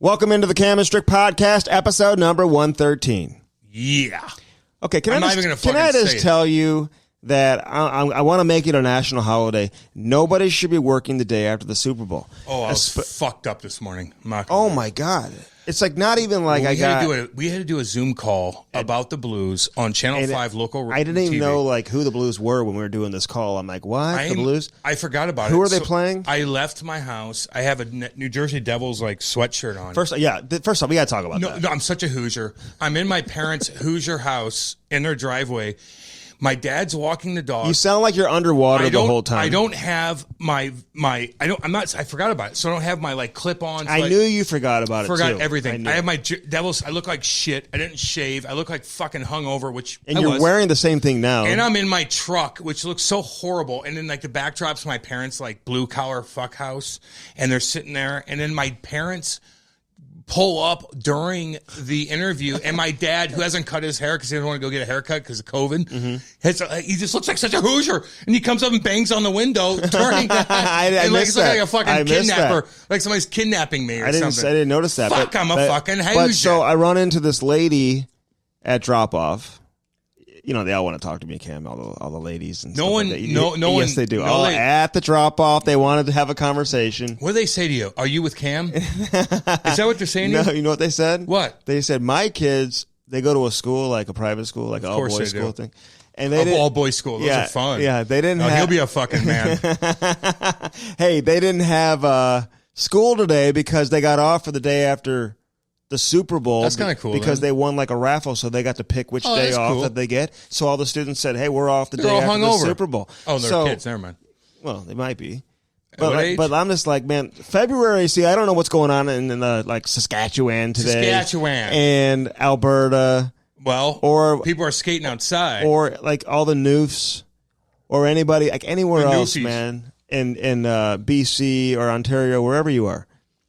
Welcome into the Cam and Strick Podcast, episode number 113. Yeah. Okay, can I just tell you that I want to make it a national holiday. Nobody should be working the day after the Super Bowl. Oh, I was fucked up this morning. Oh, my God. It's like not even like we had to do a Zoom call about the Blues on Channel 5 local TV. I didn't even know like who the Blues were when we were doing this call. I'm like, what? The Blues? I forgot about it. Who are they playing? I left my house. I have a New Jersey Devils like sweatshirt on. First off, we got to talk about that. No, I'm such a Hoosier. I'm in my parents' Hoosier house in their driveway. My dad's walking the dog. You sound like you're underwater the whole time. I don't have I forgot about it. So I don't have my like clip on. So I knew you forgot about it too. Forgot everything. I have my Devils. I look like shit. I didn't shave. I look like fucking hungover, you're wearing the same thing now. And I'm in my truck, which looks so horrible. And then like the backdrop's my parents' like blue collar fuck house. And they're sitting there. And then my parents pull up during the interview, and my dad, who hasn't cut his hair because he doesn't want to go get a haircut because of COVID, he just looks like such a Hoosier, and he comes up and bangs on the window, turning I looks like a fucking kidnapper, like somebody's kidnapping me or something. I didn't notice that. I'm a fucking Hoosier. But so I run into this lady at drop-off. You know, they all want to talk to me, Cam, all the ladies. And no one. Yes, they do. At the drop-off, they wanted to have a conversation. What do they say to you? Are you with Cam? Is that what they're saying to you? No, you know what they said? What? They said, my kids, they go to a school, like a private school, like an all-boys school thing. And they all-boys school. Those are fun. Yeah, they didn't have... He'll be a fucking man. Hey, they didn't have school today because they got off for the day after the Super Bowl. That's kind of cool. Because they won like a raffle, so they got to pick which day off that they get. So all the students said, hey, we're off the day after the Super Bowl. Oh, they're kids. Never mind. Well, they might be. But I'm just like, man, February, see, I don't know what's going on in like Saskatchewan today. And Alberta. Well, or people are skating outside. Or like all the Noofs or anybody, like anywhere else, man, in BC or Ontario, wherever you are.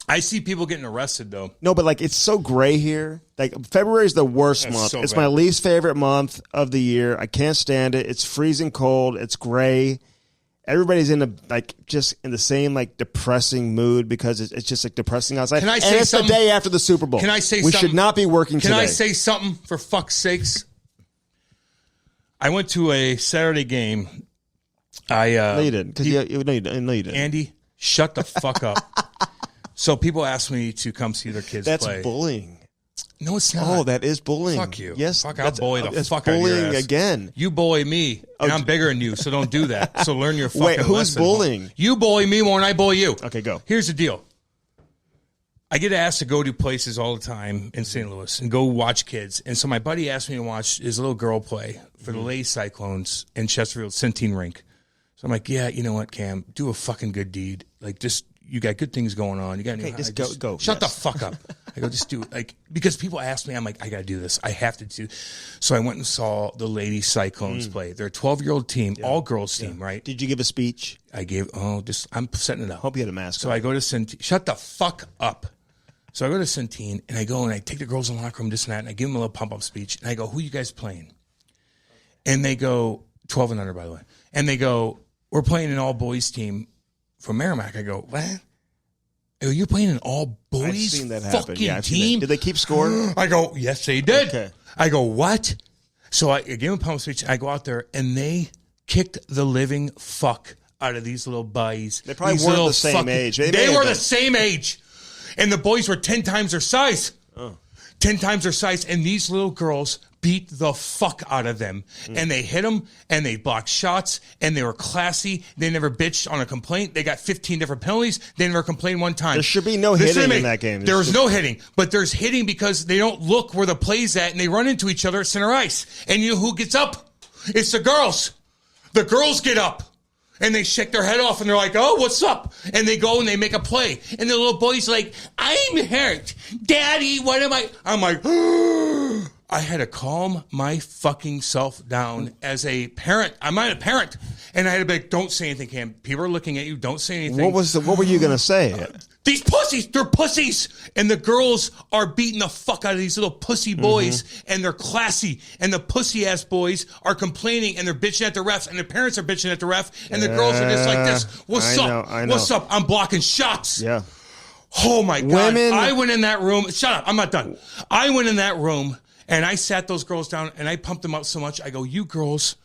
I see people getting arrested, though. No, but like it's so gray here. Like February is the worst month. It's my least favorite month of the year. I can't stand it. It's freezing cold. It's gray. Everybody's in just in the same like depressing mood because it's just like depressing outside. Can I say it's the day after the Super Bowl. Can I say we something? should not be working today. Can I say something for fuck's sakes? I went to a Saturday game. No, you didn't. Because you didn't. Andy, shut the fuck up. So people ask me to come see their kids play. That's bullying. No, it's not. Oh, that is bullying. Fuck you. Yes. I'll bully the fuck out of your ass. Bullying again. You bully me, and I'm bigger than you, so don't do that. So learn your fucking lesson. Wait, who's bullying? You bully me more than I bully you. Okay, go. Here's the deal. I get asked to go to places all the time in St. Louis and go watch kids. And so my buddy asked me to watch his little girl play for the Lady Cyclones in Chesterfield Centene Rink. So I'm like, yeah, you know what, Cam? Do a fucking good deed. Like, just... You got good things going on. You got go. Shut the fuck up. I go, just do it. Like, because people ask me, I'm like, I got to do this. I have to do. So I went and saw the Lady Cyclones play. They're a 12-year-old team, all girls team, right? Did you give a speech? I gave. I'm setting it up. Hope you had a mask. So I go to Centene. Shut the fuck up. So I go to Centene and I go and I take the girls in the locker room, this and that, and I give them a little pump up speech. And I go, who are you guys playing? And they go, 12 and under, by the way. And they go, we're playing an all boys team from Merrimack. I go, what? Oh, you're playing an all-boys I've seen that happen. fucking team? Did they keep scoring? I go, yes, they did. Okay. I go, what? So I give them a pump speech. I go out there, and they kicked the living fuck out of these little boys. They probably weren't the same age. They were the same age. And the boys were 10 times their size. 10 times their size. And these little girls beat the fuck out of them. And they hit them, and they blocked shots, and they were classy. They never bitched on a complaint. They got 15 different penalties. They never complained one time. There should be no hitting in that game. There was no hitting, but there's hitting because they don't look where the play's at, and they run into each other at center ice. And you know who gets up? It's the girls. The girls get up. And they shake their head off, and they're like, oh, what's up? And they go, and they make a play. And the little boy's like, I'm hurt. Daddy, what am I? I'm like, I had to calm my fucking self down as a parent. I'm not a parent. And I had to be like, don't say anything, Cam. People are looking at you. Don't say anything. What were you going to say? These pussies, they're pussies. And the girls are beating the fuck out of these little pussy boys, and they're classy. And the pussy-ass boys are complaining, and they're bitching at the refs, and their parents are bitching at the ref, and the girls are just like this. What's up? I know. What's up? I'm blocking shots. Yeah. Oh, my God. I went in that room. Shut up. I'm not done. I went in that room, and I sat those girls down, and I pumped them up so much. I go, you girls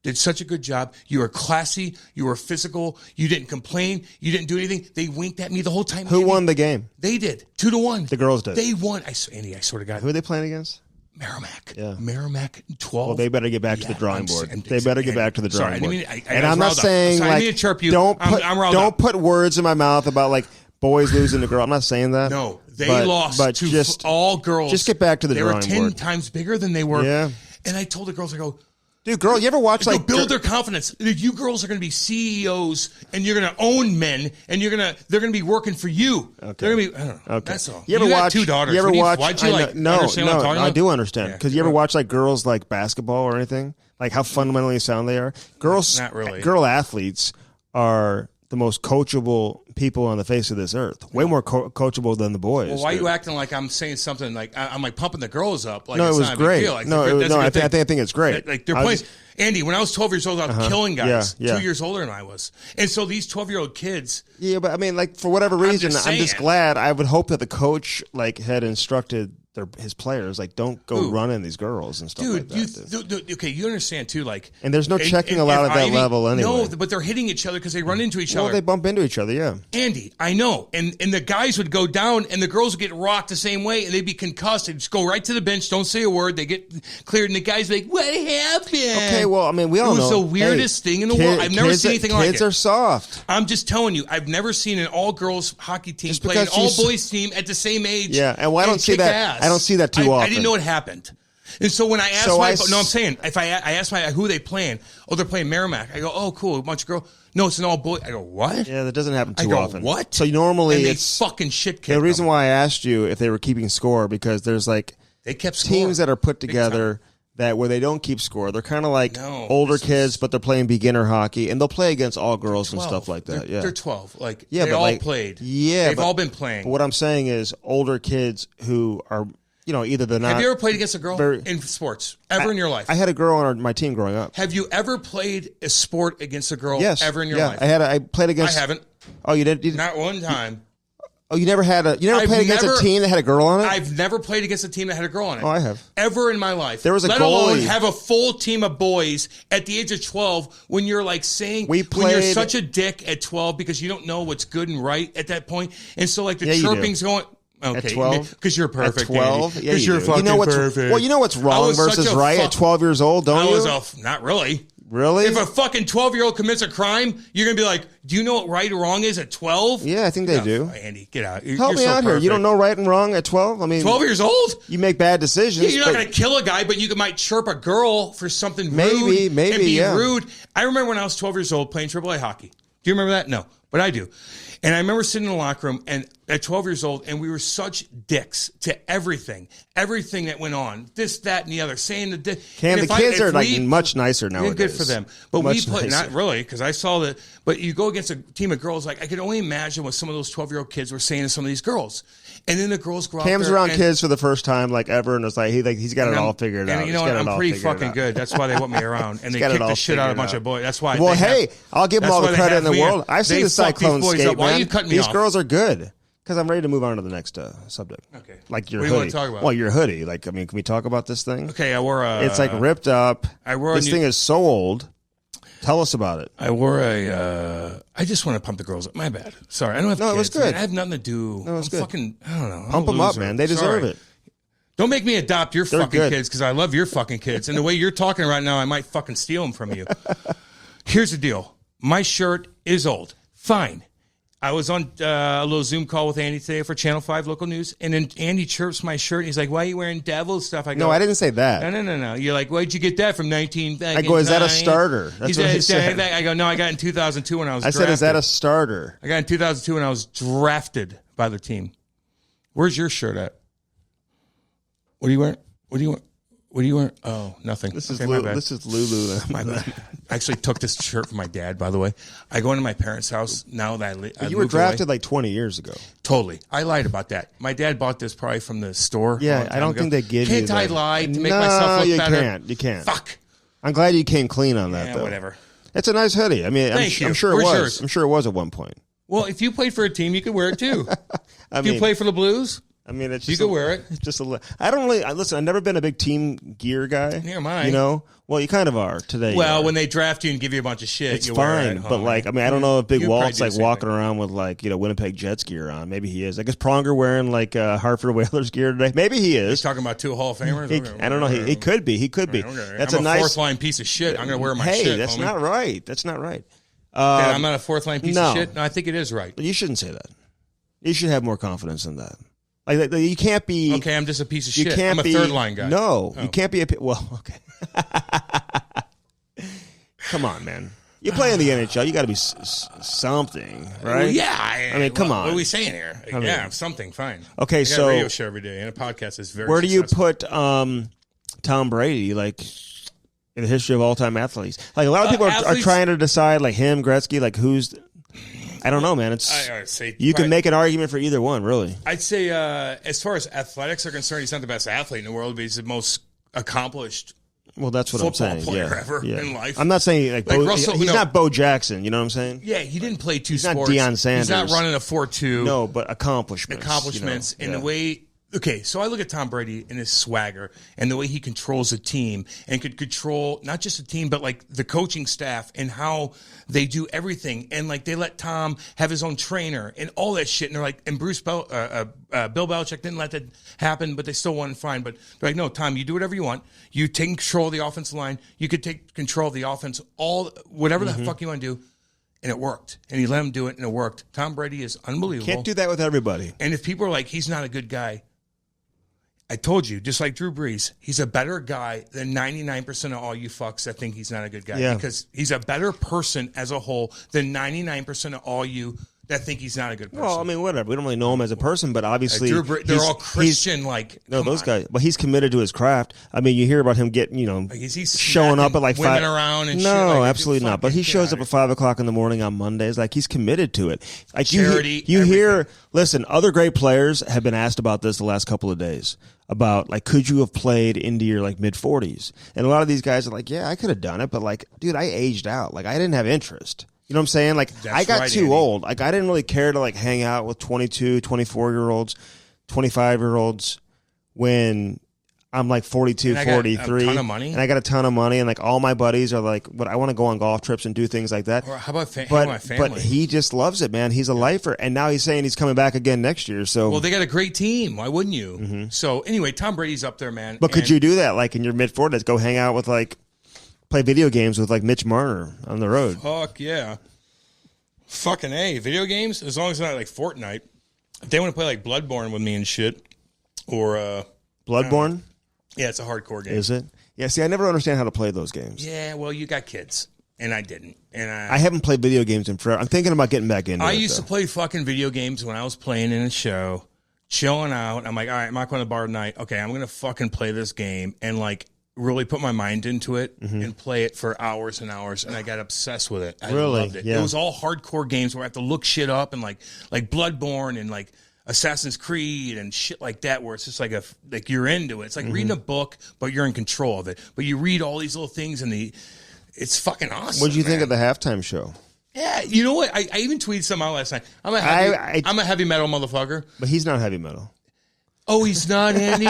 did such a good job. You were classy. You were physical. You didn't complain. You didn't do anything. They winked at me the whole time. Who won the game? They did. 2-1. The girls did. They won. Andy, I swear to God. Who are they playing against? Merrimack. Yeah. Merrimack 12. Well, they better get back to the drawing board. They better get back to the drawing board. And I'm not saying, I need to chirp you. Don't put words in my mouth about, like, boys losing to girls. I'm not saying that. No, they lost to all girls. Just get back to the drawing board. They were 10 times bigger than they were. Yeah. And I told the girls, I go, dude, girl, you ever watch build their confidence? You girls are going to be CEOs, and you're going to own men, and they're going to be working for you. Okay. They're going to be. I don't know. Okay. That's all. You ever watch? 2 daughters. You ever watch? Why'd you understand what I'm talking about? I do understand because you ever watch like girls like basketball or anything, like how fundamentally sound they are. Girls, not really. Girl athletes are the most coachable people on the face of this earth. Way more coachable than the boys. Well, why are you acting like I'm saying something like I'm like pumping the girls up? Like no, it was great. Like, I think it's great. Like they're playing. Andy, when I was 12 years old, I was killing guys 2 years older than I was. And so these 12-year-old kids. Yeah, but I mean, like, for whatever reason, I'm just glad. I would hope that the coach, like, had instructed his players, like, don't go running these girls and stuff like that. Okay, you understand, too, like. And there's no checking allowed at that level anyway. No, but they're hitting each other because they run into each other. Well, they bump into each other, yeah. Andy, I know. And the guys would go down, and the girls would get rocked the same way, and they'd be concussed. They'd just go right to the bench, don't say a word. They get cleared, and the guys would be like, what happened? Okay, well, I mean, we all know. It was the weirdest thing in the world. I've never seen anything like it. Kids are soft. I'm just telling you, I've never seen an all-girls hockey team play an all-boys team at the same age. Yeah, and I don't see that. I don't see that too often. I didn't know it happened. And so when I asked I'm saying, if I asked who they playing, they're playing Merrimack. I go, oh, cool, a bunch of girls. No, it's an all boy. I go, what? Yeah, that doesn't happen too often. What? So normally it's fucking shit. The reason why I asked you if they were keeping score because there's like they kept teams that are put together that where they don't keep score. They're kind of like older kids, but they're playing beginner hockey, and they'll play against all girls and stuff like that. They're 12. Like they all played. Yeah, they've all been playing. But what I'm saying is older kids who are. Either they're not. Have you ever played against a girl in sports ever in your life? I had a girl on my team growing up. Have you ever played a sport against a girl ever in your life? I played against. I haven't. Oh, you did? Not one time. Oh, you never played against a team that had a girl on it? I've never played against a team that had a girl on it. Oh, I have. Ever in my life. There was a Let goalie. alone have a full team of boys at the age of 12 when you're like saying when you're such a dick at 12 because you don't know what's good and right at that point. And so like the chirping's going. Okay, at 12? Because you're perfect. At 12? Yeah, because you're fucking perfect. Well, you know what's wrong versus right at 12 years old, don't you? Not really. Really? If a fucking 12-year-old commits a crime, you're going to be like, do you know what right or wrong is at 12? Yeah, I think they do. Andy, get out. Help me out here. You don't know right and wrong at 12? I mean, 12 years old? You make bad decisions. Yeah, you're not going to kill a guy, but you might chirp a girl for something rude. Maybe, and be rude. I remember when I was 12 years old playing AAA hockey. Do you remember that? No, but I do. And I remember sitting in the locker room and at 12 years old, and we were such dicks to everything that went on, this, that, and the other, saying the kids are like much nicer nowadays. Good for them. But we put, not really, because I saw that, but you go against a team of girls, like I could only imagine what some of those 12-year-old kids were saying to some of these girls. And then the girls go out Cam's around kids for the first time, like ever, and it's like he's got it all figured out. And you know what? I'm pretty fucking good. That's why they want me around. And they kick the shit out of a bunch of boys. That's why. Well, hey, I'll give them all the credit in the world. I've seen the Cyclones skate, man. Why are you cutting me off? These girls are good. Because I'm ready to move on to the next subject. Okay. Like your hoodie. What do you want to talk about? Well, your hoodie. Like, I mean, can we talk about this thing? Okay, I wore a... It's like ripped up. This thing is so old. Tell us about it. I wore a... I just want to pump the girls up. My bad. Sorry, I don't have kids. No, it was good. I have nothing to do. No, it was good. Fucking, I don't know. Pump them up, man. They deserve it. Don't make me adopt your fucking kids because I love your fucking kids. And the way you're talking right now, I might fucking steal them from you. Here's the deal. My shirt is old. Fine. I was on a little Zoom call with Andy today for Channel 5 local news, and then Andy chirps my shirt. He's like, why are you wearing Devil stuff? I go, no, I didn't say that. No. You're like, where'd you get that from 19... I go, is that a starter? That's what he said. I go, no, I got it in 2002 when I was drafted. I said, is that a starter? I got it in 2002 when I was drafted by the team. Where's your shirt at? What are you wearing? What are you wearing? Oh, nothing. This is Lulu. My bad. I actually took this shirt from my dad, by the way. I go into my parents' house now that I you were drafted like 20 years ago. Totally. I lied about that. My dad bought this probably from the store. Yeah, I don't think they give you that. Can't I lie to make myself look better? You can't. Fuck. I'm glad you came clean on that, though. Whatever. It's a nice hoodie. I mean, I'm sure it was. Yours? I'm sure it was at one point. Well, if you played for a team, you could wear it too. If you play for the Blues, I mean, it's you just could wear it. Just I don't really listen. I've never been a big team gear guy. Never mind. You know, well, you kind of are today. Well, when they draft you and give you a bunch of shit, it's you fine. wear it at home. But like, I mean, I don't know if Big Walt's like walking around with like Winnipeg Jets gear on. Maybe he is. I guess Pronger wearing like Hartford Whalers gear today. Maybe he is. He's talking about 2 Hall of Famers. I don't know. He could be. He could be. Okay. That's I'm a nice fourth line piece of shit. I'm going to wear my shit. Hey, that's not right. That's not right. I'm not a fourth line piece of shit. No, I think it is right. But you shouldn't say that. You should have more confidence in that. Like you can't be. Okay, I'm just a piece of shit. I'm a third line guy. No, you can't be a. Well, okay. Come on, man. You play in the NHL. You got to be something, right? Well, yeah. I mean, come on. What are we saying here? Something. Fine. Okay, I got a radio show every day, and a podcast is very. Where do successful. you put Tom Brady? Like in the history of all-time athletes, like a lot of people are trying to decide, like him, Gretzky, like who's. I don't know, man. I'd say you can make an argument for either one, really. I'd say, as far as athletics are concerned, he's not the best athlete in the world, but he's the most accomplished. Well, that's what I'm saying. Football player ever in life. I'm not saying like Russell, he's not Bo Jackson. You know what I'm saying? Yeah, he didn't play two he's sports. Not Deion Sanders. He's not running a 4-2. No, but accomplishments. And the way. Okay, so I look at Tom Brady and his swagger and the way he controls a team and could control not just a team, but like the coaching staff and how they do everything. And like they let Tom have his own trainer and all that shit. And they're like, and Bill Belichick didn't let that happen, but they still won fine. But they're like, no, Tom, you do whatever you want. You take control of the offensive line. You could take control of the offense, whatever the fuck you want to do. And it worked. And he let him do it and it worked. Tom Brady is unbelievable. Can't do that with everybody. And if people are like, he's not a good guy. I told you, just like Drew Brees, he's a better guy than 99% of all you fucks that think he's not a good guy. Yeah. Because he's a better person as a whole than 99% of all you that think he's not a good person. Well, I mean, whatever. We don't really know him as a person, but obviously they're all Christian. Those guys. But he's committed to his craft. I mean, you hear about him getting, he's showing up at like 5. Women around and no, shit. Absolutely not. But he shows up at 5 o'clock in the morning on Mondays. Like he's committed to it. Like charity. You hear. Listen, other great players have been asked about this the last couple of days. About like, could you have played into your like mid 40s? And a lot of these guys are like, yeah, I could have done it, but like, dude, I aged out. Like, I didn't have interest. You know what I'm saying? Like, I got too old. Like, I didn't really care to like hang out with 22, 24-year-olds, 25-year-olds when I'm like 42, 43. A ton of money. And I got a ton of money. And like all my buddies are like, I want to go on golf trips and do things like that. Or how about my family? But he just loves it, man. He's a lifer. And now he's saying he's coming back again next year. So, well, they got a great team. Why wouldn't you? Mm-hmm. So anyway, Tom Brady's up there, man. But could you do that? Like in your mid 40s, go hang out with like, play video games with like Mitch Marner on the road. Fuck yeah. Fucking A. Video games? As long as it's not like Fortnite. If they want to play like Bloodborne with me and shit. Or Bloodborne? Yeah, it's a hardcore game. Is it? Yeah, see, I never understand how to play those games. Yeah, well, you got kids. And I didn't. And I haven't played video games in forever. I'm thinking about getting back into it. I used to play fucking video games when I was playing in a show, chilling out. I'm like, all right, I'm not going to the bar tonight. Okay, I'm going to fucking play this game and like really put my mind into it and play it for hours and hours. And I got obsessed with it. I loved it. Yeah. It was all hardcore games where I have to look shit up and like Bloodborne and like Assassin's Creed and shit like that, where it's just like you're into it. It's like reading a book, but you're in control of it. But you read all these little things it's fucking awesome. What did you think of the halftime show? Yeah, you know what? I even tweeted something out last night. I'm a heavy metal motherfucker. But he's not heavy metal. Oh, he's not, Andy?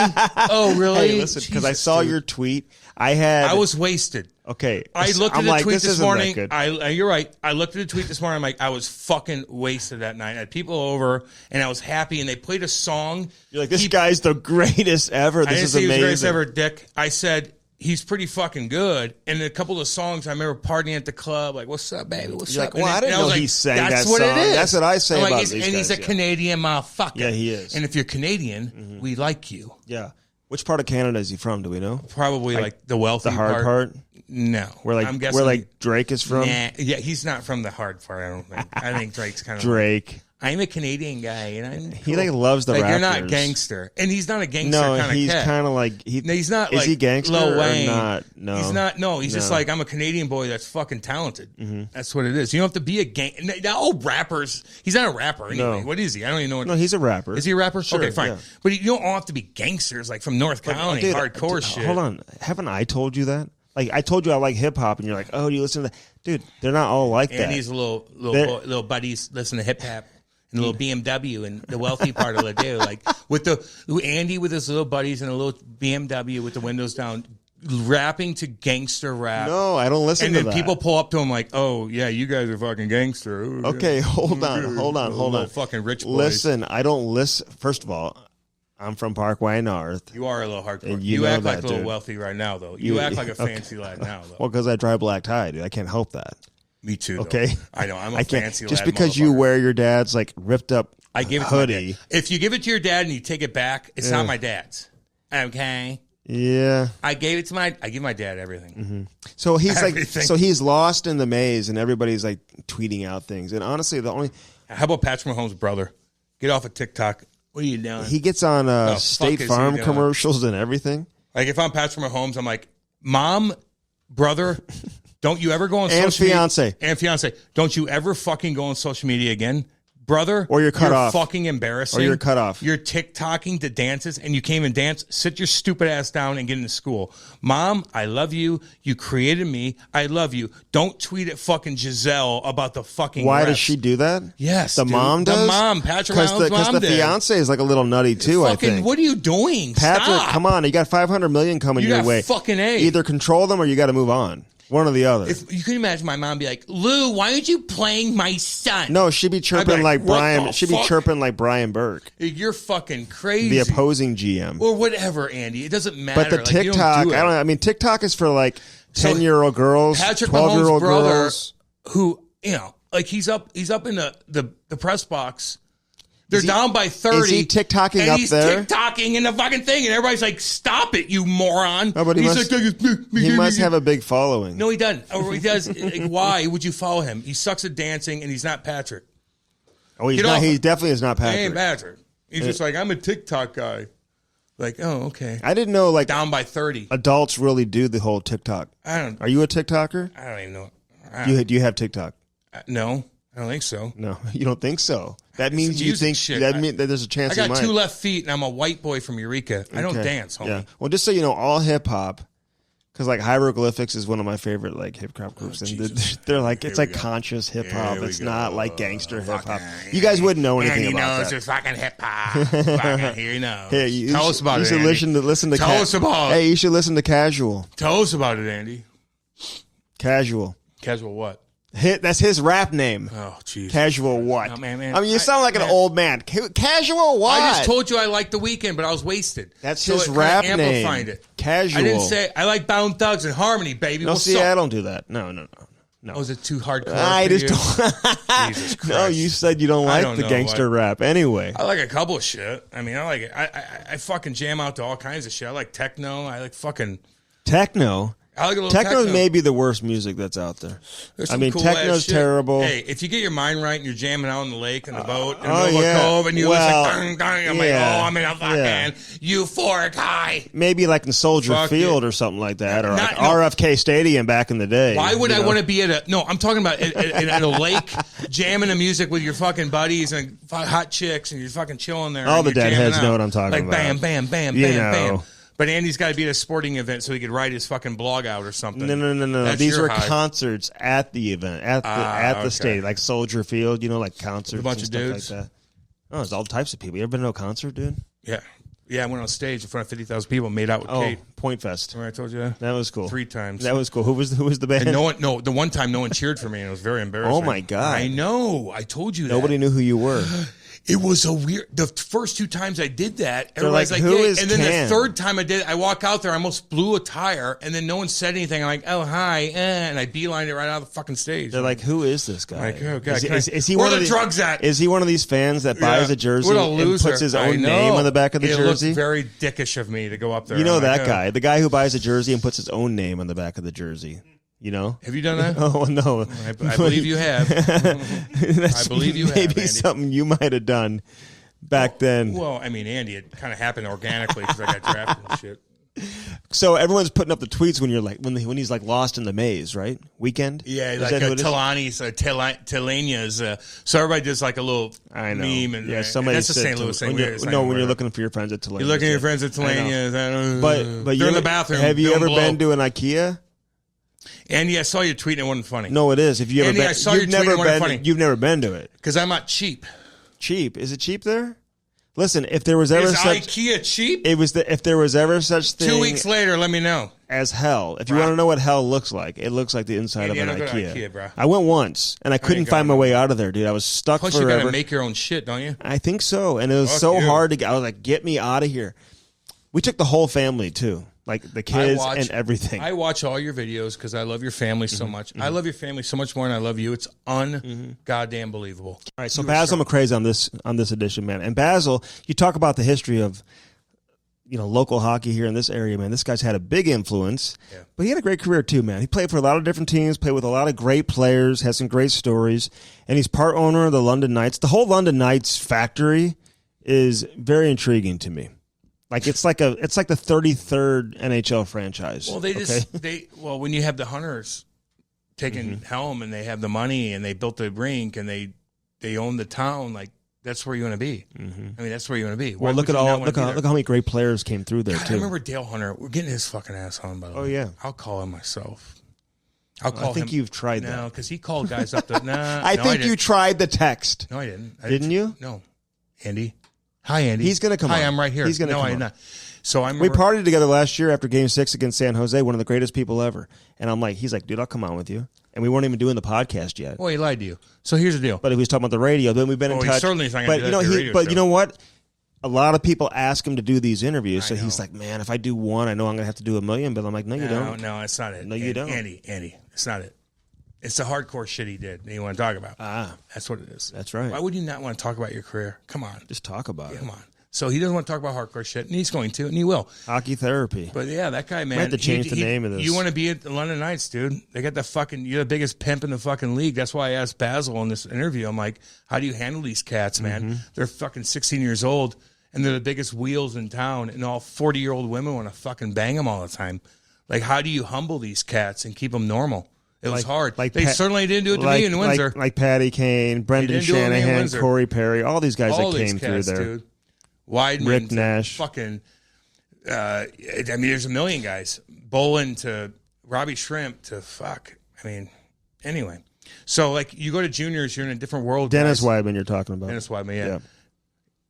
Oh, really? Hey, listen, because I saw your tweet. I was wasted. Okay. I looked at the tweet this morning. You're right. I looked at the tweet this morning. I'm like, I was fucking wasted that night. I had people over, and I was happy, and they played a song. You're like, this guy's the greatest ever. This is amazing. I didn't say he was the greatest ever, Dick. I said, he's pretty fucking good. And a couple of songs, I remember partying at the club, like, what's up, baby? What's up? Well, I didn't know he sang that song. That's what it is. That's what I say about these guys. And he's a Canadian motherfucker. Yeah, he is. And if you're Canadian, we like you. Yeah. Which part of Canada is he from? Do we know? Probably like the wealthy the hard part. No, I'm guessing where Drake is from. Nah, yeah, he's not from the hard part. I don't think. I think Drake's kind of Drake. I'm a Canadian guy, and I'm cool. He like loves the rappers. You're not gangster, and he's not a gangster kind of he's cat. kind of like he's not. Is like he gangster Lil Wayne. or not? No, he's not. No, he's just like, I'm a Canadian boy that's fucking talented. That's what it is. You don't have to be a gang. All rappers. He's not a rapper anyway. No. What is he? I don't even know. No, he's a rapper. Is he a rapper? Sure, okay, fine. Yeah. But you don't all have to be gangsters like from North County, hardcore shit. Hold on, haven't I told you that? Like, I told you I like hip-hop, and you're like, oh, do you listen to that? Dude, they're not all like that. And these little buddies listen to hip-hop and a little BMW and the wealthy part of the day. Like, Andy with his little buddies and a little BMW with the windows down, rapping to gangster rap. No, I don't listen to that. And then people pull up to him like, oh, yeah, you guys are fucking gangster. Ooh, okay, yeah. hold on. Fucking rich boys. Listen, I don't listen. First of all, I'm from Parkway North. You are a little hardcore. You act that, like a little dude. wealthy right now, though. You act like a fancy lad now, though. Well, because I drive black tie, dude. I can't help that. Me too, though. Okay? I know. I'm a fancy lad. Just because you wear your dad's, like, ripped up I give it hoodie. To if you give it to your dad and you take it back, it's not my dad's. Okay? Yeah. I give my dad everything. Mm-hmm. So he's he's lost in the maze, and everybody's like tweeting out things. And honestly, how about Patrick Mahomes' brother? Get off of TikTok. What are you doing? He gets on State Farm commercials and everything. Like, if I'm Patrick Mahomes, I'm like, Mom, brother, don't you ever go on social media. And fiance. Don't you ever fucking go on social media again. Brother, or you're cut off. Fucking embarrassing. Or you're cut off. You're TikToking to dances, and you can't even dance. Sit your stupid ass down and get into school. Mom, I love you. You created me. I love you. Don't tweet at fucking Giselle about the fucking Why refs. does she do that? Yes, the mom does? The mom, Patrick Mahomes' mom Because the fiance is like a little nutty too, I think. What are you doing? Patrick, Stop. come on. You got $500 million coming your way. Fucking A. Either control them or you got to move on. One or the other. If you can imagine my mom be like, Lou, why aren't you playing my son? No, she'd be chirping like Brian. She'd be chirping like Brian Burke. You're fucking crazy. The opposing GM. Or whatever, Andy. It doesn't matter. But the TikTok, I mean, TikTok is for like 10-year-old girls, 12-year-old girls. Who, like he's up in the press box. They're down by 30. Is he TikToking and up he's there? He's TikToking in the fucking thing, and everybody's like, "Stop it, you moron!" Oh, but he must have a big following. No, he doesn't. Or he does. Like, why would you follow him? He sucks at dancing, and he's not Patrick. Oh, he's not. He definitely is not Patrick. He ain't Patrick. He's just like, I'm a TikTok guy. Like, oh, okay. I didn't know, like, down by 30. Adults really do the whole TikTok. Are you a TikToker? I don't even know. Do you have TikTok? No, I don't think so. No, you don't think so. That means you think that means that there's a chance. I got two left feet, and I'm a white boy from Eureka. I don't dance, homie. Yeah. Well, just so you know, all hip hop, because like Hieroglyphics is one of my favorite like hip hop groups, and they're like it's like conscious hip hop. It's not like gangster hip hop. You guys wouldn't know anything about that. He knows it's fucking hip hop. He knows. Hey, tell us about it. You should listen to. Tell us about it. Hey, you should listen to Casual. Tell us about it, Andy. Casual. Casual what? That's his rap name. Oh, jeez. Casual what? Oh, man. I mean, you sound like an old man. Casual what? I just told you I liked The Weeknd, but I was wasted. That's his rap name. It. Casual. I didn't say I like Bone Thugs and Harmony, baby. No, I don't do that. No. Oh, is it too hardcore? I just don't. Jesus Christ. No, you said you don't like the gangster rap. Anyway, I like a couple of shit. I mean, I like it. I fucking jam out to all kinds of shit. I like techno. I like fucking techno. I like a little techno. Techno May be the worst music that's out there. I mean, cool techno's terrible. Hey, if you get your mind right and you're jamming out on the lake and the boat and Nova Cove and you listen, I'm like, I'm in a fucking euphoric high. Maybe like in Soldier Field or something like that, or like RFK Stadium back in the day. Why would I want to be at a? No, I'm talking about at a lake jamming the music with your fucking buddies and hot chicks and you're fucking chilling there. All the deadheads know what I'm talking about. Like bam, bam, bam. But Andy's got to be at a sporting event so he could write his fucking blog out or something. No. These were concerts at the event, at the stage, like Soldier Field, like concerts. A bunch of dudes. Like that. Oh, there's all types of people. You ever been to a concert, dude? Yeah. Yeah, I went on stage in front of 50,000 people, made out with Kate. Point Fest. Remember I told you that? That was cool. 3 times. That was cool. Who was the band? And the one time no one cheered for me, and it was very embarrassing. Oh my God. I know. I told you that. Nobody knew who you were. It was a weird. The first 2 times I did that, everybody's like, "Who is And then Cam?" the 3rd time I did it, I walk out there, I almost blew a tire, and then no one said anything. I'm like, "Oh hi," and I beelined it right out of the fucking stage. They're like, "Who is this guy?" Like, oh God, is he where are the drugs at? Is he one of these fans that buys a jersey and puts his own name on the back of the jersey? It looks very dickish of me to go up there. You know that guy, the guy who buys a jersey and puts his own name on the back of the jersey. You know? Have you done that? Oh, no. I believe you have. I believe you have. Maybe something you might have done. Back then. Well, I mean, Andy, it kind of happened organically because I got drafted and shit. So everyone's putting up the tweets when you're like when he's like lost in the maze, right? Weekend. Yeah, like Talani's, Telania's. So everybody does like a little meme, and somebody. That's the St. Louis thing. When you're looking for your friends at Telania's. You're looking at your friends at Telania's. But you're in the bathroom. Have you ever been to an IKEA? Andy, I saw you tweeting. It wasn't funny. No, it is. If you ever Andy, been, I saw your tweet. It wasn't funny. You've never been to it because I'm not cheap. Cheap? Is it cheap there? Listen, if there was ever is such IKEA cheap, it was if there was ever such thing. 2 weeks later, let me know. As hell. If you want to know what hell looks like, it looks like the inside of an IKEA. Bro. I went once and I couldn't find my way out of there, dude. I was stuck forever. Plus, you got to make your own shit, don't you? I think so, and it was so hard to get. I was like, get me out of here. We took the whole family too. Like the kids and everything. I watch all your videos because I love your family so much. I love your family so much more than I love you. It's goddamn believable. All right, so Basil McRae's on this edition, man. And Basil, you talk about the history of local hockey here in this area, man. This guy's had a big influence, but he had a great career too, man. He played for a lot of different teams, played with a lot of great players, has some great stories, and he's part owner of the London Knights. The whole London Knights factory is very intriguing to me. Like it's like the 33rd NHL franchise. Well, when you have the Hunters taking helm and they have the money and they built the rink and they own the town, like that's where you want to be. I mean, that's where you want to be. Well, look how many great players came through there too. I remember Dale Hunter. We're getting his fucking ass on, by the way. Oh yeah, I'll call him myself. I think you've tried that. No, because he called guys up. I think you tried the text. No, I didn't. Didn't you? No, Andy. Hi, Andy. He's going to come on. Hi, I'm right here. He's going to come on. Not. So I remember, we partied together last year after Game 6 against San Jose, one of the greatest people ever. And he's like, dude, I'll come on with you. And we weren't even doing the podcast yet. Well, he lied to you. So here's the deal. But he was talking about the radio. Then we've been in touch. He certainly is not going to do that radio show. You know what? A lot of people ask him to do these interviews. So he's like, man, if I do one, I know I'm going to have to do 1 million. But I'm like, no, you don't. No, that's not it. No, you don't. Andy, it's not it. It's the hardcore shit he did that you want to talk about. That's what it is. That's right. Why would you not want to talk about your career? Come on. Just talk about it. Come on. So he doesn't want to talk about hardcore shit, and he's going to, and he will. Hockey therapy. But yeah, that guy, man. We have to change the name of this. You want to be at the London Knights, dude. They got you're the biggest pimp in the fucking league. That's why I asked Basil in this interview. I'm like, how do you handle these cats, man? They're fucking 16 years old, and they're the biggest wheels in town, and all 40-year-old women want to fucking bang them all the time. Like, how do you humble these cats and keep them normal? It was hard. They certainly didn't do it to me in Windsor. Like Patty Kane, Brendan Shanahan, Corey Perry, all these guys that came through there. Dude. Weidman, Rick Nash, fucking. There's a million guys. Bolin to Robbie Shrimp to fuck. Anyway. So you go to juniors, you're in a different world. Dennis Weidman, you're talking about. Dennis Weidman, yeah.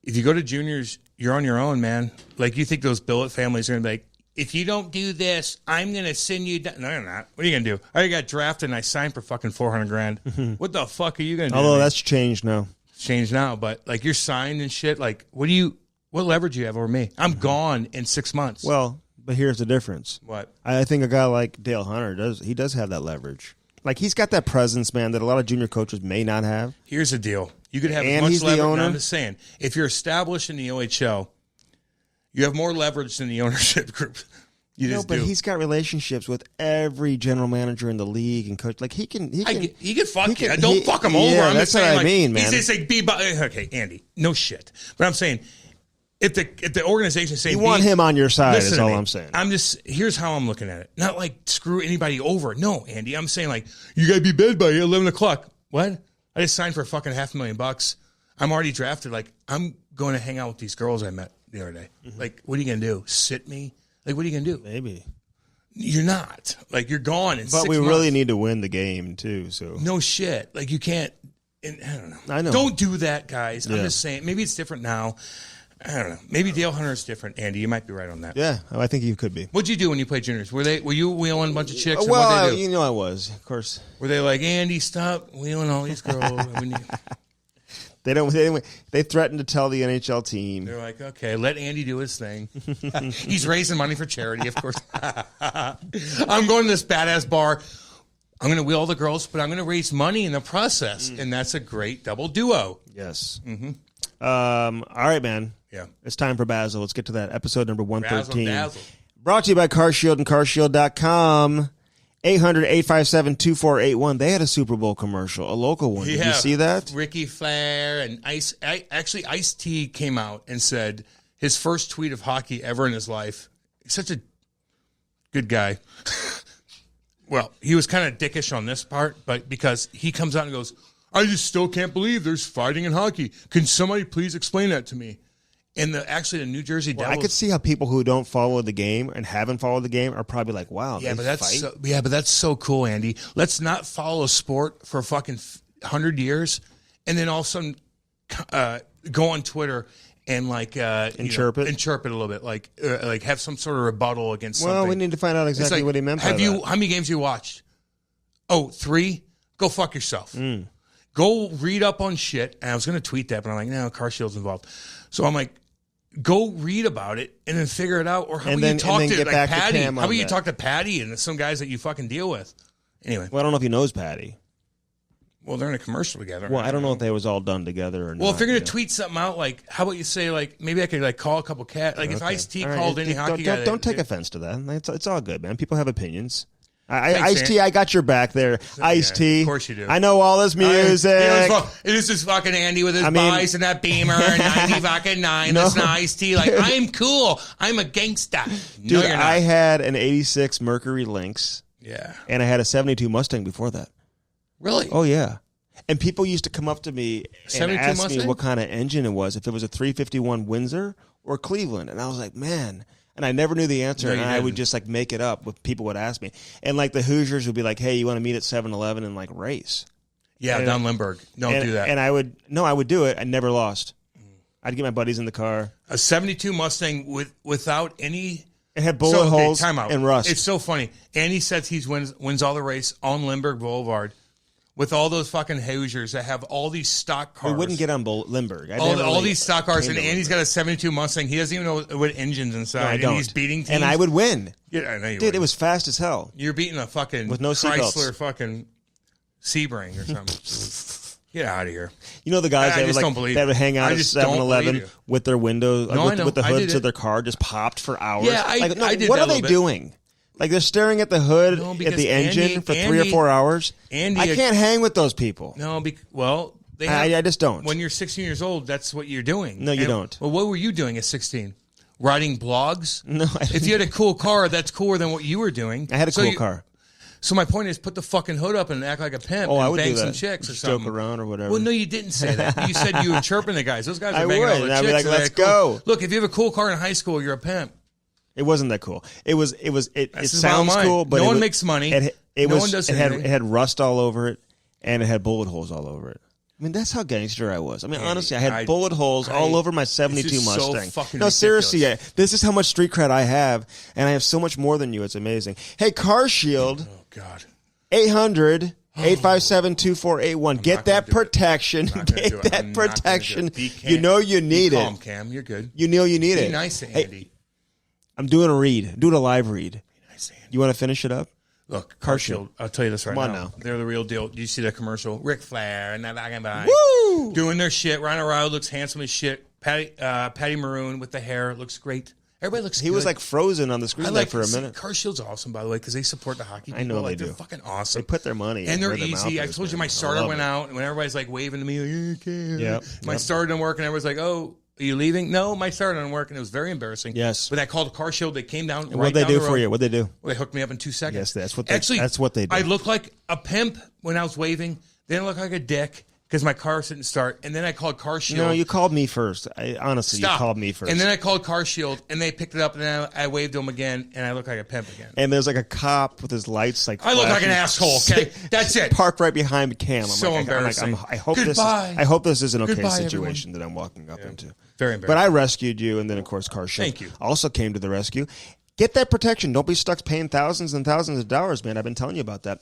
If you go to juniors, you're on your own, man. You think those billet families are gonna be like, if you don't do this, I'm going to send you down. No, you're not. What are you going to do? I got drafted and I signed for fucking $400,000. What the fuck are you going to do? Although that's changed now. It's changed now, but you're signed and shit. What leverage do you have over me? I'm gone in 6 months. Well, but here's the difference. What? I think a guy like Dale Hunter does have that leverage. He's got that presence, man, that a lot of junior coaches may not have. Here's the deal. You could have as much leverage. No, I'm just saying, if you're established in the OHL, you have more leverage than the ownership group. He's got relationships with every general manager in the league and coach. He can fuck you. Don't fuck him over. I'm that's just saying, what I mean, man. He's just okay, Andy, no shit. But I'm saying, if the organization is saying you want him on your side, is all I'm saying. Here's how I'm looking at it. Not screw anybody over. No, Andy, I'm saying you got to be bed by 11 o'clock. What? I just signed for fucking $500,000. I'm already drafted. I'm going to hang out with these girls I met the other day. What are you going to do? Sit me? What are you going to do? Maybe. You're not. You're gone in 6 months. But we really need to win the game, too. So no shit. You can't. I don't know. I know. Don't do that, guys. Yeah. I'm just saying. Maybe it's different now. I don't know. Maybe Dale Hunter is different, Andy. You might be right on that. Yeah, I think you could be. What'd you do when you played juniors? Were you wheeling a bunch of chicks? Well, what'd they do? I was, of course. Were they like, Andy, stop wheeling all these girls? They threatened to tell the NHL team. They're like, okay, let Andy do his thing. He's raising money for charity, of course. I'm going to this badass bar. I'm going to wheel all the girls, but I'm going to raise money in the process. And that's a great double duo. Yes. Mm-hmm. All right, man. Yeah. It's time for Basil. Let's get to that. Episode number 113. Dazzle. Brought to you by CarShield and CarShield.com. 800-857-2481. They had a Super Bowl commercial, a local one. Did you see that? Ricky Flair and Ice-T came out and said his first tweet of hockey ever in his life. He's such a good guy. Well, he was kind of dickish on this part, but because he comes out and goes, I just still can't believe there's fighting in hockey. Can somebody please explain that to me? And actually the New Jersey Devils. I could see how people who don't follow the game and haven't followed the game are probably like, wow, but that's so cool, Andy. Let's not follow a sport for fucking 100 years and then all of a sudden go on Twitter and chirp it a little bit, like have some sort of rebuttal against something. Well, we need to find out exactly what he meant by that. How many games you watched? Oh, 3? Go fuck yourself. Go read up on shit. And I was going to tweet that, but I'm like, no, Carshield's involved. So I'm like, go read about it and then figure it out. Or how about you talk to Patty? How about you talk to Patty and some guys that you fucking deal with? Anyway. Well, I don't know if he knows Patty. Well, they're in a commercial together. Well, I don't know if they was all done together or not. Well, if you're going to tweet something out, like, how about you say, like, maybe I could, like, call a couple cats. Like, if Ice-T called any hockey guy. Don't take offense to that. It's all good, man. People have opinions. Ice-T, I got your back there. Ice-T. Of course you do. I know all this music. It is this fucking Andy with his boys and that Beamer and 90 fucking 9. No. That's not Ice-T. Like, I'm cool. I'm a gangsta. Dude, I had an 86 Mercury Lynx. Yeah. And I had a 72 Mustang before that. Really? Oh, yeah. And people used to come up to me and ask Mustang? me what kind of engine it was, if it was a 351 Windsor or Cleveland. And I was like, man. And I never knew the answer, and I would just, like, make it up. People would ask me. And, like, the Hoosiers would be like, hey, you want to meet at 7-Eleven and, like, race? Yeah, down Lindbergh. Don't do that. And I would do it. I never lost. I'd get my buddies in the car. A 72 Mustang without any... It had bullet holes and rust. It's so funny. Andy says he wins all the race on Lindbergh Boulevard with all those fucking Hoosiers that have all these stock cars. We wouldn't get on Lindbergh. All these stock cars, and Andy's got a 72 Mustang. He doesn't even know what engine's inside. No, I don't. And he's beating teams. And I would win. Yeah, I know you would. Dude, it was fast as hell. You're beating a fucking with no Chrysler fucking Sebring or something. Get out of here. You know the guys that would hang out at 7-Eleven with their windows, with the hoods of their car just popped for hours? Yeah, I did. What are they doing? Like, they're staring at the hood, at the engine for 3 or 4 hours? I can't hang with those people. No, I just don't. When you're 16 years old, that's what you're doing. No, you don't. Well, what were you doing at 16? Writing blogs? No. If you had a cool car, that's cooler than what you were doing. I had a cool car. So my point is, put the fucking hood up and act like a pimp and bang some chicks or something. Joke around or whatever. Well, no, you didn't say that. You said you were chirping the guys. Those guys are banging all the chicks. I'd be like, let's go. Look, if you have a cool car in high school, you're a pimp. It wasn't that cool. It sounds cool, but no one makes money. No one does anything. It had rust all over it, and it had bullet holes all over it. I mean, that's how gangster I was. I mean, honestly, I had bullet holes all over my 72 Mustang. So fucking no, seriously, this is how much street cred I have, and I have so much more than you. It's amazing. Hey, Car Shield. Oh, God. 800-857-2481. Get that protection. Get that protection. You know you need it. Be calm, Cam. You're good. You know you need it. Be nice to Andy. Hey, I'm doing a read. I'm doing a live read. Be nice to Andy. You want to finish it up? Look, Car Shield. I'll tell you this right now. Come on now. They're the real deal. Do you see that commercial? Ric Flair and that Woo! Doing their shit. Ryan O'Reilly looks handsome as shit. Patty Maroon with the hair looks great. Everybody looks good. He was like frozen on the screen for a minute. Car Shield's awesome, by the way, because they support the hockey people. I know they're fucking awesome. They put their money and they're easy. I told you my starter went out, and when everybody's like waving to me, like, my starter didn't work, and everybody's like, oh, are you leaving? No, my starter didn't work, and it was very embarrassing. Yes. But I called Car Shield. They came down. What'd they do for you? What'd they do? Well, they hooked me up in 2 seconds. Yes, that's what they do. I looked like a pimp when I was waving. Then I looked like a dick because my car didn't start. And then I called Car Shield. No, you called me first. Honestly, you called me first. And then I called Car Shield, and they picked it up, and then I waved them again, and I looked like a pimp again. And there's like a cop with his lights like I look like an asshole, okay? That's it. Parked right behind Cam. Embarrassing. I hope this is an okay situation that I'm walking up into. Very embarrassing. But I rescued you, and then, of course, Car Shield Thank you. also came to the rescue. Get that protection. Don't be stuck paying thousands and thousands of dollars, man. I've been telling you about that.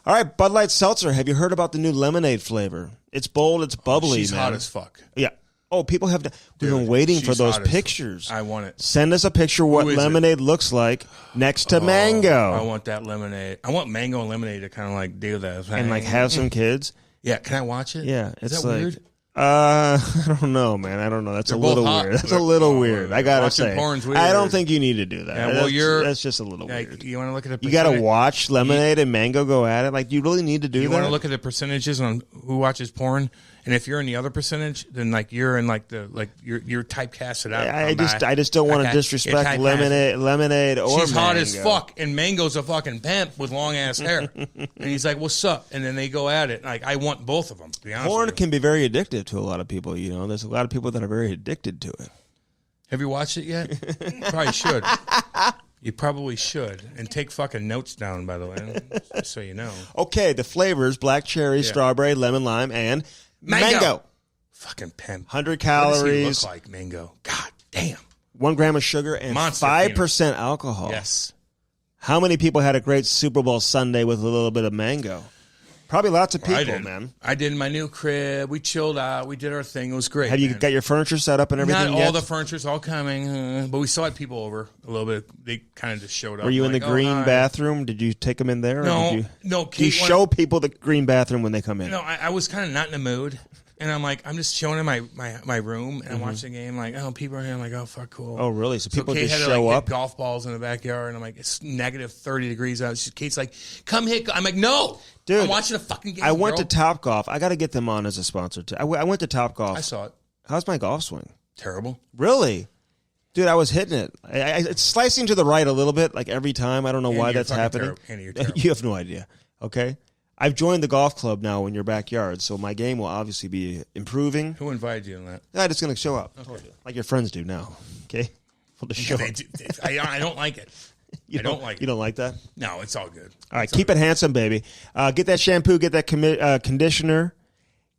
All right, Bud Light Seltzer. Have you heard about the new lemonade flavor? It's bold. It's bubbly, she's man. Hot as fuck. Yeah. Oh, people have... We've been waiting for those pictures. I want it. Send us a picture of what lemonade looks like next to mango. I want that lemonade. I want mango and lemonade to kind of like do that. And like have some kids. Yeah. Can I watch it? Yeah. Is that weird? I don't know, man. I don't know. That's a little weird. That's a little weird. I gotta say, I don't think you need to do that. Yeah, that's just a little weird. You want to look at the? You got to watch lemonade and mango go at it. Like, you really need to do that. You want to look at the percentages on who watches porn, and if you're in the other percentage, then like you're in like the you're typecasted out. I just don't want to disrespect lemonade or she's mango. hot as fuck, and mango's a fucking pimp with long ass hair, and he's like, "What's up?" And then they go at it. Like, I want both of them. To be honest, porn can be very addictive to a lot of people. You know, there's a lot of people that are very addicted to it. Have you watched it yet? You probably should. You probably should. And take fucking notes down, by the way, just so you know. Okay, the flavors, black cherry, strawberry, lemon, lime, and mango. Fucking pimp. 100 calories. What does he look like, mango? God damn. 1 gram of sugar and Monster 5% alcohol. Yes. How many people had a great Super Bowl Sunday with a little bit of mango? Probably lots of people, man. I did in my new crib. We chilled out. We did our thing. It was great. Have you got your furniture set up and everything Not yet? all the furniture's all coming, but we still had people over a little bit. They kind of just showed up. Were you in the green bathroom? Did you take them in there? No. Do you show people the green bathroom when they come in? No, I was kind of not in the mood. And I'm like, I'm just chilling in my room and I'm watching the game. Like, oh, people are here. I'm like, oh, fuck, cool. Oh, really? So people Kate just had show to, up? hit golf balls in the backyard. And I'm like, it's negative 30 degrees out. Kate's like, come hit. I'm like, no. Dude, I'm watching a fucking game. I went to Top Golf. I got to get them on as a sponsor, too. I went to Top Golf. I saw it. How's my golf swing? Terrible. Really? Dude, I was hitting it. It's slicing to the right a little bit, like every time. I don't know why that's happening. Andy, you're terrible. You have no idea. Okay? I've joined the golf club now in your backyard, so my game will obviously be improving. Who invited you on that? I'm just going to show up. Okay. Like your friends do now. Okay? We'll just show up. I don't like it. I don't like it. You don't like that? No, it's all good. All right, keep it handsome, baby. Get that shampoo, get that conditioner,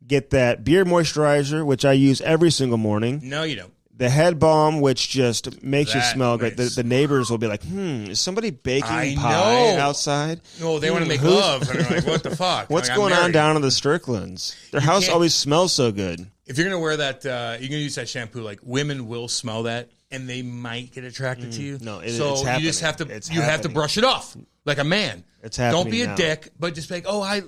get that beard moisturizer, which I use every single morning. No, you don't. The head balm, which just makes you smell great. The neighbors will be like, is somebody baking pie outside? No, they want to make love. And they're like, what the fuck? What's going on down in the Stricklands? Their house always smells so good. If you're going to wear that, you're going to use that shampoo, like women will smell that and they might get attracted to you. No, it's happening. You just have to, have to brush it off like a man. It's happening. Don't be a dick, but just be like,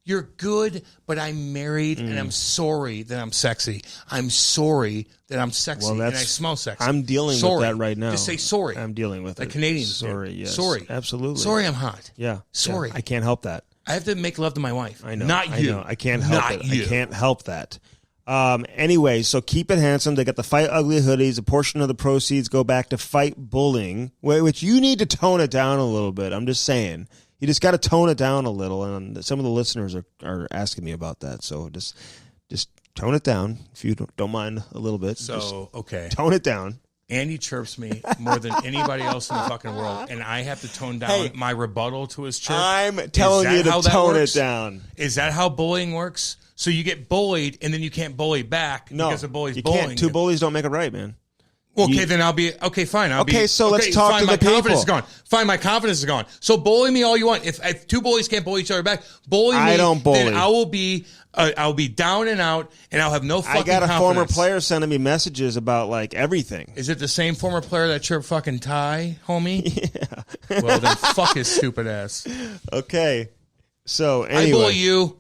you're good, but I'm married and I'm sorry that I'm sexy. I'm sorry that I'm sexy and I smell sexy. I'm dealing with that right now. Just say sorry. I'm dealing with it. Like Canadians. Sorry, yes. Sorry. Absolutely. Sorry I'm hot. Yeah. Sorry. Yeah. I can't help that. I have to make love to my wife. I know. Not you. I know. I can't help it. You. I can't help that. Anyway, so keep it handsome. They got the Fight Ugly hoodies. A portion of the proceeds go back to fight bullying, which you need to tone it down a little bit. I'm just saying. You just got to tone it down a little, and some of the listeners are asking me about that. So just tone it down if you don't mind a little bit. So, okay. Tone it down. Andy chirps me more than anybody else in the fucking world, and I have to tone down my rebuttal to his chirp. I'm telling you to tone it down. Is that how bullying works? So you get bullied, and then you can't bully back because the bully's bullying you. Two bullies don't make it right, man. Okay, then I'll be okay. Fine. So let's talk to the people. My confidence is gone. Fine, my confidence is gone. So bully me all you want. If two bullies can't bully each other back, bully me. I don't bully. Then I will be. I'll be down and out, and I'll have no fucking confidence. I got a former player sending me messages about like everything. Is it the same former player that chirped fucking Ty, homie? Yeah. Well, then fuck his stupid ass. Okay. So anyway, I bully you.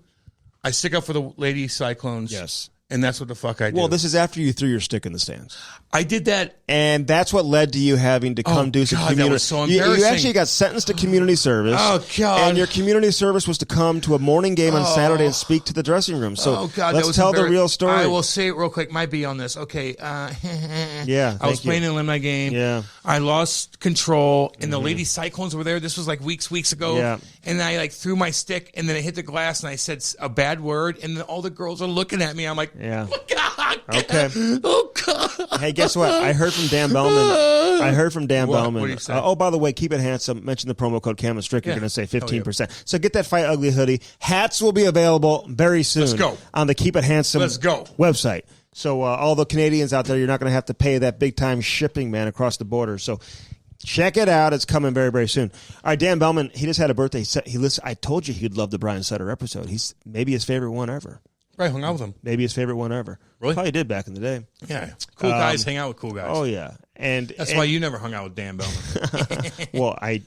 I stick up for the Lady Cyclones. Yes. And that's what the fuck I do. Well, this is after you threw your stick in the stands. I did that. And that's what led to you having to come do some community. That was so embarrassing. You actually got sentenced to community service. Oh, God. And your community service was to come to a morning game on Saturday and speak to the dressing room. So let's tell the real story. I will say it real quick. Might be on this. Okay. Yeah. I was playing in a Lemon game. Yeah. I lost control, and the Lady Cyclones were there. This was like weeks ago. Yeah. And I like threw my stick, and then it hit the glass, and I said a bad word, and then all the girls are looking at me. I'm like, yeah. Oh, God. Okay. Oh, God. Hey, guess what? I heard from Dan Bellman. What do you say? Oh, by the way, keep it handsome. Mention the promo code Cam and Strick. You're going to save 15%. So get that Fight Ugly hoodie. Hats will be available very soon. Let's go. On the Keep It Handsome website. So all the Canadians out there, you're not going to have to pay that big time shipping, man, across the border. So check it out. It's coming very, very soon. All right, Dan Bellman, he just had a birthday. I told you he'd love the Brian Sutter episode. He's maybe his favorite one ever. Right, hung out with him. Maybe his favorite one ever. Really? Probably did back in the day. Yeah. Cool guys hang out with cool guys. Oh, yeah. That's why you never hung out with Dan Bellman. Well, I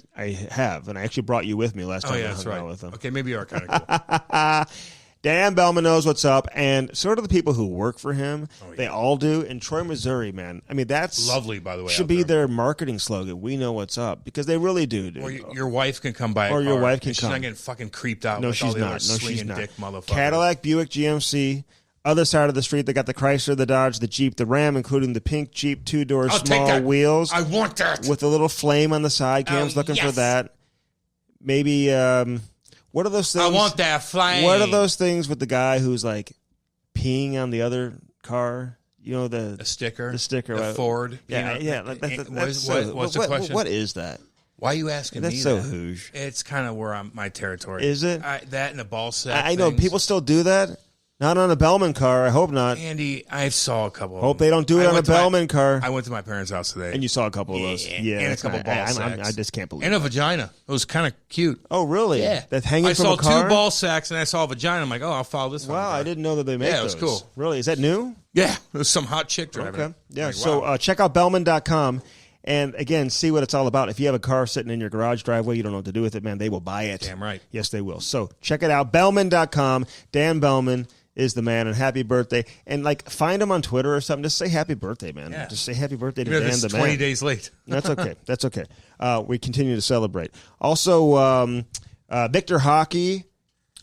have, and I actually brought you with me last time I hung out with him. Okay, maybe you are kind of cool. Dan Bellman knows what's up, and sort of the people who work for him, they all do. In Troy, Missouri, man. I mean, that's lovely, by the way. Should be their marketing slogan. We know what's up, because they really do, dude. Or your wife can come by. Or your wife can she's come. Not getting fucking creeped out. No, like she's all the not. other No, she's not. dick motherfuckers. Cadillac, Buick, GMC. Other side of the street, they got the Chrysler, the Dodge, the Jeep, the Ram, including the pink Jeep 2-door small wheels. I want that. With a little flame on the side. Cam's looking for that. Maybe, what are those things? I want that flame. What are those things with the guy who's like peeing on the other car? You know the sticker, the Ford. Yeah, What's the question? What is that? Why are you asking me that? That's so hooge. It's kind of where my territory. Is it? That and the ball sack. I know people still do that. Not on a Bellman car. I hope not. Andy, I saw a couple. Hope they don't do it on a Bellman car. I went to my parents' house today, and you saw a couple of those. Yeah, and a couple ball sacks. I just can't believe. And a vagina. It was kind of cute. Oh, really? Yeah, that's hanging from a car. I saw 2 ball sacks and I saw a vagina. I'm like, oh, I'll follow this one. Wow, I didn't know that they made those. Yeah, it was cool. Really? Is that new? Yeah, it was some hot chick driving. Okay. Yeah. Like, so wow. Check out Bellman.com. And again, see what it's all about. If you have a car sitting in your garage driveway, you don't know what to do with it, man, they will buy it. Damn right. Yes, they will. So check it out. Bellman.com. Dan Bellman is the man, and happy birthday. And find him on Twitter or something. Just say happy birthday, man. Yeah. Just say happy birthday to Dan the man. 20 days late. That's okay. That's okay. We continue to celebrate. Also, Victor Hockey,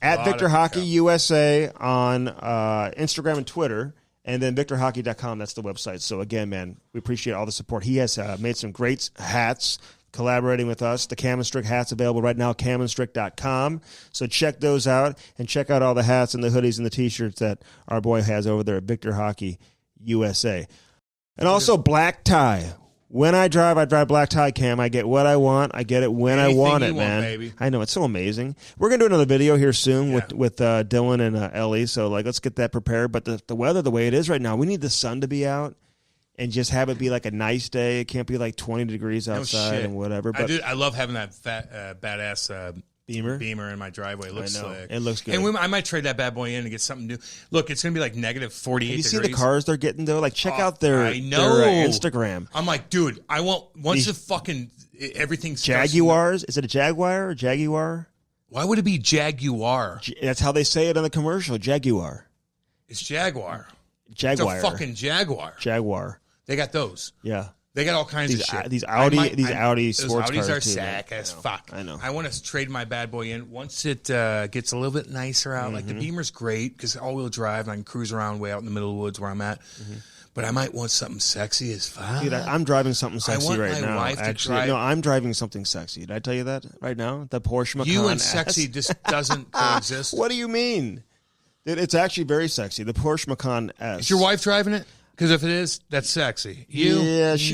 at Victor Hockey USA on Instagram and Twitter. And then VictorHockey.com, that's the website. So, again, man, we appreciate all the support. He has made some great hats collaborating with us. The Cam and Strick hats available right now, camandstrick.com. So check those out, and check out all the hats and the hoodies and the T-shirts that our boy has over there at Victor Hockey USA. And also Black Tie. When I drive black tie, Cam. I get what I want. I get it when I want it, man. Baby. I know. It's so amazing. We're going to do another video here soon with Dylan and Ellie. So, let's get that prepared. But the weather, the way it is right now, we need the sun to be out and just have it be like a nice day. It can't be like 20 degrees outside and whatever. But I love having that badass Beamer in my driveway. It looks slick. It looks good. And I might trade that bad boy in and get something new. Look, it's going to be like negative 48 degrees. You see the cars they're getting, though? Check out their Instagram. I'm like, dude, I want, once the fucking, everything's Jaguars? Is it a Jaguar or Jaguar? Why would it be Jaguar? That's how they say it on the commercial, Jaguar. It's Jaguar. Jaguar. It's a fucking Jaguar. Jaguar. They got those. Yeah. They got all kinds of shit. These Audi sports Audis cars are too, sack as fuck. I know. I want to trade my bad boy in once it gets a little bit nicer out. Like the Beamer's great because all-wheel drive and I can cruise around way out in the middle of the woods where I'm at. But I might want something sexy as fuck. Dude, I'm driving something sexy right now. Actually, no, I'm driving something sexy. Did I tell you that right now? The Porsche Macan. You and sexy just doesn't coexist. What do you mean? It's actually very sexy. The Porsche Macan S. Is your wife driving it? Because if it is, that's sexy. She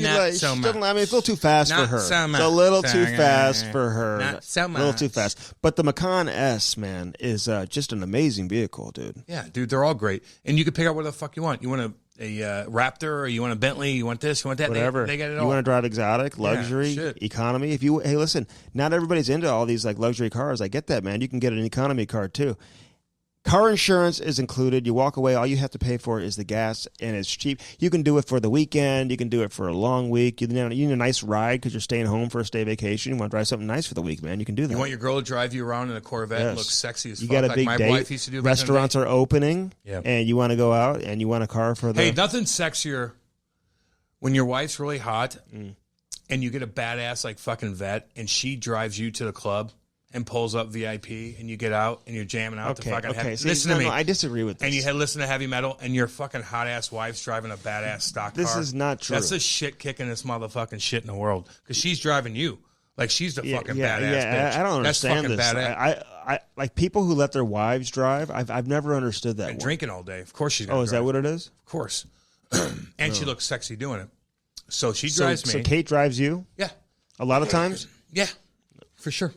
doesn't. I mean, it's a little too fast for her. It's a little too fast for her. Not so much. A little too fast. But the Macan S, man, is just an amazing vehicle, dude. Yeah, dude, they're all great. And you can pick out what the fuck you want. You want a Raptor, or you want a Bentley, you want this, you want that. Whatever. They got it all. You want to drive exotic, luxury, economy. Hey, listen, not everybody's into all these luxury cars. I get that, man. You can get an economy car too. Car insurance is included. You walk away, all you have to pay for is the gas, and it's cheap. You can do it for the weekend. You can do it for a long week. You need a nice ride because you're staying home for a stay vacation. You want to drive something nice for the week, man. You can do that. You want your girl to drive you around in a Corvette and look sexy as fuck. You got a big my date. Wife used to do Restaurants are opening, and you want to go out, and you want a car for the... Hey, nothing sexier when your wife's really hot, and you get a badass fucking vet, and she drives you to the club and pulls up VIP, and you get out, and you're jamming out to fucking heavy. Listen to me. I disagree with this. And you listen to heavy metal, and your fucking hot-ass wife's driving a badass stock car. This is not true. That's the shit kicking this motherfucking shit in the world. Because she's driving you. She's the fucking badass bitch. I don't understand this. I people who let their wives drive, I've never understood that. And drinking all day. Of course she's going to drive. Is that what it is? Of course. And she looks sexy doing it. So she drives me. So Kate drives you? Yeah. A lot of times? Yeah. For sure.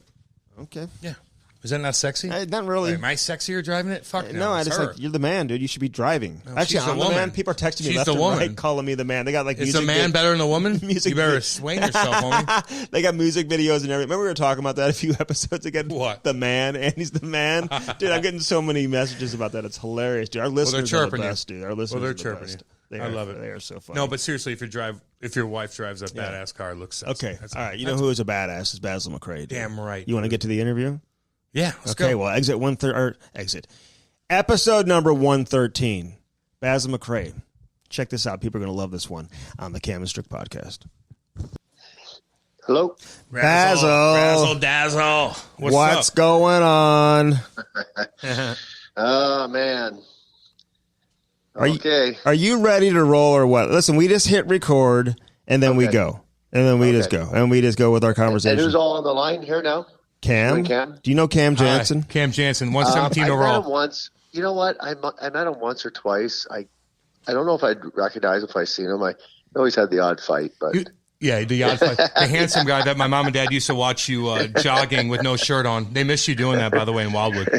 Okay. Yeah. Is that not sexy? Not really. Am I sexier driving it? Fuck no. No, I just you're the man, dude. You should be driving. No, actually, I'm the man. People are texting me left and right, calling me the man. They got Is the man better than the woman? You better swing yourself, homie. They got music videos and everything. Remember we were talking about that a few episodes ago? What? The man, and he's the man. Dude, I'm getting so many messages about that. It's hilarious, dude. Our listeners are the best, dude. Our listeners they're are the chirping best. I love it. They are so funny. No, but seriously, if your wife drives a badass car, it looks sexy. Okay. All right. You know who is a badass? Is Basil McRae. Dude. Damn right. You want to get to the interview? Yeah, let's go. Okay, well, exit. Episode number 113. Basil McRae. Check this out. People are going to love this one on the Cam and Strick Podcast. Hello? Basil. Dazzle. What's going on? Oh, man. Okay. Are you ready to roll or what? Listen, we just hit record, and then we go. And then we just go. And we just go with our conversation. And who's all on the line here now? Cam? Do you know Cam Jansen? Cam Jansen, 117 overall. I met him once. You know what? I met him once or twice. I I don't know if I'd recognize him if I seen him. I always had the odd fight, but the odd fight. The handsome guy that my mom and dad used to watch you jogging with no shirt on. They miss you doing that, by the way, in Wildwood.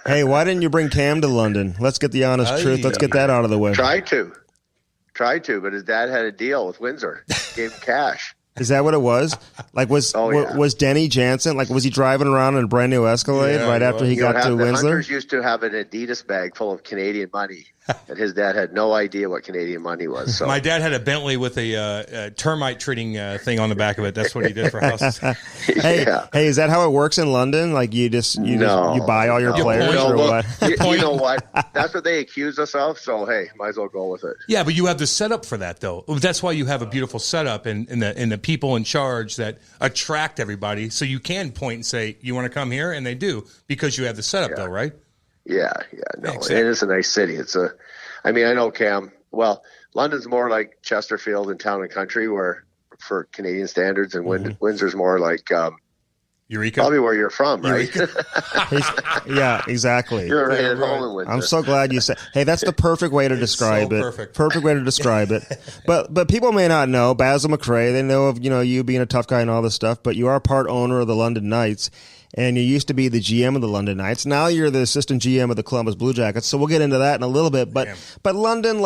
Hey, why didn't you bring Cam to London? Let's get the honest truth. Let's get that out of the way. Tried to, but his dad had a deal with Windsor. Gave him cash. Is that what it was? Like, was Denny Jansen, like, was he driving around in a brand new Escalade right after he got to Windsor? The Hunters used to have an Adidas bag full of Canadian money, and his dad had no idea what Canadian money was. So. My dad had a Bentley with a termite treating thing on the back of it. That's what he did for houses. Hey, is that how it works in London? Like, you buy all your players, or what? You know what? That's what they accuse us of. So hey, might as well go with it. Yeah, but you have the setup for that, though. That's why you have a beautiful setup and the people in charge that attract everybody. So you can point and say, "You want to come here?" And they do because you have the setup, though, right? Yeah, no, exactly. It is a nice city. I know Cam. Well, London's more like Chesterfield and Town and Country, where for Canadian standards, and Windsor's more like Eureka. Probably where you're from, right? Yeah, exactly. You're right at home in Windsor. I'm so glad you said. Hey, that's the perfect way to describe it. Perfect way to describe it. But people may not know Basil McRae. They know of you being a tough guy and all this stuff. But you are part owner of the London Knights. And you used to be the GM of the London Knights. Now you're the assistant GM of the Columbus Blue Jackets. So we'll get into that in a little bit. But London,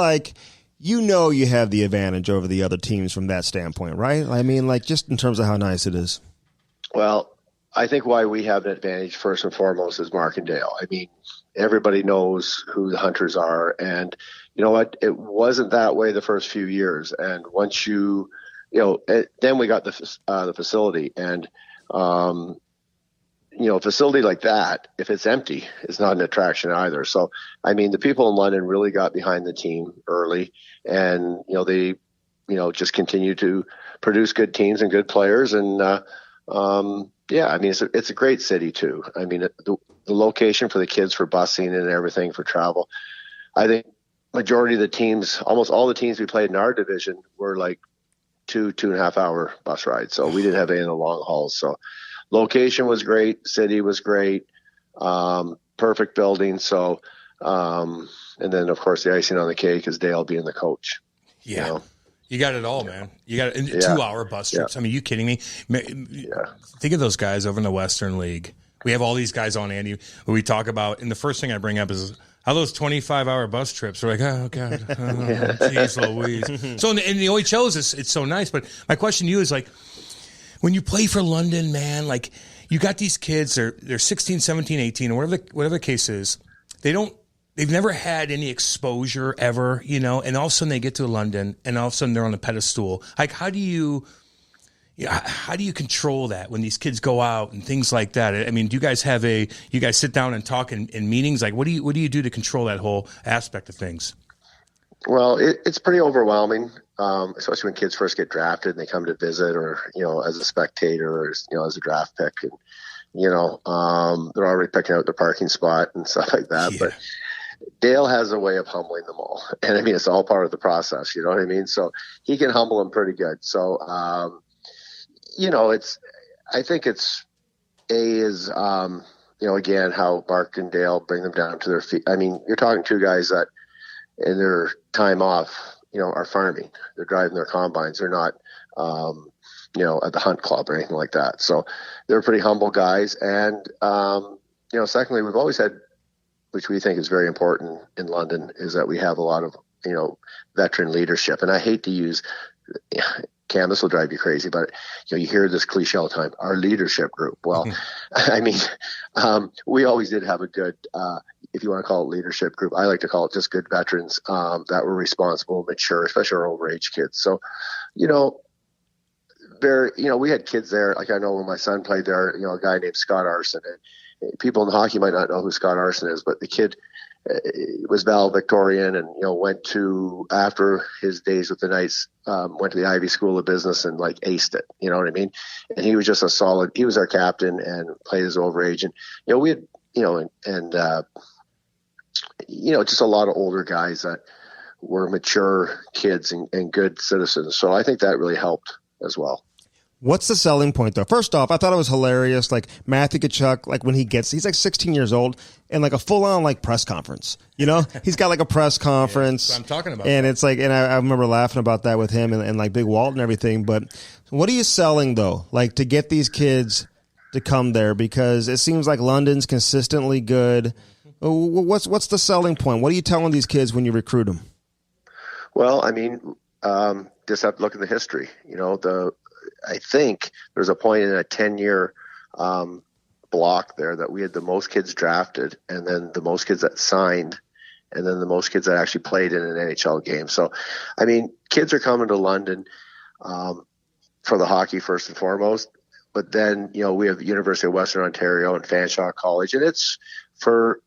you have the advantage over the other teams from that standpoint, right? I mean, just in terms of how nice it is. Well, I think why we have an advantage first and foremost is Mark and Dale. I mean, everybody knows who the Hunters are. And you know what? It wasn't that way the first few years. And once then we got the facility. And, a facility like that, if it's empty, is not an attraction either. So, I mean, the people in London really got behind the team early, and they, just continue to produce good teams and good players. And I mean, it's a great city too. I mean, the location for the kids for busing and everything for travel. I think majority of the teams, almost all the teams we played in our division, were like 2.5 hour bus rides. So we didn't have any of the long hauls. So. Location was great. City was great. Perfect building. So, and then of course the icing on the cake is Dale being the coach. Yeah. You got it all, man. You got 2-hour bus trips. I mean, you kidding me? Think of those guys over in the Western League. We have all these guys on, Andy, who we talk about. And the first thing I bring up is how those 25-hour bus trips are like, oh, God. Jeez Louise. So in the OHLs, it's so nice. But my question to you is when you play for London, man, you got these kids, they're 16, 17, 18, or whatever the case is. They've never had any exposure ever, and all of a sudden they get to London and all of a sudden they're on a pedestal. How do you control that when these kids go out and things like that? I mean, do you guys sit down and talk in meetings? What do you do to control that whole aspect of things? Well, it's pretty overwhelming, especially when kids first get drafted and they come to visit, or as a spectator, or as a draft pick, and they're already picking out their parking spot and stuff like that. Yeah. But Dale has a way of humbling them all, and I mean it's all part of the process. You know what I mean? So he can humble them pretty good. So I think it's again how Mark and Dale bring them down to their feet. I mean, you're talking two guys that in their time off, are farming. They're driving their combines. They're not, at the hunt club or anything like that. So they're pretty humble guys. And, secondly, we've always had, which we think is very important in London, is that we have a lot of, veteran leadership. And I hate to use, Cam, this will drive you crazy, but you hear this cliche all the time, our leadership group. Well, I mean, we always did have a good, if you want to call it leadership group, I like to call it just good veterans that were responsible, mature, especially our overage kids. So, we had kids there. I know when my son played there, a guy named Scott Arson. And people in hockey might not know who Scott Arson is, but the kid was valedictorian and, went to, after his days with the Knights, went to the Ivy School of Business and aced it. You know what I mean? And he was just he was our captain and played his overage. And, we had, just a lot of older guys that were mature kids and good citizens. So I think that really helped as well. What's the selling point, though? First off, I thought it was hilarious. Like, Matthew Tkachuk, like, when he's like 16 years old, and like a full-on, like, press conference. You know? He's got like a press conference. Yeah, that's what I'm talking about. And it's like, and I remember laughing about that with him and like Big Walt and everything. But what are you selling, though? Like, to get these kids to come there? Because it seems like London's consistently good. What's the selling point? What are you telling these kids when you recruit them? Well, I mean, just have to look at the history. You know, I think there's a point in a 10-year block there that we had the most kids drafted, and then the most kids that signed, and then the most kids that actually played in an NHL game. So, I mean, kids are coming to London for the hockey first and foremost, but then, you know, we have the University of Western Ontario and Fanshawe College, and it's for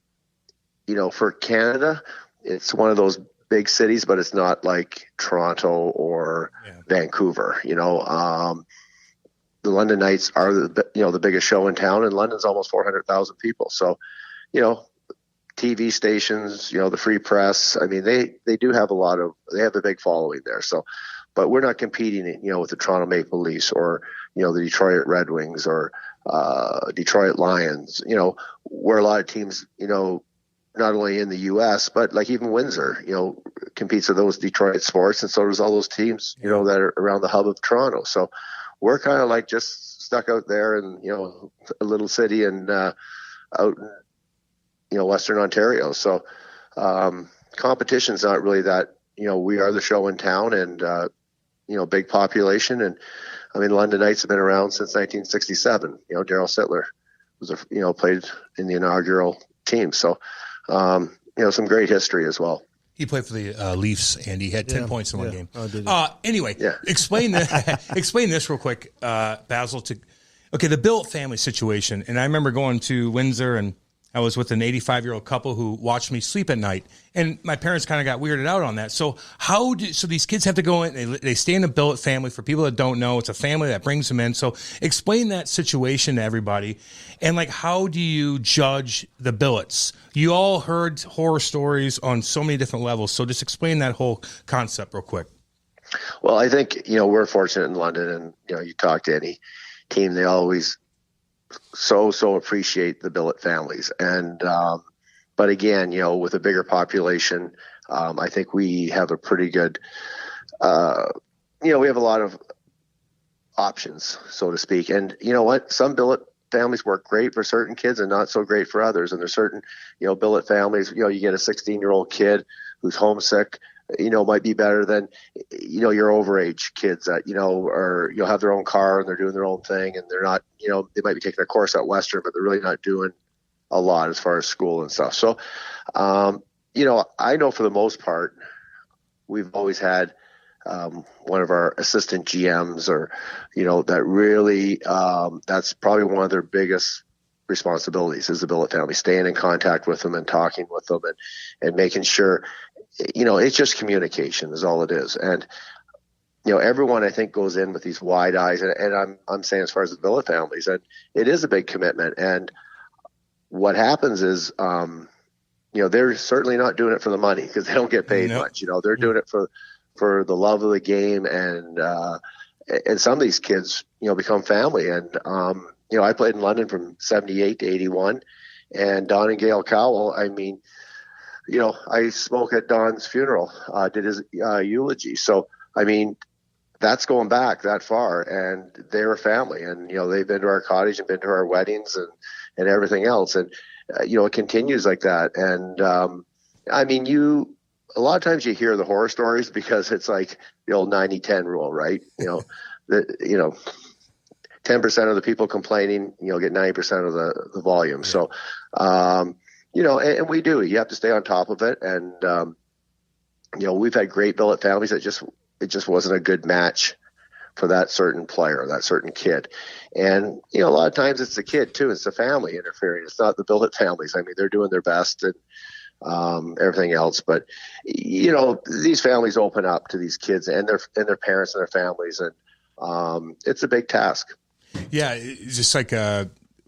Canada, it's one of those big cities, but it's not like Toronto or Vancouver. You know, the London Knights are the biggest show in town, and London's almost 400,000 people. So, you know, TV stations, you know, the free press. I mean, they do have they have a big following there. So, but we're not competing, you know, with the Toronto Maple Leafs or, you know, the Detroit Red Wings or Detroit Lions. You know, where a lot of teams, you know, not only in the U.S., but like even Windsor, you know, competes with those Detroit sports, and so does all those teams, you know, that are around the hub of Toronto. So we're kind of like just stuck out there in, you know, a little city and out in, you know, Western Ontario. So competition's not really that, you know, we are the show in town, and, you know, big population. And I mean, London Knights have been around since 1967. You know, Darryl Sittler was played in the inaugural team. So, you know, some great history as well. He played for the Leafs, and he had 10 points in one game. Anyway, explain this real quick, Basil. The Billet family situation. And I remember going to Windsor, and I was with an 85-year-old couple who watched me sleep at night, and my parents kind of got weirded out on that. So so these kids have to go in, they stay in a Billet family. For people that don't know, it's a family that brings them in. So explain that situation to everybody, and like, how do you judge the Billets? You all heard horror stories on so many different levels, so just explain that whole concept real quick. Well, I think, you know, we're fortunate in London, and, you know, you talk to any team, they always so appreciate the Billet families. And but again, you know, with a bigger population, I think we have a pretty good you know, we have a lot of options, so to speak. And you know what, some Billet families work great for certain kids and not so great for others. And there's certain, you know, Billet families, you know, you get a 16-year-old kid who's homesick, you know, might be better than, you know, your overage kids that, you know, are, you'll have their own car and they're doing their own thing, and they're not, you know, they might be taking a course at Western, but they're really not doing a lot as far as school and stuff. So, you know, I know for the most part, we've always had one of our assistant GMs, or, you know, that really, that's probably one of their biggest responsibilities is the Billet family, staying in contact with them and talking with them and making sure, you know, it's just communication is all it is. And, you know, everyone I think goes in with these wide eyes, and I'm saying as far as the Billet families, and it is a big commitment. And what happens is, you know, they're certainly not doing it for the money because they don't get paid much. You know, they're doing it for the love of the game, and some of these kids, you know, become family. And you know, I played in London from 78 to 81, and Don and Gail Cowell, I mean, you know, I spoke at Don's funeral, did his eulogy. So, I mean, that's going back that far, and they're a family, and, you know, they've been to our cottage and been to our weddings and everything else. And, you know, it continues like that. And, I mean, a lot of times you hear the horror stories because it's like the old 90-10 rule, right? You know, 10% of the people complaining, you know, get 90% of the volume. Yeah. So, you know, and we do. You have to stay on top of it. And, you know, we've had great Billet families that it just wasn't a good match for that certain player, that certain kid. And, you know, a lot of times it's the kid too. It's the family interfering. It's not the Billet families. I mean, they're doing their best and everything else. But, you know, these families open up to these kids and their parents and their families. And it's a big task. Yeah. It's just like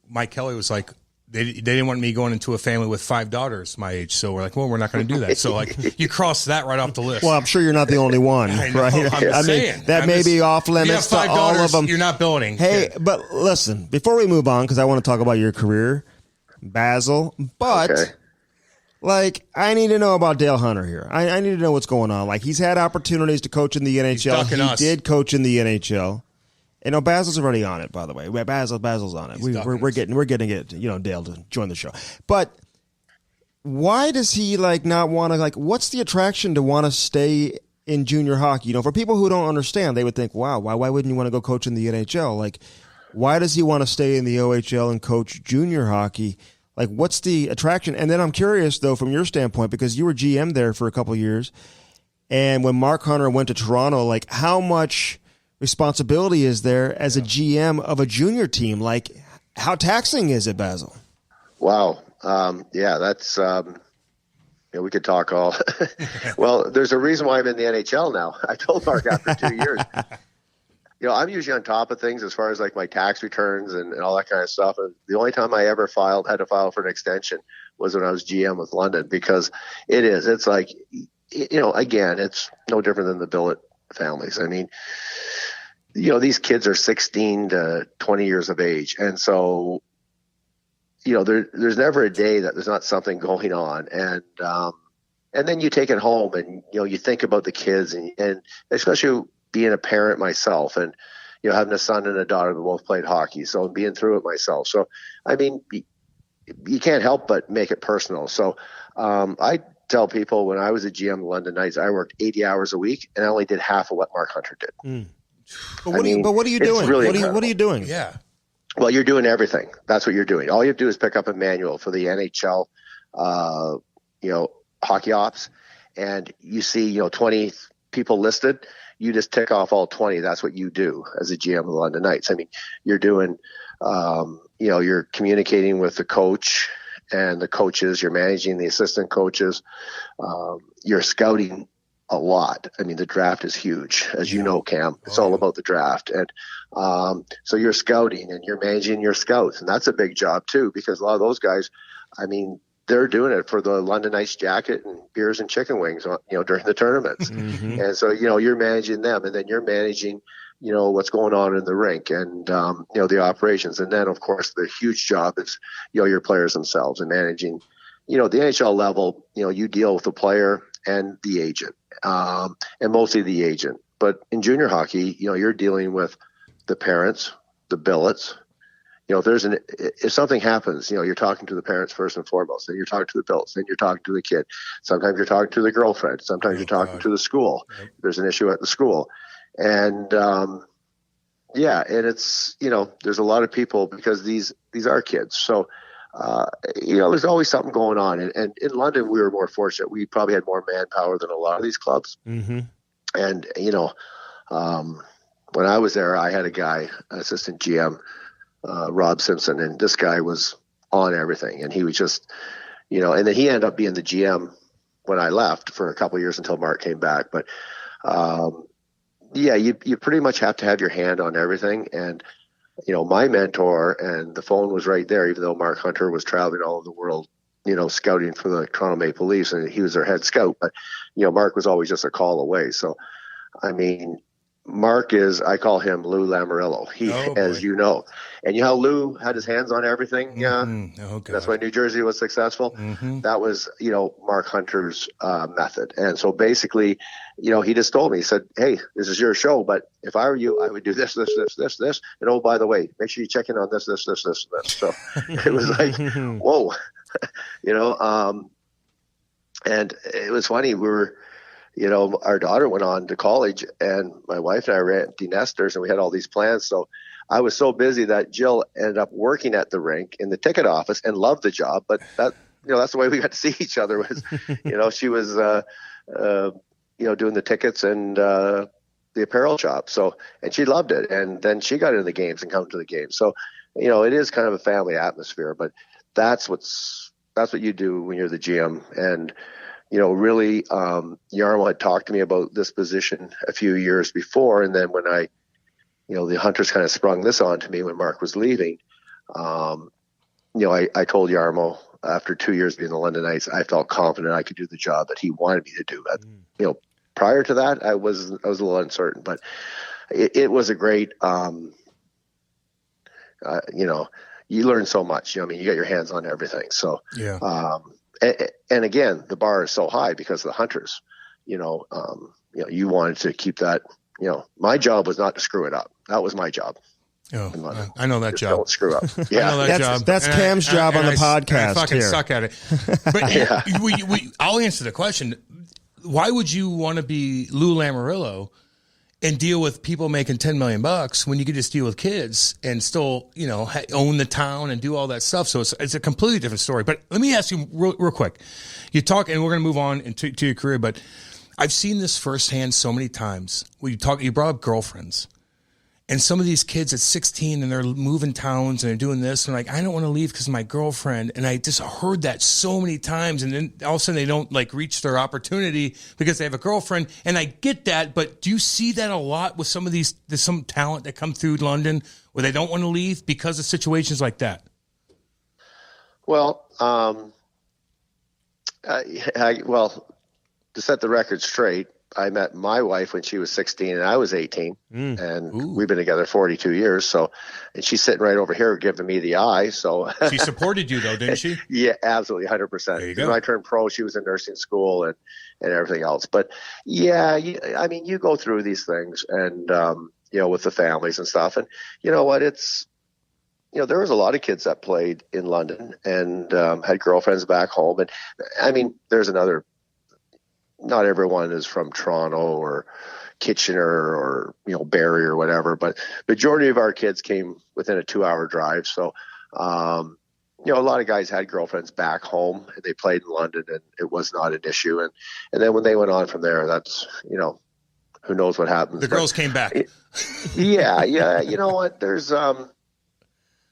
Mike Kelly was like, they didn't want me going into a family with 5 daughters my age. So we're like, well, we're not going to do that. So like you cross that right off the list. Well, I'm sure you're not the only one, right? I mean, that may be off limits to all of them. You're not building. Hey, but listen, before we move on, because I want to talk about your career, Basil, but like I need to know about Dale Hunter here. I need to know what's going on. Like he's had opportunities to coach in the NHL. He did coach in the NHL. And Basil's already on it, by the way. Basil's on it. We're getting it. Dale to join the show. But why does he like not want to like? What's the attraction to want to stay in junior hockey? For people who don't understand, they would think, wow, why wouldn't you want to go coach in the NHL? Like, why does he want to stay in the OHL and coach junior hockey? Like, what's the attraction? And then I'm curious though, from your standpoint, because you were GM there for a couple of years, and when Mark Hunter went to Toronto, like how much responsibility is there as a GM of a junior team? Like, how taxing is it, Basil? Wow. That's, we could talk all. Well, there's a reason why I'm in the NHL now. I told Mark after 2 years, I'm usually on top of things as far as like my tax returns and all that kind of stuff. And the only time I ever had to file for an extension was when I was GM with London, because it's like, again, it's no different than the billet families. I mean, these kids are 16 to 20 years of age. And so, there's never a day that there's not something going on. And then you take it home and, you think about the kids and especially being a parent myself and, having a son and a daughter that both played hockey. So being through it myself. So, I mean, you can't help but make it personal. So, I tell people when I was a GM of London Knights, I worked 80 hours a week and I only did half of what Mark Hunter did. Mm. But what are you doing? Really what are you doing? Yeah. Well, you're doing everything. That's what you're doing. All you have to do is pick up a manual for the NHL, hockey ops, and you see, 20 people listed. You just tick off all 20. That's what you do as a GM of the London Knights. I mean, you're doing, you're communicating with the coach and the coaches. You're managing the assistant coaches. You're scouting a lot. I mean, the draft is huge, as you know, Cam. It's all about the draft. And so you're scouting and you're managing your scouts. And that's a big job, too, because a lot of those guys, I mean, they're doing it for the London Knights jacket and beers and chicken wings, during the tournaments. Mm-hmm. And so, you're managing them. And then you're managing, what's going on in the rink and, the operations. And then, of course, the huge job is, your players themselves and managing, the NHL level, you deal with the player and the agent. And mostly the agent. But in junior hockey, you're dealing with the parents, the billets. If something happens, you're talking to the parents first and foremost. Then you're talking to the billets. Then you're talking to the kid. Sometimes you're talking to the girlfriend. Sometimes you're talking to the school. Yep. There's an issue at the school. And, and it's, there's a lot of people because these are kids. So, there's always something going on. And in London, we were more fortunate. We probably had more manpower than a lot of these clubs. Mm-hmm. And, when I was there, I had a guy, assistant GM, Rob Simpson, and this guy was on everything. And he was just, and then he ended up being the GM when I left for a couple of years until Mark came back. But, you pretty much have to have your hand on everything. And, my mentor, and the phone was right there, even though Mark Hunter was traveling all over the world, scouting for the Toronto Maple Leafs, and he was their head scout. But, Mark was always just a call away. So, I mean, Mark I call him Lou Lamoriello. As you know. And how Lou had his hands on everything? That's why New Jersey was successful. Mm-hmm. That was, Mark Hunter's method. And so basically, he just told me, he said, hey, this is your show, but if I were you, I would do this. And oh, by the way, make sure you check in on this. So it was like, whoa, and it was funny. We were, our daughter went on to college and my wife and I were empty nesters and we had all these plans. So I was so busy that Jill ended up working at the rink in the ticket office and loved the job. But that, that's the way we got to see each other was, she was, doing the tickets and the apparel shop. So, and she loved it. And then she got into the games and come to the games. So, it is kind of a family atmosphere, but that's what you do when you're the GM. And, really, Yarmo had talked to me about this position a few years before. And then when the Hunters kind of sprung this on to me when Mark was leaving, I told Jarmo after 2 years being the London Knights, I felt confident I could do the job that he wanted me to do. Prior to that, I was a little uncertain, but it was a great, you learn so much. You got your hands on everything. So, yeah. And again, the bar is so high because of the hunters. You wanted to keep that. My job was not to screw it up. That was my job. Oh, I know that Just job. Don't screw up. Yeah, I know that job. That's Cam's job on the podcast. I fucking here. suck at it. But I'll answer the question. Why would you want to be Lou Lamoriello and deal with people making $10 million when you could just deal with kids and still, own the town and do all that stuff? So it's a completely different story. But let me ask you real quick. You talk, and we're going to move on to your career, but I've seen this firsthand so many times. You brought up girlfriends. And some of these kids at 16 and they're moving towns and they're doing this and like, I don't want to leave because of my girlfriend. And I just heard that so many times. And then all of a sudden they don't reach their opportunity because they have a girlfriend. And I get that, but do you see that a lot with there's some talent that come through London where they don't want to leave because of situations like that? Well, to set the record straight, I met my wife when she was 16 and I was 18 and we've been together 42 years. So, and she's sitting right over here giving me the eye. So she supported you though, didn't she? Yeah, absolutely. 100%. There you go. When I turned pro, she was in nursing school and everything else. But yeah, you go through these things and, with the families and stuff. And you know what, there was a lot of kids that played in London and had girlfriends back home. And there's another, not everyone is from Toronto or Kitchener or, Barrie or whatever, but majority of our kids came within a 2-hour drive. So, a lot of guys had girlfriends back home and they played in London and it was not an issue. And then when they went on from there, that's, who knows what happens. The girls came back. Yeah. You know what? There's a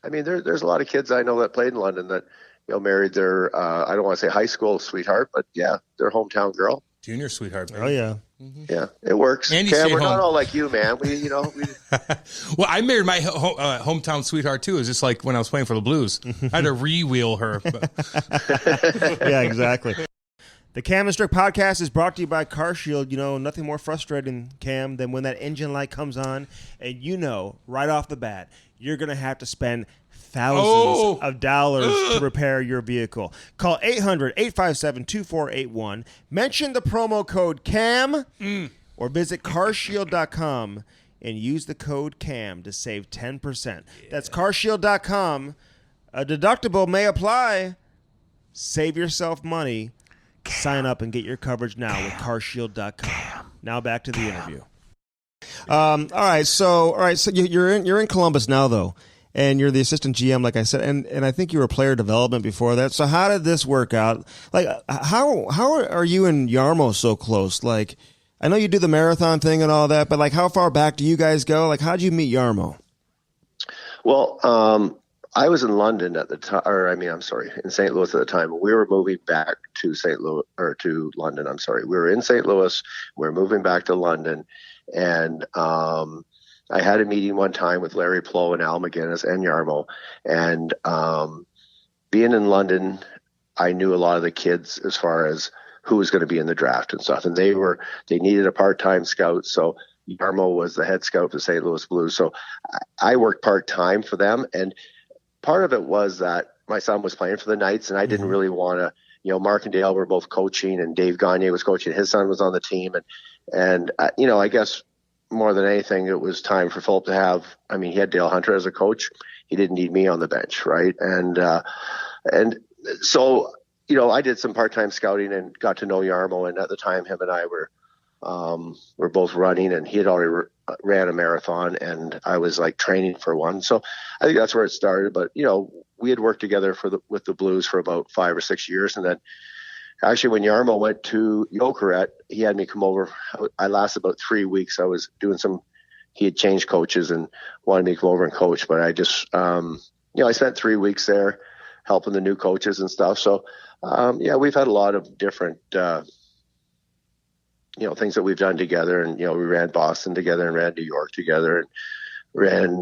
lot of kids I know that played in London that, married their, I don't want to say high school sweetheart, but yeah, their hometown girl. Junior sweetheart, baby. Oh, yeah. Mm-hmm. Yeah, it works. And Cam, we're not all like you, man. We. Well, I married my hometown sweetheart, too. It was just like when I was playing for the Blues. I had to re-wheel her. Yeah, exactly. The Cam and Strick Podcast is brought to you by CarShield. Nothing more frustrating, Cam, than when that engine light comes on and right off the bat, you're going to have to spend thousands of dollars to repair your vehicle. Call 800-857-2481. Mention the promo code CAM or visit carshield.com and use the code CAM to save 10%. Yeah. That's carshield.com. A deductible may apply. Save yourself money. Sign up and get your coverage now with carshield.com. Now back to the interview. All right, so you're in Columbus now, though. And you're the assistant GM, like I said, and I think you were player development before that. So how did this work out? How are you and Jarmo so close? I know you do the marathon thing and all that, but how far back do you guys go? How'd you meet Jarmo? Well, I was in London at the time, in St. Louis at the time. We were moving back to St. Louis or to London. I'm sorry, we were in St. Louis. We were moving back to London, and I had a meeting one time with Larry Plow and Al McGinnis and Jarmo, and being in London, I knew a lot of the kids as far as who was going to be in the draft and stuff, and they needed a part-time scout, so Jarmo was the head scout for the St. Louis Blues, so I worked part-time for them, and part of it was that my son was playing for the Knights, and I didn't really want to, Mark and Dale were both coaching, and Dave Gagne was coaching, his son was on the team, and I guess more than anything, it was time for Philip to have, he had Dale Hunter as a coach. He didn't need me on the bench, right? And so, I did some part-time scouting and got to know Jarmo. And at the time, him and I were both running, and he had already ran a marathon, and I was training for one. So I think that's where it started. But, we had worked together with the Blues for about 5 or 6 years. And then actually, when Jarmo went to Kocur, he had me come over. I lasted about 3 weeks. I was doing he had changed coaches and wanted me to come over and coach. But I just, I spent 3 weeks there helping the new coaches and stuff. So, we've had a lot of different, things that we've done together. And, we ran Boston together and ran New York together and ran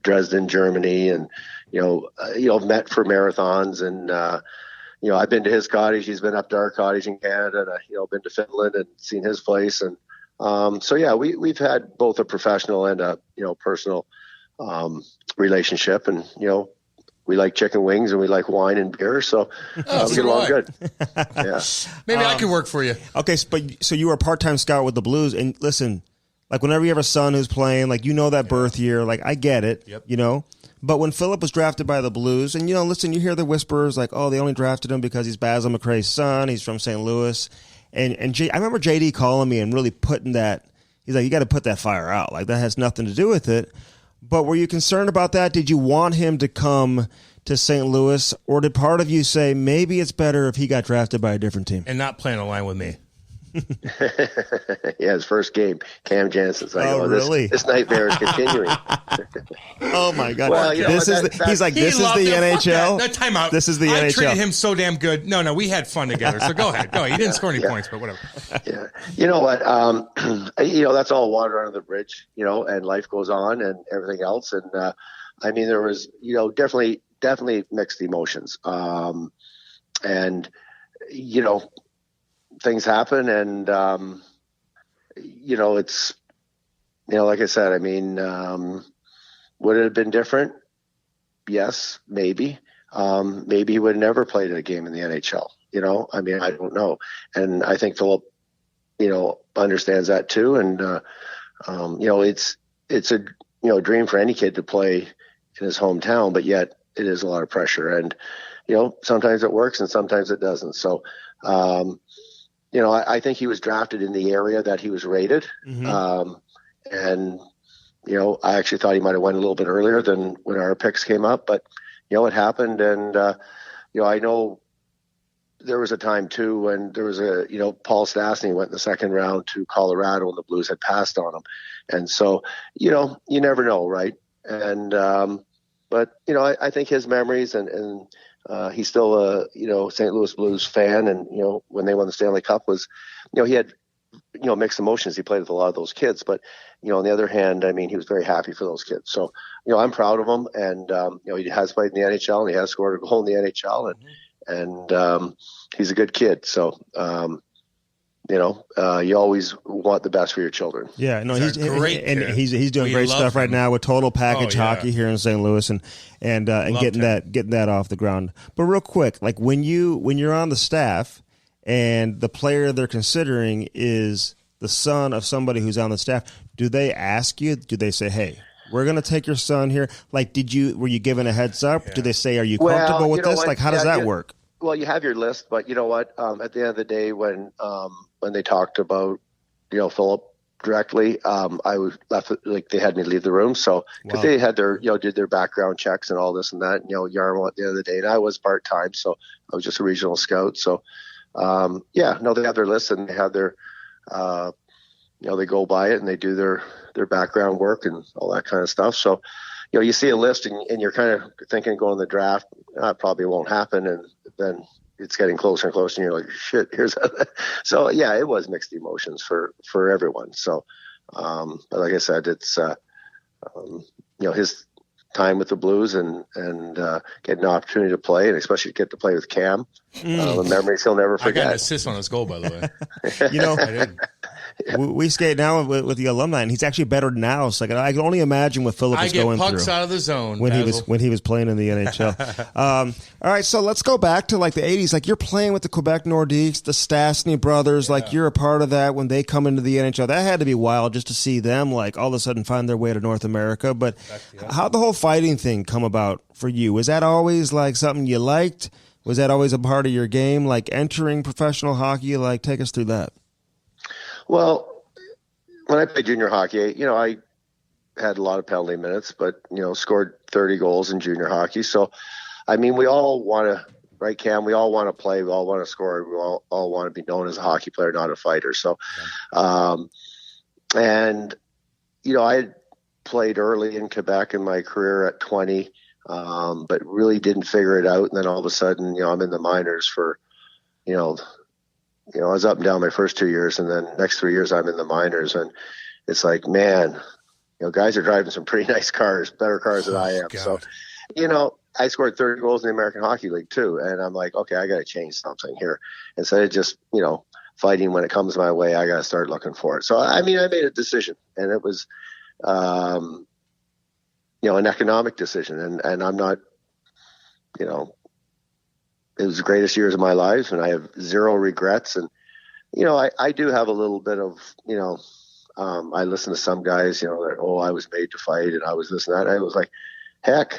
Dresden, Germany. And, met for marathons. And, I've been to his cottage. He's been up to our cottage in Canada, and, been to Finland and seen his place. And we've had both a professional and a, personal relationship. And, we like chicken wings and we like wine and beer. So we get along good. Yeah. Maybe I can work for you. Okay. So you were a part-time scout with the Blues. And listen, like whenever you have a son who's playing, like, that birth year, like I get it, But when Philip was drafted by the Blues, and, listen, you hear the whispers like, oh, they only drafted him because he's Basil McRae's son. He's from St. Louis. And I remember JD calling me and really putting that, he's like, you got to put that fire out. Like that has nothing to do with it. But were you concerned about that? Did you want him to come to St. Louis, or did part of you say maybe it's better if he got drafted by a different team? And not playing a line with me. Yeah, his first game, Cam Jansen's like, really? This nightmare is continuing. Oh my God! Well, he's like, this is the NHL. That time out. This is the NHL. I treated him so damn good. No, we had fun together. So go ahead. He didn't score any points, but whatever. Yeah, you know what? That's all water under the bridge. And life goes on and everything else. And there was, definitely mixed emotions. And things happen, and it's like I said, would it have been different? Yes, maybe. Maybe he would have never played a game in the NHL. I don't know. And I think Philip understands that too. And it's a dream for any kid to play in his hometown, but yet it is a lot of pressure. And sometimes it works and sometimes it doesn't. So I think he was drafted in the area that he was rated. Mm-hmm. I actually thought he might have went a little bit earlier than when our picks came up, but, it happened. And, I know there was a time too when there was Paul Stastny went in the second round to Colorado and the Blues had passed on him. And so, you never know. Right. And, but, I think his memories and he's still a, St. Louis Blues fan. And, when they won the Stanley Cup was, he had, mixed emotions. He played with a lot of those kids, but, on the other hand, he was very happy for those kids. So, I'm proud of him. And, he has played in the NHL and he has scored a goal in the NHL and he's a good kid. So, you always want the best for your children. Yeah, no, he's great, and he's doing great stuff right now with Total Package Hockey here in St. Louis, and getting that off the ground. But real quick, like when you're on the staff and the player they're considering is the son of somebody who's on the staff, do they ask you? Do they say, "Hey, we're going to take your son here"? Like, were you given a heads up? Yeah. Do they say, "Are you comfortable with this?" Like, how does that work? Well, you have your list, but you know what? At the end of the day, when they talked about, Philip directly, I was left, like they had me leave the room. So, because they had their, did their background checks and all this and that, Yarmo at the end of the day, and I was part-time. So I was just a regional scout. So, they have their list and they have their, they go by it and they do their background work and all that kind of stuff. So, you see a list and you're kind of thinking going to the draft, that probably won't happen. And then it's getting closer and closer and you're like, shit, so yeah, it was mixed emotions for everyone. So, but like I said, it's, his time with the Blues and getting an opportunity to play and especially get to play with Cam, the memories he'll never forget. I got an assist on his goal, by the way. I did. We skate now with the alumni, and he's actually better now. So I can only imagine what Philip is going through. I get pucks out of the zone when he was playing in the NHL. All right, so let's go back to like the 80s. Like you're playing with the Quebec Nordiques, the Stastny brothers. Yeah. Like you're a part of that when they come into the NHL. That had to be wild just to see them like all of a sudden find their way to North America. But how'd the whole fighting thing come about for you? Was that always like something you liked? Was that always a part of your game? Like entering professional hockey? Like take us through that. Well, when I played junior hockey, I had a lot of penalty minutes, but, scored 30 goals in junior hockey. So, we all want to, right, Cam? We all want to play. We all want to score. We all want to be known as a hockey player, not a fighter. So, I had played early in Quebec in my career at 20, but really didn't figure it out. And then all of a sudden, I'm in the minors for, I was up and down my first 2 years, and then next 3 years I'm in the minors, and it's like, man, guys are driving some pretty nice cars, better cars than I am. God. So, I scored 30 goals in the American Hockey League too. And I'm like, okay, I got to change something here. Instead of just, fighting when it comes my way, I got to start looking for it. So, I made a decision, and it was, an economic decision. And I'm not, it was the greatest years of my life, and I have zero regrets. And, I do have a little bit of, I listen to some guys, that, I was made to fight and I was this and that. I was like, heck,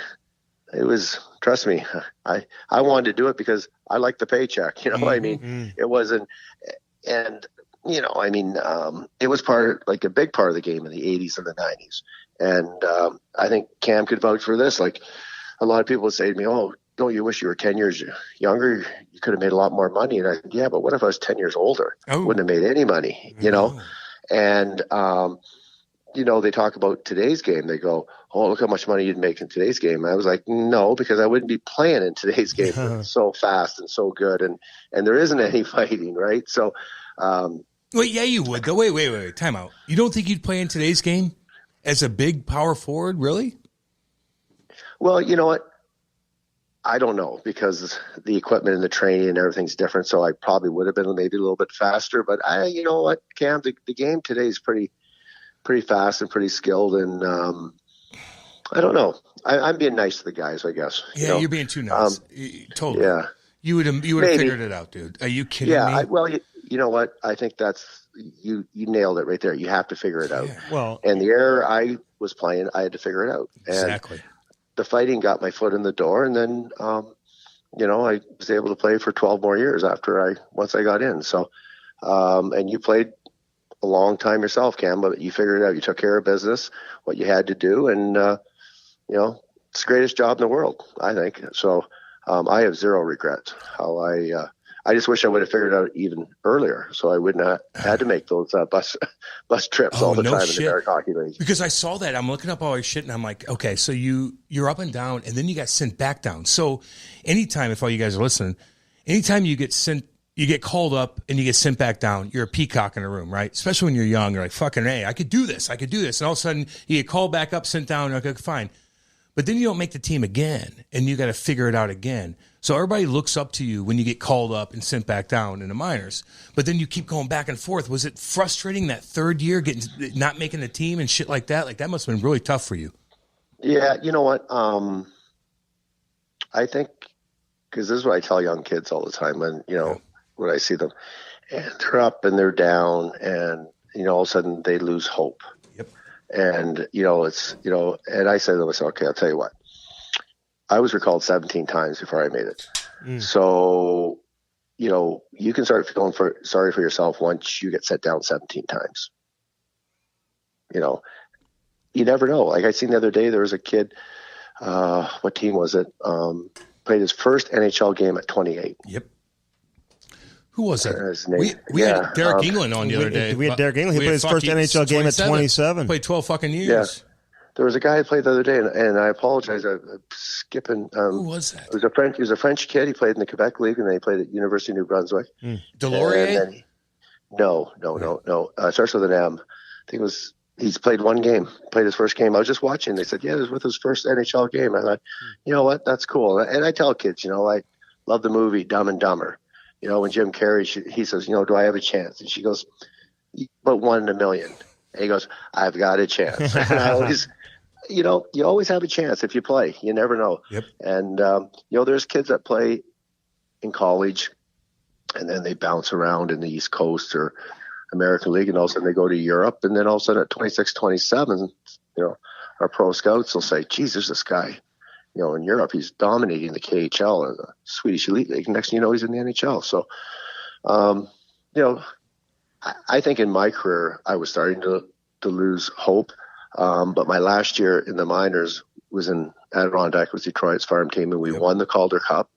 it was, trust me, I wanted to do it because I like the paycheck. It wasn't, and, it was a big part of the game in the 80s and the 90s. And I think Cam could vouch for this. Like, a lot of people would say to me, don't you wish you were 10 years younger? You could have made a lot more money. And I said, yeah, but what if I was 10 years older? Wouldn't have made any money, And, they talk about today's game. They go, look how much money you'd make in today's game. I was like, no, because I wouldn't be playing in today's game. It's so fast and so good. And there isn't any fighting, right? So, well, yeah, you would. Though. Wait. Time out. You don't think you'd play in today's game as a big power forward, really? Well, you know what? I don't know, because the equipment and the training and everything's different. So I probably would have been maybe a little bit faster, but you know what, Cam, the game today is pretty fast and pretty skilled. And I don't know. I'm being nice to the guys, I guess. Yeah, you're being too nice. Totally. Yeah. You would have figured it out, dude. Are you kidding me? Well, you know what? I think that's, you nailed it right there. You have to figure it out. Yeah. Well, and the era I was playing, I had to figure it out. Exactly. And the fighting got my foot in the door, and then, I was able to play for 12 more years once I got in. So, and you played a long time yourself, Cam, but you figured it out. You took care of business, what you had to do. And, it's the greatest job in the world, I think. So, I have zero regrets how I just wish I would have figured it out even earlier, so I wouldn't have had to make those bus trips all the time in the American Hockey League. Because I saw that. I'm looking up all your shit, and I'm like, okay, so you're up and down, and then you got sent back down. So anytime, if all you guys are listening, anytime you get called up and you get sent back down, you're a peacock in a room, right? Especially when you're young, you're like, fucking A, I could do this. And all of a sudden, you get called back up, sent down, okay, fine. But then you don't make the team again, and you got to figure it out again. So everybody looks up to you when you get called up and sent back down in the minors. But then you keep going back and forth. Was it frustrating that third year, not making the team and shit like that? Like, that must have been really tough for you. Yeah, you know what? I think, because this is what I tell young kids all the time when I see them. And they're up and they're down, and, all of a sudden they lose hope. Yep. And, and I say to them, okay, I'll tell you what. I was recalled 17 times before I made it. So, you can start feeling sorry for yourself once you get set down 17 times. You never know. Like I seen the other day, there was a kid, what team was it? Played his first NHL game at 28. Yep. Who was it? We had Derek England on the other day. We had Derek England. He played his first NHL game at 27. Played 12 fucking years. Yeah. There was a guy who played the other day, and I apologize. I'm skipping. Who was that? He was a French kid. He played in the Quebec League, and then he played at University of New Brunswick. Delorier? No. Starts with an M. I think he's played one game. Played his first game. I was just watching. They said, yeah, it was with his first NHL game. I thought, you know what? That's cool. And I tell kids, I love the movie Dumb and Dumber. When Jim Carrey, he says, do I have a chance? And she goes, but 1 in a million. And he goes, I've got a chance. And I always, you always have a chance if you play. You never know. Yep. And, there's kids that play in college and then they bounce around in the East Coast or American League, and all of a sudden they go to Europe. And then all of a sudden at 26, 27, our pro scouts will say, geez, there's this guy, in Europe, he's dominating the KHL and the Swedish Elite League. Next thing you know, he's in the NHL. So, I think in my career, I was starting to lose hope. But my last year in the minors was in Adirondack with Detroit's farm team, and we won the Calder Cup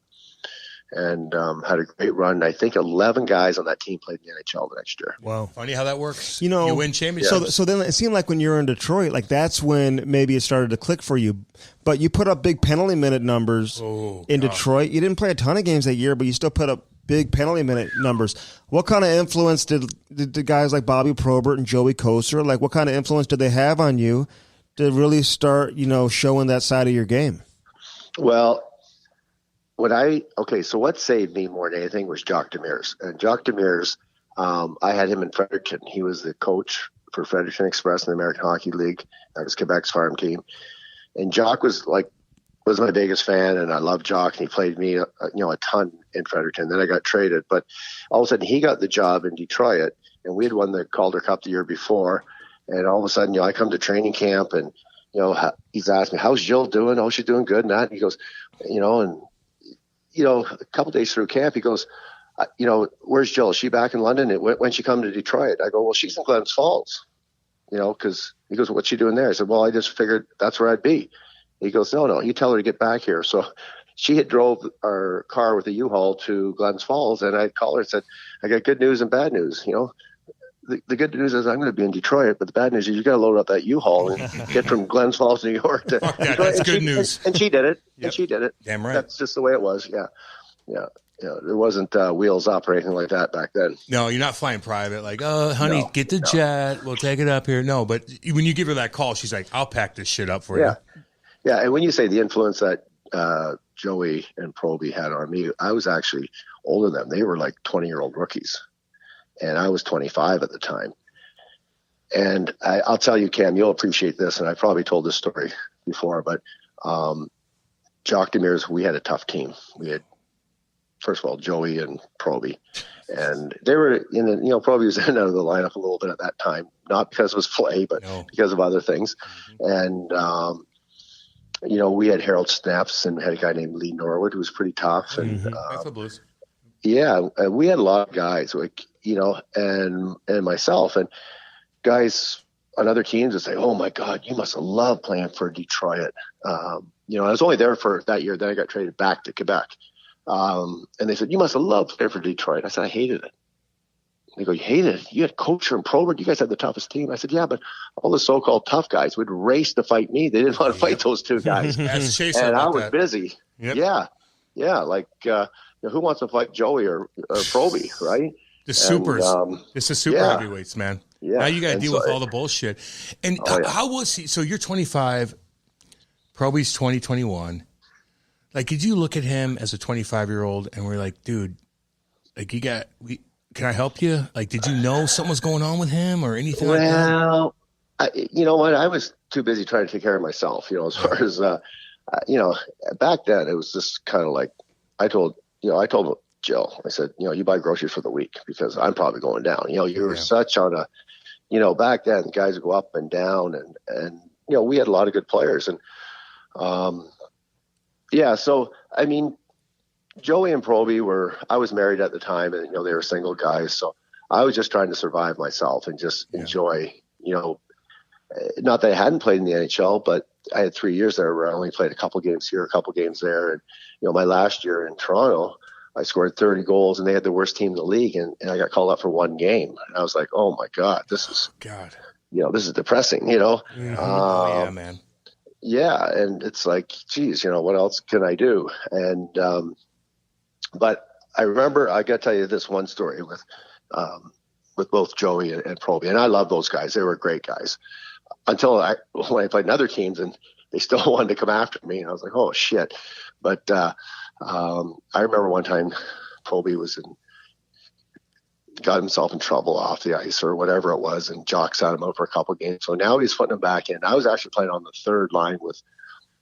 and had a great run. I think 11 guys on that team played in the NHL the next year. Wow. Funny how that works. You win championships. So then it seemed like when you were in Detroit, like that's when maybe it started to click for you. But you put up big penalty minute numbers in Detroit. You didn't play a ton of games that year, but you still put up big penalty minute numbers. What kind of influence did the guys like Bobby Probert and Joey Kocur, like what kind of influence did they have on you to really start, showing that side of your game? Well, So what saved me more than anything was Jacques Demers. And Jacques Demers, I had him in Fredericton. He was the coach for Fredericton Express in the American Hockey League. That was Quebec's farm team. And Jacques was my biggest fan, and I loved Jacques, and he played me, a ton in Fredericton. Then I got traded, but all of a sudden he got the job in Detroit, and we had won the Calder Cup the year before. And all of a sudden, I come to training camp, and he's asked me, "How's Jill doing? Oh, she's doing good." And that, and he goes, a couple days through camp, he goes, "Where's Jill? Is she back in London? When she come to Detroit?" I go, "Well, she's in Glens Falls," because he goes, "What's she doing there?" I said, "Well, I just figured that's where I'd be." He goes, No, you tell her to get back here. So she had drove our car with a U-Haul to Glens Falls, and I called her and said, "I got good news and bad news. The good news is I'm going to be in Detroit, but the bad news is you got to load up that U-Haul and get from Glens Falls, New York to that's good news." And she did it. Yep. And she did it. Damn right. That's just the way it was. Yeah. There wasn't wheels up or anything like that back then. No, you're not flying private. Like, "Oh, honey, get the jet. We'll take it up here." No, but when you give her that call, she's like, "I'll pack this shit up for you." Yeah, and when you say the influence that Joey and Probert had on me, I was actually older than them. They were like 20-year-old rookies, and I was 25 at the time. And I'll tell you, Cam, you'll appreciate this, and I probably told this story before, but Jacques Demers, we had a tough team. We had, first of all, Joey and Probert, and they were in the, Probert was in and out of the lineup a little bit at that time, not because it was play, but because of other things. Mm-hmm. And we had Harold Snaps and had a guy named Lee Norwood who was pretty tough. And that's the Blues. Yeah, and we had a lot of guys, and myself, and guys on other teams would say, "Oh my God, you must have loved playing for Detroit." I was only there for that year. Then I got traded back to Quebec, and they said, "You must have loved playing for Detroit." I said, "I hated it." They go, "You hated it? You had Kocur and Probert. You guys had the toughest team." I said, "Yeah, but all the so-called tough guys would race to fight me. They didn't want to fight those two guys." And I was busy. Yep. Yeah. Like, who wants to fight Joey or Probert, right? The supers. It's the super heavyweights, man. Yeah. Now you got to deal with all the bullshit. And how was he? So you're 25, Probert's 20, 21. Like, did you look at him as a 25-year-old and we're like, "Dude, like can I help you?" Like, did you know something was going on with him or anything like that? Well, you know what? I was too busy trying to take care of myself, as far as, back then it was just kind of like, I told Jill, I said, you buy groceries for the week because I'm probably going down. You were such on a, back then guys would go up and down and we had a lot of good players. And, so, I mean, Joey and Probert I was married at the time, and they were single guys, so I was just trying to survive myself and just enjoy. Not that I hadn't played in the NHL, but I had 3 years there where I only played a couple games here, a couple games there, and my last year in Toronto, I scored 30 goals, and they had the worst team in the league, and I got called up for one game. And I was like, "Oh my God, this is this is depressing," Mm-hmm. Yeah, man. Yeah, and it's like, geez, what else can I do? And but I remember, I got to tell you this one story with both Joey and Probert, and I love those guys. They were great guys until when I played in other teams, and they still wanted to come after me, and I was like, "Oh shit!" But I remember one time Probert got himself in trouble off the ice or whatever it was, and Jock sat him out for a couple of games. So now he's putting him back in. I was actually playing on the third line with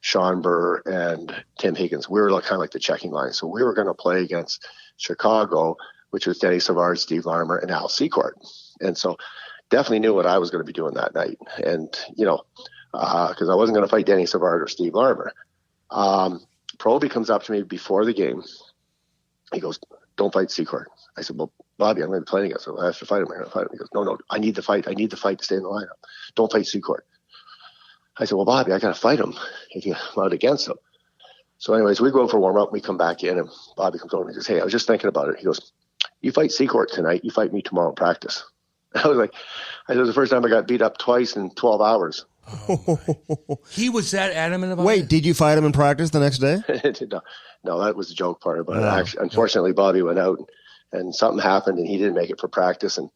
Sean Burr and Tim Higgins. We were kind of like the checking line. So we were going to play against Chicago, which was Denny Savard, Steve Larmer, and Al Secord. And so definitely knew what I was going to be doing that night. And, because I wasn't going to fight Denny Savard or Steve Larmer. Probert comes up to me before the game. He goes, "Don't fight Secord." I said, "Well, Bobby, I'm going to be playing against him. I have to fight him. I'm going to fight him." He goes, No, I need the fight. I need the fight to stay in the lineup. Don't fight Secord. I said, "Well, Bobby, I got to fight him if you out against him." So anyways, we go for warm up. We come back in, and Bobby comes over and he says, "Hey, I was just thinking about it." He goes, "You fight Secord tonight. You fight me tomorrow in practice." I was like, it was the first time I got beat up twice in 12 hours. Oh, he was that adamant about it? Wait, did you fight him in practice the next day? No, that was the joke part about it. Actually, unfortunately, Bobby went out and something happened and he didn't make it for practice. And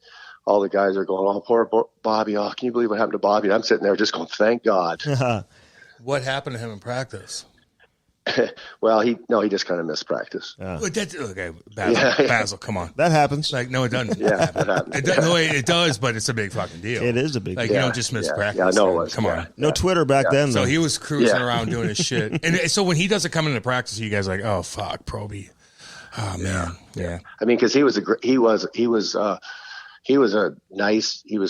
all the guys are going, "Oh, poor Bobby. Oh, can you believe what happened to Bobby?" And I'm sitting there just going, "Thank God." What happened to him in practice? Well, he just kind of missed practice. Okay, Basil, come on. That happens. Like, no, it doesn't. Yeah, that happens. It does, but it's a big fucking deal. It is a big deal. You don't just miss practice. Yeah, no, come on. No Twitter back then, though. So he was cruising around doing his shit. And so when he doesn't come into practice, you guys are like, oh, fuck, Probie. Oh, man. Yeah. I mean, because he was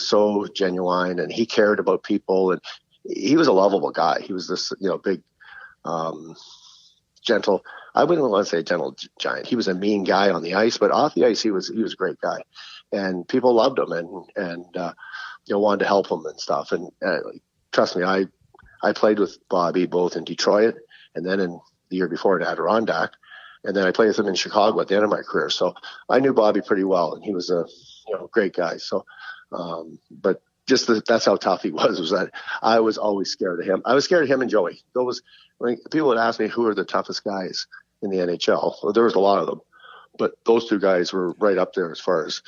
so genuine, and he cared about people, and he was a lovable guy. He was this, big, gentle. I wouldn't want to say gentle giant. He was a mean guy on the ice, but off the ice, he was a great guy, and people loved him and wanted to help him and stuff. And trust me, I played with Bobby both in Detroit and then in the year before in Adirondack, and then I played with him in Chicago at the end of my career. So I knew Bobby pretty well, and he was a great guy. So, but that's how tough he was that I was always scared of him. I was scared of him and Joey. People would ask me who are the toughest guys in the NHL. Well, there was a lot of them, but those two guys were right up there as far as,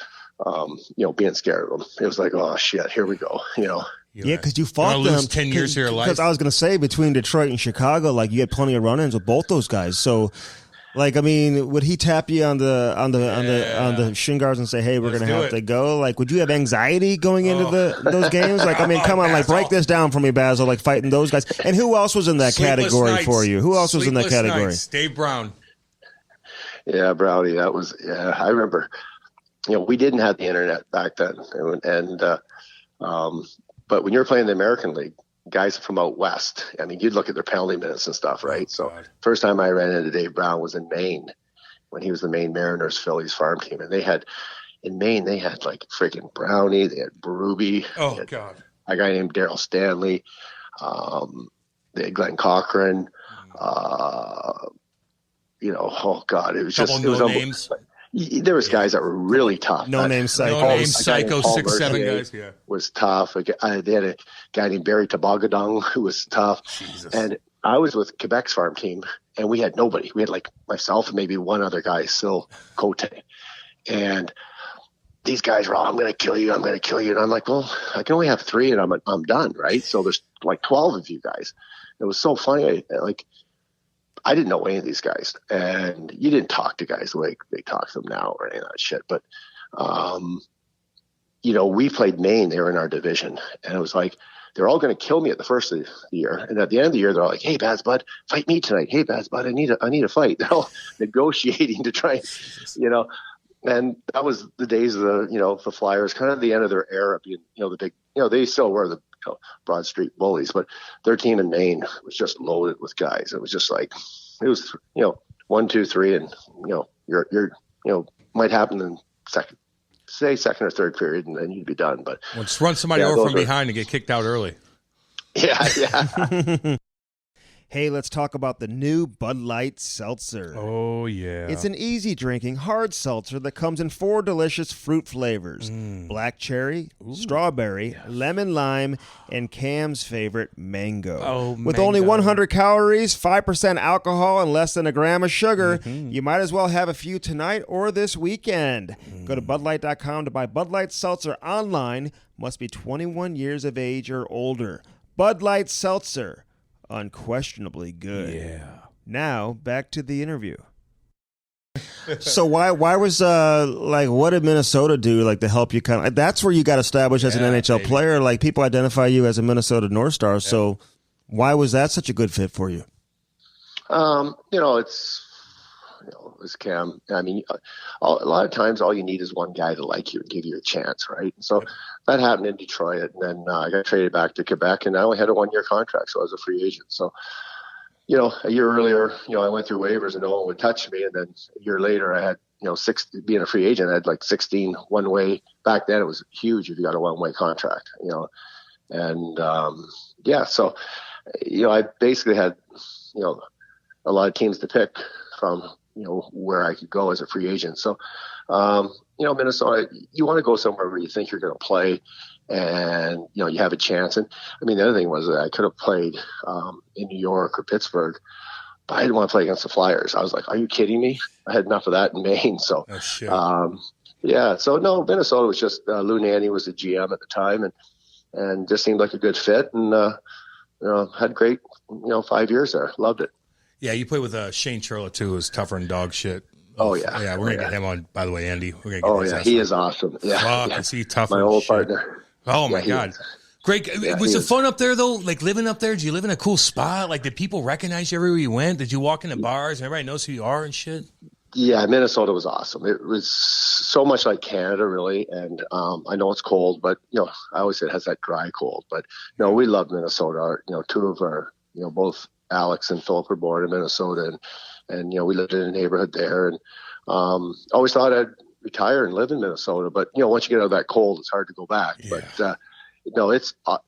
being scared of them. It was like, oh shit, here we go. Yeah, because you fought them 10 years of your life. Because I was going to say, between Detroit and Chicago, like, you had plenty of run-ins with both those guys. So, like, I mean, would he tap you on the shin guards and say, "Hey, we're going to have to go"? Like, would you have anxiety going into those games? Like, I mean, come on, like, break this down for me, Basil. Like, fighting those guys. And who else was in that category for you? Who else was in that category? Dave Brown. Yeah, Brownie. That was. Yeah, I remember. We didn't have the internet back then, but when you're playing the American League, guys from out west, I mean, you'd look at their penalty minutes and stuff, right? First time I ran into Dave Brown was in Maine when he was the Maine Mariners Phillies farm team. And they had like freaking Brownie, they had Berube. Oh, God. A guy named Daryl Stanley. They had Glenn Cochran. Oh, God, it was just, it was names. There was guys that were really tough. No name psycho. 6'7" guys. Yeah, was tough. They had a guy named Barry Tabogadong who was tough. Jesus. And I was with Quebec's farm team, and we had nobody. We had like myself and maybe one other guy, Sil Cote. And these guys were all, I'm going to kill you. I'm going to kill you. And I'm like, well, I can only have 3 and I'm done. Right. So there's like 12 of you guys. It was so funny. I didn't know any of these guys, and you didn't talk to guys the way they talk to them now or any of that shit. But, we played Maine. They were in our division, and it was like, they're all going to kill me at the first of the year. And at the end of the year, they're all like, hey, Baz Bud, fight me tonight. Hey, Baz Bud, I need a fight. They're all negotiating to try, and that was the days of the Flyers, kind of the end of their era being, the big, they still were the Broad Street Bullies, but their team in Maine was just loaded with guys. It was just like, it was, 1, 2, 3, and, you're might happen in second or third period, and then you'd be done. But let's run somebody over from behind and get kicked out early. Yeah. Hey, let's talk about the new Bud Light Seltzer. Oh, yeah. It's an easy-drinking, hard seltzer that comes in 4 delicious fruit flavors. Black cherry, strawberry, lemon lime, and Cam's favorite, mango. Oh, With only 100 calories, 5% alcohol, and less than a gram of sugar, you might as well have a few tonight or this weekend. Go to BudLight.com to buy Bud Light Seltzer online. Must be 21 years of age or older. Bud Light Seltzer. Unquestionably good. Yeah. Now back to the interview. So why was what did Minnesota do to help you kind of that's where you got established as an NHL player? Like, people identify you as a Minnesota North Star. Yeah. So why was that such a good fit for you? It's Cam. I mean, a lot of times all you need is one guy to like you and give you a chance, right? So that happened in Detroit, and then I got traded back to Quebec, and I only had a 1-year contract, so I was a free agent. So, a year earlier, I went through waivers and no one would touch me, and then a year later I had, being a free agent, I had like 16 one-way. Back then it was huge if you got a one-way contract, and so, I basically had, a lot of teams to pick from, where I could go as a free agent. So, Minnesota, you want to go somewhere where you think you're going to play and, you have a chance. And I mean, the other thing was that I could have played in New York or Pittsburgh, but I didn't want to play against the Flyers. I was like, are you kidding me? I had enough of that in Maine. So, so no, Minnesota was just, Lou Nanne was the GM at the time and just seemed like a good fit. And, had great, 5 years there. Loved it. Yeah, you play with Shane Churla too. Who's tougher than dog shit. Oh yeah, yeah. We're gonna get him on. By the way, Andy. We're gonna get he is awesome. Yeah, fuck, is he tough? My old partner. Oh my god. Great. Was it fun up there though? Like living up there? Did you live in a cool spot? Like did people recognize you everywhere you went? Did you walk into bars and everybody knows who you are and shit? Yeah, Minnesota was awesome. It was so much like Canada, really. And I know it's cold, but I always say it has that dry cold. But we love Minnesota. Two of our, both Alex and Philip were born in Minnesota, and we lived in a neighborhood there. And always thought I'd retire and live in Minnesota, but once you get out of that cold, it's hard to go back. Yeah. But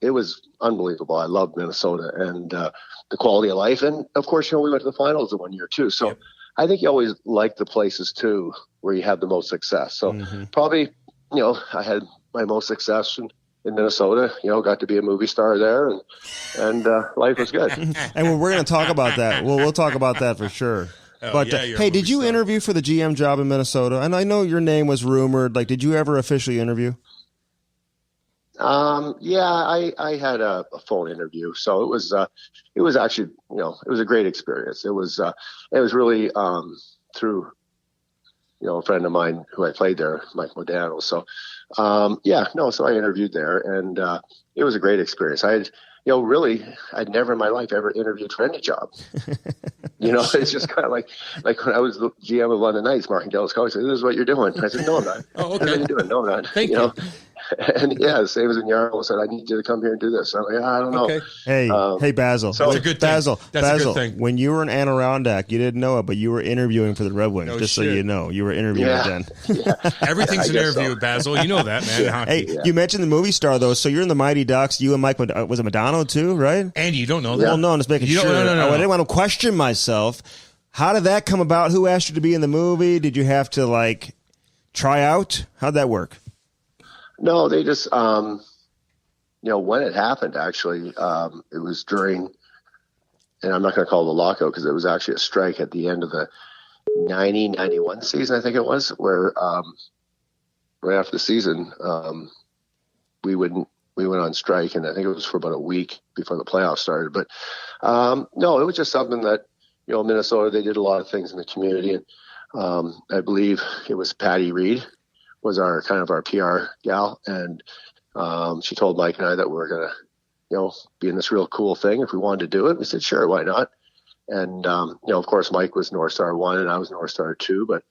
it was unbelievable. I loved Minnesota and the quality of life, and of course, we went to the finals in 1 year too. So. Yep. I think you always like the places too where you have the most success. So probably, I had my most success in Minnesota. Got to be a movie star there, and life was good. And we're going to talk about that. We'll talk about that for sure. But hey, did you interview for the GM job in Minnesota? And I know your name was rumored. Like, did you ever officially interview? I had a phone interview, so it was actually, it was a great experience. It was really, through, a friend of mine who I played there, Mike Modano. So, so I interviewed there, and, it was a great experience. I'd never in my life ever interviewed for any job. It's just kind of like when I was the GM of London Knights, Mark Dallas Coach said, "This is what you're doing." I said, "No, I'm not." Oh, okay. "What are you doing?" "No, I'm not." Thank you. And the same as in Yarrow said, "I need you to come here and do this." I'm like, "I don't know." Okay. Hey, Basil. So that's a good thing. Basil, a good thing. When you were in Adirondack, you didn't know it, but you were interviewing for the Red Wings. So you know, you were interviewing then. Yeah. Everything's an interview, Basil. You know that, man. Yeah. Hey, you mentioned the movie star though. So you're in the Mighty Ducks. You and Mike was it Madonna too, right? Andy, you don't know that? Well, no, I'm just making sure. No. I didn't want to question myself. How did that come about? Who asked you to be in the movie? Did you have to try out? How'd that work? No, they just, when it happened, actually, it was during, and I'm not going to call it a lockout because it was actually a strike at the end of the 90-91 season, I think it was, where right after the season, we went on strike, and I think it was for about a week before the playoffs started. But no, it was just something that, Minnesota, they did a lot of things in the community, and I believe it was Patty Reed was our PR gal, and she told Mike and I that we were gonna, be in this real cool thing if we wanted to do it. We said, sure, why not? And of course, Mike was North Star 1 and I was North Star 2. But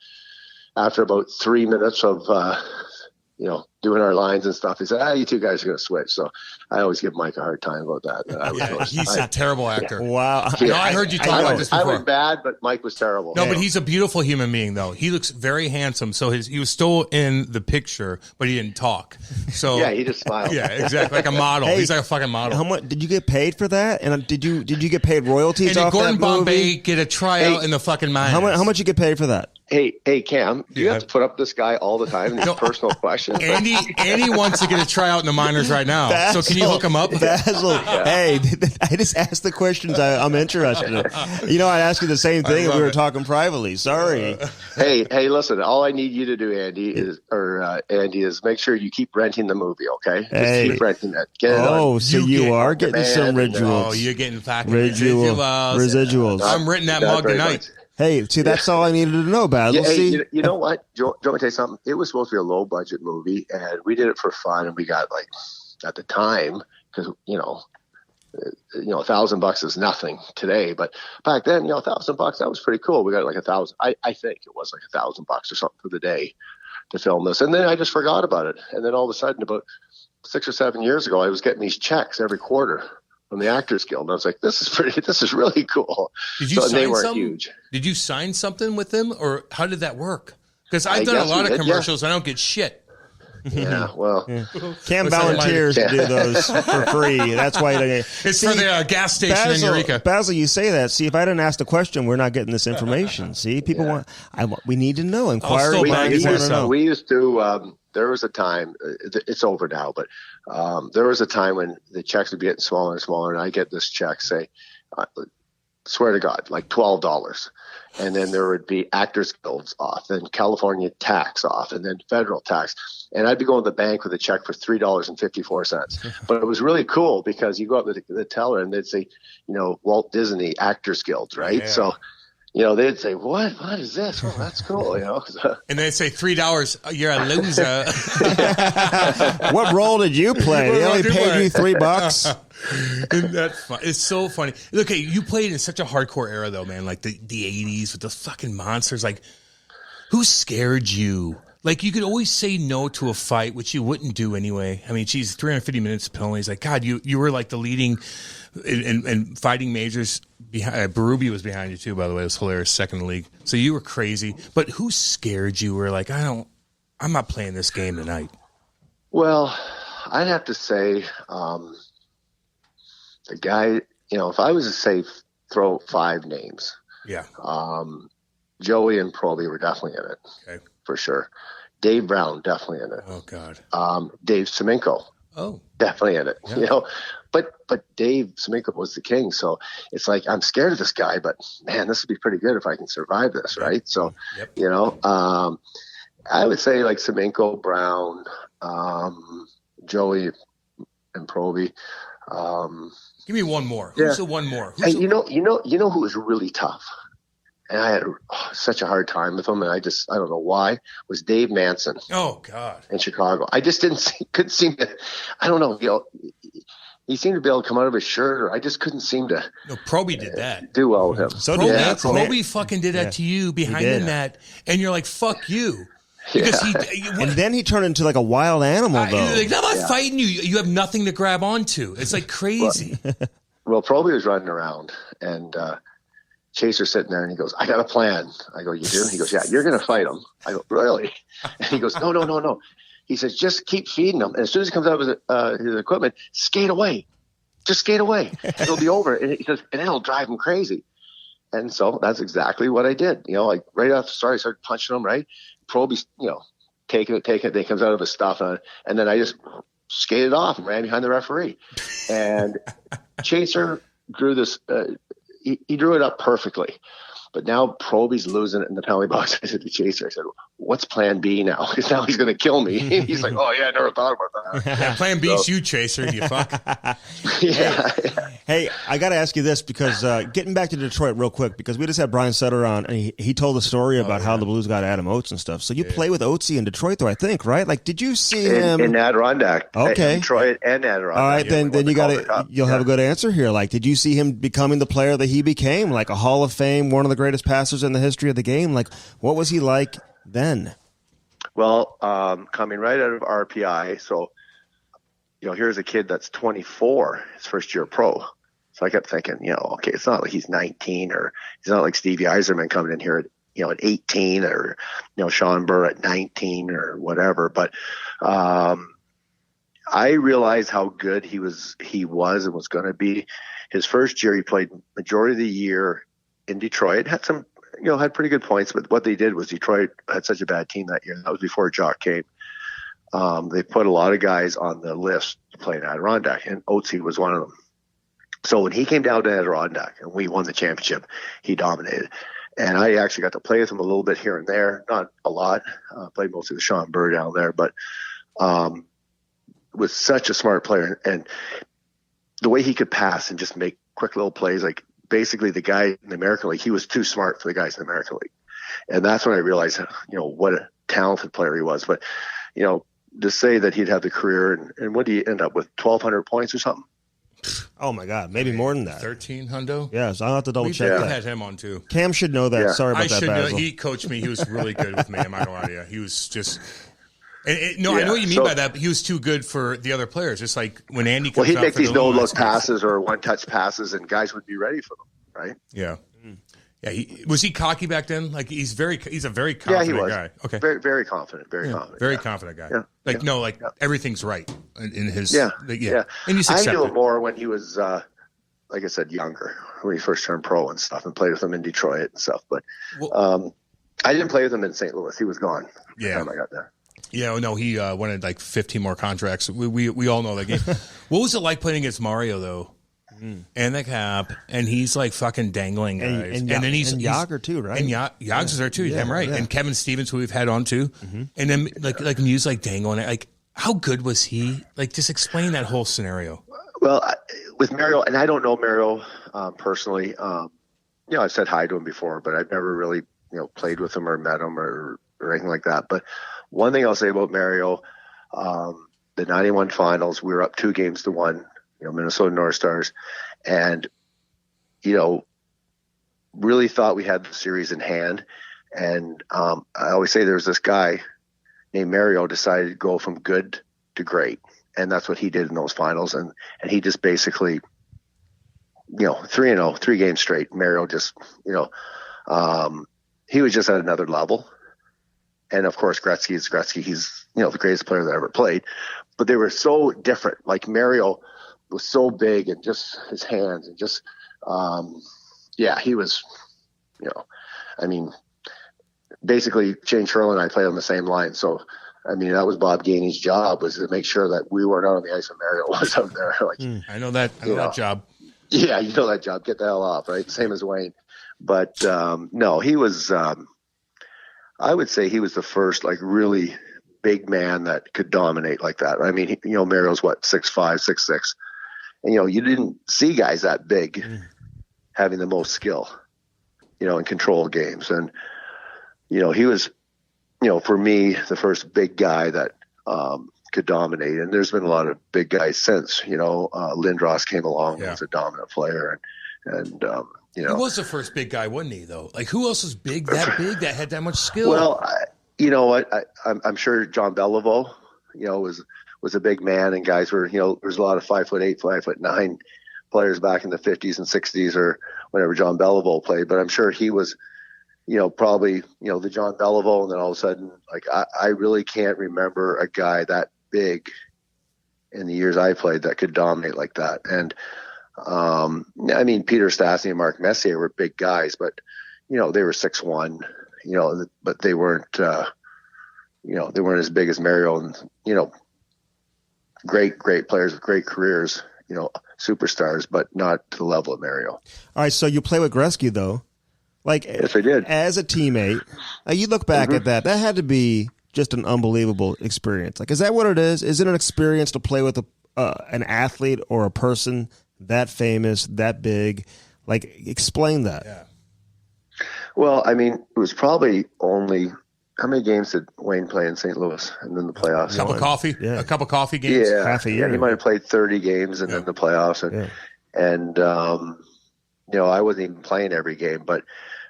after about 3 minutes of doing our lines and stuff, he said, you two guys are going to switch. So I always give Mike a hard time about that. He's a terrible actor. Yeah. Wow. I heard you talk about this before. I was bad, but Mike was terrible. No, but he's a beautiful human being, though. He looks very handsome. So he was still in the picture, but he didn't talk. So yeah, he just smiled. Yeah, exactly. Like a model. He's like a fucking model. How much did you get paid for that? And did you get paid royalties and off Gordon that movie? Bombay get a tryout in the fucking mines. How much you get paid for that? Hey, Cam, do you have to put up this guy all the time in these personal questions? Andy wants to get a tryout in the minors right now. Basil, so can you hook him up? Basil, hey, I just asked the questions I'm interested in. I'd ask you the same thing if we were talking privately. Sorry. Hey, listen, all I need you to do, Andy, is make sure you keep renting the movie, okay? Just keep renting it. Get it on. So you are getting some rituals. Oh, you're getting fucking residuals. I'm renting that mug tonight. Hey, see, that's all I needed to know, Basil. You know what? Do you want me to tell you something? It was supposed to be a low-budget movie, and we did it for fun, and we got, at the time, because, $1,000 is nothing today, but back then, $1,000, that was pretty cool. We got $1,000. I think it was $1,000 or something for the day to film this. And then I just forgot about it. And then all of a sudden, about 6 or 7 years ago, I was getting these checks every quarter from the Actors Guild. And I was like, this is really cool. Did you sign they weren't something? Huge. Did you sign something with them, or how did that work? Because I've done a lot of commercials. I don't get shit. Yeah, well, Cam volunteers to do those for free. That's why it's for the gas station in Eureka. Basil, you say that. See, if I didn't ask the question, we're not getting this information. See, people we need to know. Inquiry. We used to. There was a time. It's over now, but there was a time when the checks would be getting smaller and smaller, and I get this check, say, swear to God, $12. And then there would be Actors Guilds off, then California tax off, and then federal tax. And I'd be going to the bank with a check for $3.54. But it was really cool because you go up to the teller and they'd say, Walt Disney Actors Guilds, right? Yeah. So, they'd say, what is this? Oh, that's cool, And they'd say $3, you're a loser. What role did you play? They only paid you $3. Isn't that fun? It's so funny. Look, you played in such a hardcore era, though, man. Like the 80s with the fucking monsters. Like, who scared you? Like, you could always say no to a fight, which you wouldn't do anyway. I mean, geez, 350 minutes of penalties. Like, God, you were like the leading in fighting majors. Berube was behind you, too, by the way. It was hilarious. Second in the league. So you were crazy. But who scared you? Were like, I'm not playing this game tonight. Well, I'd have to say the guy, if I was to say throw 5 names, Joey and Probert were definitely in it, for sure. Dave Brown, definitely in it. Oh, God. Dave Semenko, definitely in it. Yeah. But Dave Semenko was the king, so it's like I'm scared of this guy, but man, this would be pretty good if I can survive this, right? So, I would say like Semenko, Brown, Joey, and Probert. Give me one more. Who's the one more? And you know who was really tough, and I had such a hard time with him, and I don't know why, was Dave Manson. Oh, God. In Chicago. I just couldn't seem to, I don't know, he seemed to be able to come out of his shirt, or I just couldn't seem to. No, Probert did that. Do well with him. So did Probert fucking did that to you behind the net, and you're like, fuck you. Because and then he turned into like a wild animal, though. Like, I'm not fighting you. You have nothing to grab onto. It's like crazy. Well, Probert was running around, and Chaser's sitting there, and he goes, I got a plan. I go, you do? He goes, yeah, you're going to fight him. I go, really? And he goes, no. He says, just keep feeding him. And as soon as he comes out with his equipment, skate away. Just skate away. It'll be over. And he says, and it'll drive him crazy. And so that's exactly what I did. Like right after the start, I started punching him, right? Proby's, taking it. Then he comes out of his stuff. And then I just skated off and ran behind the referee. And Chaser drew this, he drew it up perfectly. But now Proby's losing it in the penalty box. I said to Chaser, I said, what's plan B now? Because now he's going to kill me. He's like, oh, yeah, I never thought about that. Yeah, plan B's you, Chaser, you fuck. Yeah. Hey, I got to ask you this because getting back to Detroit real quick, because we just had Brian Sutter on, and he told a story about how the Blues got Adam Oates and stuff. So you play with Oatesy in Detroit, though, I think, right? Like, did you see him? In Adirondack. Okay. Detroit and Adirondack. All right, then you'll have a good answer here. Like, did you see him becoming the player that he became? Like a Hall of Fame, one of the greatest passers in the history of the game? Like, what was he like then? Well, coming right out of RPI, so, here's a kid that's 24, his first year pro. So I kept thinking, okay, it's not like he's 19, or he's not like Stevie Yzerman coming in here at 18, or, Sean Burr at 19 or whatever. But I realized how good he was and was going to be. His first year, he played majority of the year in Detroit, had some, had pretty good points, but what they did was Detroit had such a bad team that year. That was before Jock came. They put a lot of guys on the list to play in Adirondack, and Oatsy was one of them. So when he came down to Adirondack and we won the championship, he dominated. And I actually got to play with him a little bit here and there, not a lot. Played mostly with Sean Burr down there, but was such a smart player. And the way he could pass and just make quick little plays, like basically the guy in the American League, he was too smart for the guys in the American League. And that's when I realized, what a talented player he was. But, to say that he'd have the career, and what did he end up with, 1,200 points or something? Oh, my God. Maybe more than that. 13, hundo? Yeah, so I'll have to double check that. We had him on, too. Cam should know that. Yeah. Sorry about that, Basil. He coached me. He was really good with me. I'm not going to lie to you. He was just... I know what you mean by that, but he was too good for the other players. Just like when Andy comes he'd out make for these the no-look passes or one-touch passes, and guys would be ready for them, right? Yeah. Yeah, was he cocky back then? Like he's a very confident he was. guy. Okay, very, very confident, confident, very confident guy. Yeah. Everything's right in his. Yeah. And you I knew him more when he was, like I said, younger, when he first turned pro and stuff, and played with him in Detroit and stuff. But I didn't play with him in St. Louis. He was gone. By the time I got there. Yeah, no, he wanted like 15 more contracts. We all know that game. What was it like playing against Mario though? and the cap, and he's like fucking dangling guys. And then he's Yager too, right? And Yags is there too. Yeah, right. Yeah. And Kevin Stevens, who we've had on too. And then like Muse like dangling it. Like, how good was he? Like, just explain that whole scenario. Well, with Mario, and I don't know Mario personally. I've said hi to him before, but I've never really played with him or met him or anything like that. But one thing I'll say about Mario, the 91 finals, we were up 2-1, Minnesota North Stars, and, really thought we had the series in hand. And I always say there's this guy named Mario decided to go from good to great. And that's what he did in those finals. And he just basically, 3-0, 3 games straight. Mario just, he was just at another level. And of course, Gretzky is Gretzky. He's, the greatest player that ever played. But they were so different. Like Mario was so big and just his hands and just, he was, basically Shane Sherlin and I played on the same line. So, that was Bob Gainey's job, was to make sure that we weren't out on the ice when Mario was out there. I know that. I know that job. Yeah, you know that job. Get the hell off, right? Same as Wayne. But no, he was. I would say he was the first really big man that could dominate like that. Mario's 6'5", 6'6", and you didn't see guys that big having the most skill, in control games, and he was. For me, the first big guy that could dominate. And there's been a lot of big guys since. Lindros came along and was a dominant player. And he was the first big guy, wasn't he, though? Like, who else was big that had that much skill? Well, you know what? I'm sure John Beliveau, was a big man, and guys were, there's a lot of 5'8", 5'9" players back in the 50s and 60s or whenever John Beliveau played. But I'm sure he was, probably, the John Beliveau, and then all of a sudden, I really can't remember a guy that big in the years I played that could dominate like that. And, Peter Stastny and Mark Messier were big guys, but, they were 6'1", but they weren't, they weren't as big as Mario, and, great players with great careers, superstars, but not to the level of Mario. All right. So you play with Gretzky though. Yes, I did. As a teammate, you look back at that had to be just an unbelievable experience. Is that what it is? Is it an experience to play with an athlete or a person that famous, that big? Explain that. Yeah. Well, it was probably only, how many games did Wayne play in St. Louis and then the playoffs? A cup of coffee? Yeah. A cup of coffee games? Yeah. Half a year. Yeah, he might have played 30 games and then the playoffs. And I wasn't even playing every game, but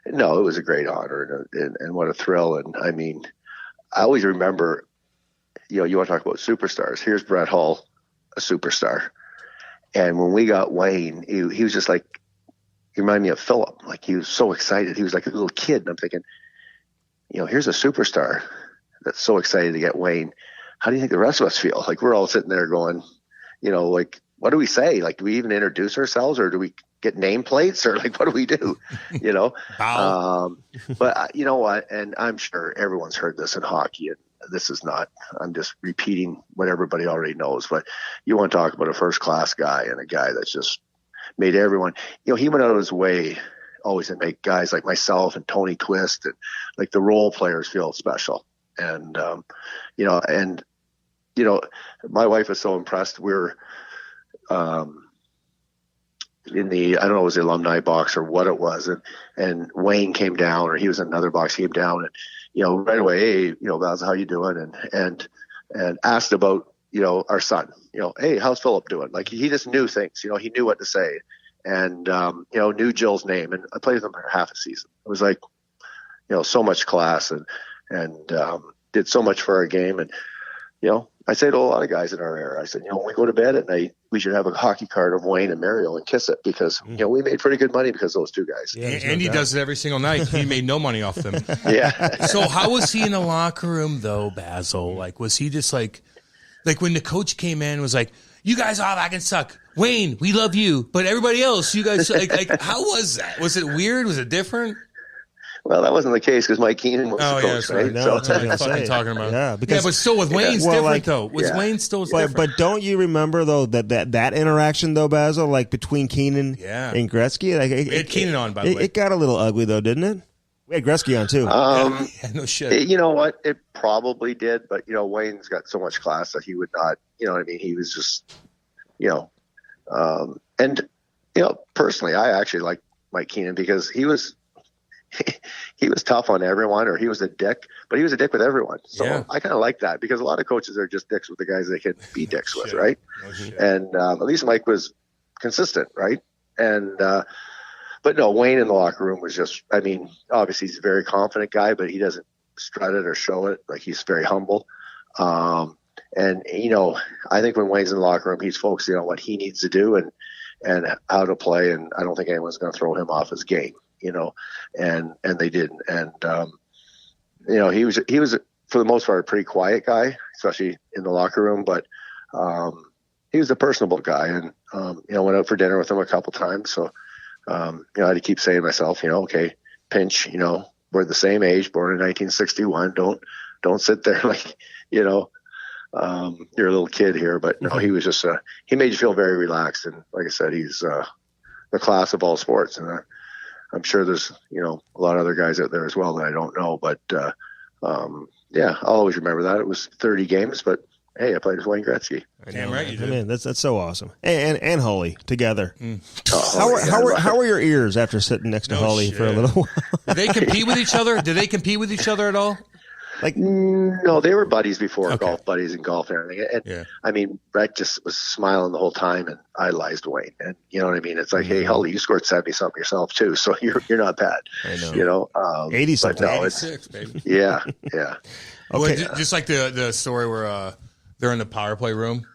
no, it was a great honor and what a thrill. And I always remember, you want to talk about superstars. Here's Brett Hull, a superstar. And when we got Wayne, he was just he reminded me of Philip. He was so excited. He was like a little kid. And I'm thinking, here's a superstar that's so excited to get Wayne. How do you think the rest of us feel? We're all sitting there going, what do we say? Do we even introduce ourselves, or do we get nameplates, or what do we do? But you know what? And I'm sure everyone's heard this in hockey, and this is not, I'm just repeating what everybody already knows, but you want to talk about a first class guy and a guy that's just made everyone, he went out of his way always to make guys like myself and Tony Twist and the role players feel special. And, my wife was so impressed. We're, in the, I don't know, it was the alumni box or what it was. And Wayne came down, or he was in another box, came down and, right away, hey, Basil, how you doing? And asked about, our son, hey, how's Philip doing? He just knew things, he knew what to say, and, knew Jill's name, and I played with him for half a season. It was so much class and did so much for our game. And, I say to a lot of guys in our era, I said, when we go to bed at night, we should have a hockey card of Wayne and Mario and kiss it, because, we made pretty good money because of those two guys. Yeah, Andy does it every single night. He made no money off them. Yeah. So how was he in the locker room though, Basil? Was he just like when the coach came in, was you guys all fucking suck. Wayne, we love you, but everybody else, you guys, how was that? Was it weird? Was it different? Well, that wasn't the case because Mike Keenan was the coach, right? No, that's what I'm fucking talking about. Yeah, because, but still with Wayne's different though. Wayne still different. But don't you remember though that interaction though, Basil, like between Keenan and Gretzky? Like, we had Keenan on, by the way. It got a little ugly though, didn't it? We had Gretzky on too. No shit. You know what? It probably did, but Wayne's got so much class that he would not. You know what I mean? He was just, and personally, I actually like Mike Keenan because he was tough on everyone, or he was a dick, but he was a dick with everyone. So I kind of like that because a lot of coaches are just dicks with the guys they can be dicks with, right? And at least Mike was consistent, right? And but no, Wayne in the locker room was just, I mean, obviously he's a very confident guy, but he doesn't strut it or show it. Like, he's very humble. And I think when Wayne's in the locker room, he's focusing on what he needs to do and how to play. And I don't think anyone's going to throw him off his game, and they didn't. And, he was for the most part a pretty quiet guy, especially in the locker room, but, he was a personable guy, and, went out for dinner with him a couple times. So, I had to keep saying to myself, okay, Pinch, we're the same age, born in 1961. Don't sit there like, you're a little kid here. But no, he was just, he made you feel very relaxed. And like I said, he's the class of all sports. And I'm sure there's, a lot of other guys out there as well that I don't know. But I'll always remember that. It was 30 games, but hey, I played with Wayne Gretzky. Damn right you did. Man, that's so awesome. And Holly together. How are your ears after sitting next to Holly for a little while? Did they compete with each other? Did they compete with each other at all? Like, no, they were buddies before, golf buddies and golf and everything. And I mean, Brett just was smiling the whole time and idolized Wayne. And you know what I mean? It's like, hey, Holly, you scored 70-something yourself too, so you're not bad. I know. 80-something. No, 86, baby. Yeah. Okay. Well, just like the story where they're in the power play room,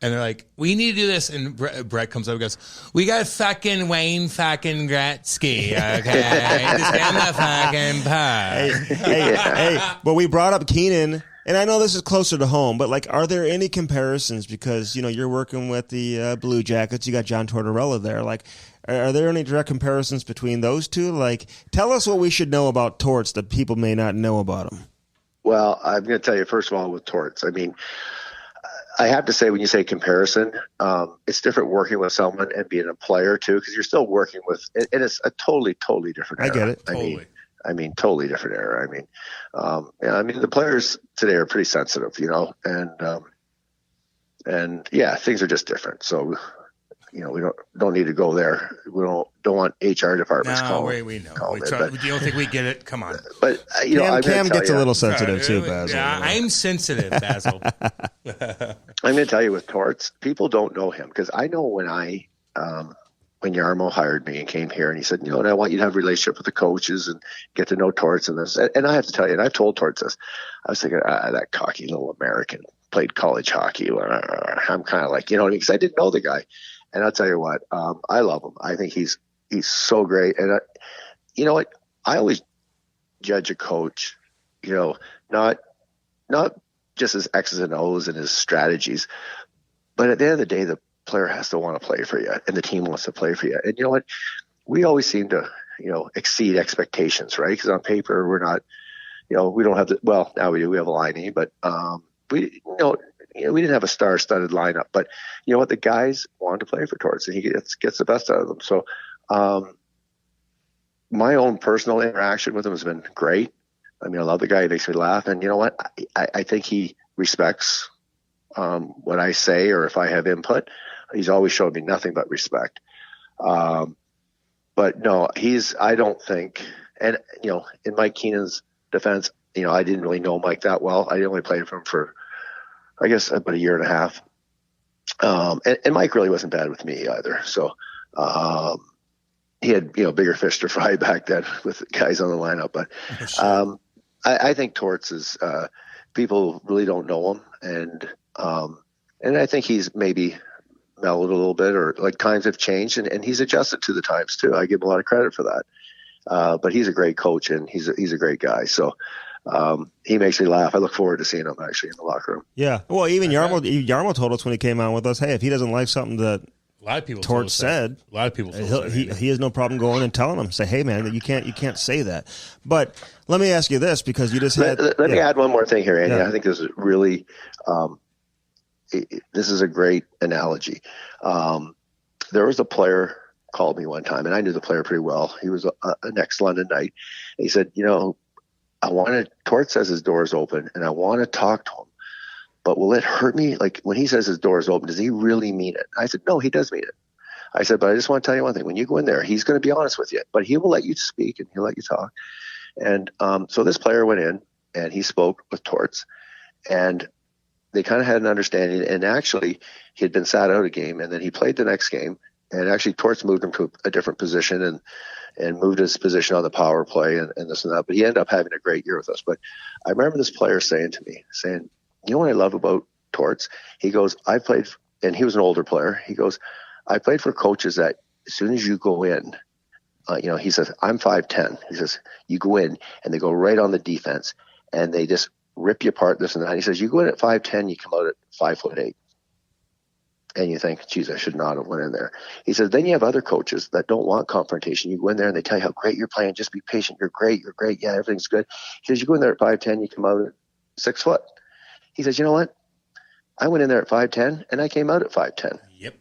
and they're like, we need to do this. And Brett comes up and goes, we got fucking Wayne fucking Gretzky, okay? Just get the fucking puck. Hey, but we brought up Keenan, and I know this is closer to home, but, like, are there any comparisons? Because, you're working with the Blue Jackets. You got John Tortorella there. Like, are there any direct comparisons between those two? Like, tell us what we should know about Torts that people may not know about him. Well, I'm going to tell you, first of all, with Torts, I mean, I have to say, when you say comparison, it's different working with someone and being a player too, because you're still working with, and it's a totally different era. I get it. I mean, totally different era. I mean, the players today are pretty sensitive, and things are just different. So, we don't need to go there. We don't want HR departments calling. We know. You don't think we get it? Come on. But Cam gets a little sensitive too, Basil. Yeah, I'm sensitive, Basil. I'm going to tell you, with Torts, people don't know him, because I know when Yarmo hired me and came here, and he said, and I want you to have a relationship with the coaches and get to know Torts and this. And I have to tell you, and I've told Torts this, I was thinking, that cocky little American played college hockey. I'm kind of like, because I didn't know the guy. And I'll tell you what, I love him. I think he's so great. And you know what? I always judge a coach, not just his X's and O's and his strategies, but at the end of the day, the player has to want to play for you, and the team wants to play for you. And you know what? We always seem to, exceed expectations, right? Because on paper, we're not, we don't have now we do. We have a line, but we didn't have a star-studded lineup, but you know what? The guys wanted to play for Torts, and he gets the best out of them. So my own personal interaction with him has been great. I mean, I love the guy. He makes me laugh. And you know what? I think he respects what I say, or if I have input. He's always showed me nothing but respect. But no, I don't think, and in Mike Keenan's defense, I didn't really know Mike that well. I only played for him for, I guess, about a year and a half. And Mike really wasn't bad with me either. So he had, bigger fish to fry back then with guys on the lineup. But I think Torts is, people really don't know him. And I think he's maybe mellowed a little bit, or like times have changed, and he's adjusted to the times too. I give him a lot of credit for that. But he's a great coach, and he's a great guy. So he makes me laugh. I look forward to seeing him actually in the locker room. Yeah. Well, even Yarmo told us when he came on with us, hey, if he doesn't like something that A lot of people. Torts said. A lot of people. He has no problem going and telling them, say, "Hey, man, you can't say that." But let me ask you this, because you just had. Let me add one more thing here, Andy. Yeah. I think this is really, this is a great analogy. There was a player called me one time, and I knew the player pretty well. He was an ex-London Knight. And he said, Torts says his door is open, and I want to talk to him. But will it hurt me? Like, when he says his door is open, does he really mean it? I said, no, he does mean it. I said, but I just want to tell you one thing. When you go in there, he's going to be honest with you, but he will let you speak and he'll let you talk. And so this player went in and he spoke with Torts, and they kind of had an understanding. And actually, he had been sat out a game, and then he played the next game. And actually, Torts moved him to a different position and moved his position on the power play and this and that. But he ended up having a great year with us. But I remember this player saying to me, you know what I love about Torts? He goes, I played, and he was an older player. He goes, I played for coaches that as soon as you go in, he says, I'm 5'10". He says, you go in and they go right on the defense and they just rip you apart, this and that. He says, you go in at 5'10", you come out at 5'8". And you think, geez, I should not have went in there. He says, then you have other coaches that don't want confrontation. You go in there and they tell you how great you're playing. Just be patient. You're great. Yeah, everything's good. He says, you go in there at 5'10", you come out at 6 foot. He says, you know what? I went in there at 5'10", and I came out at 5'10". Yep.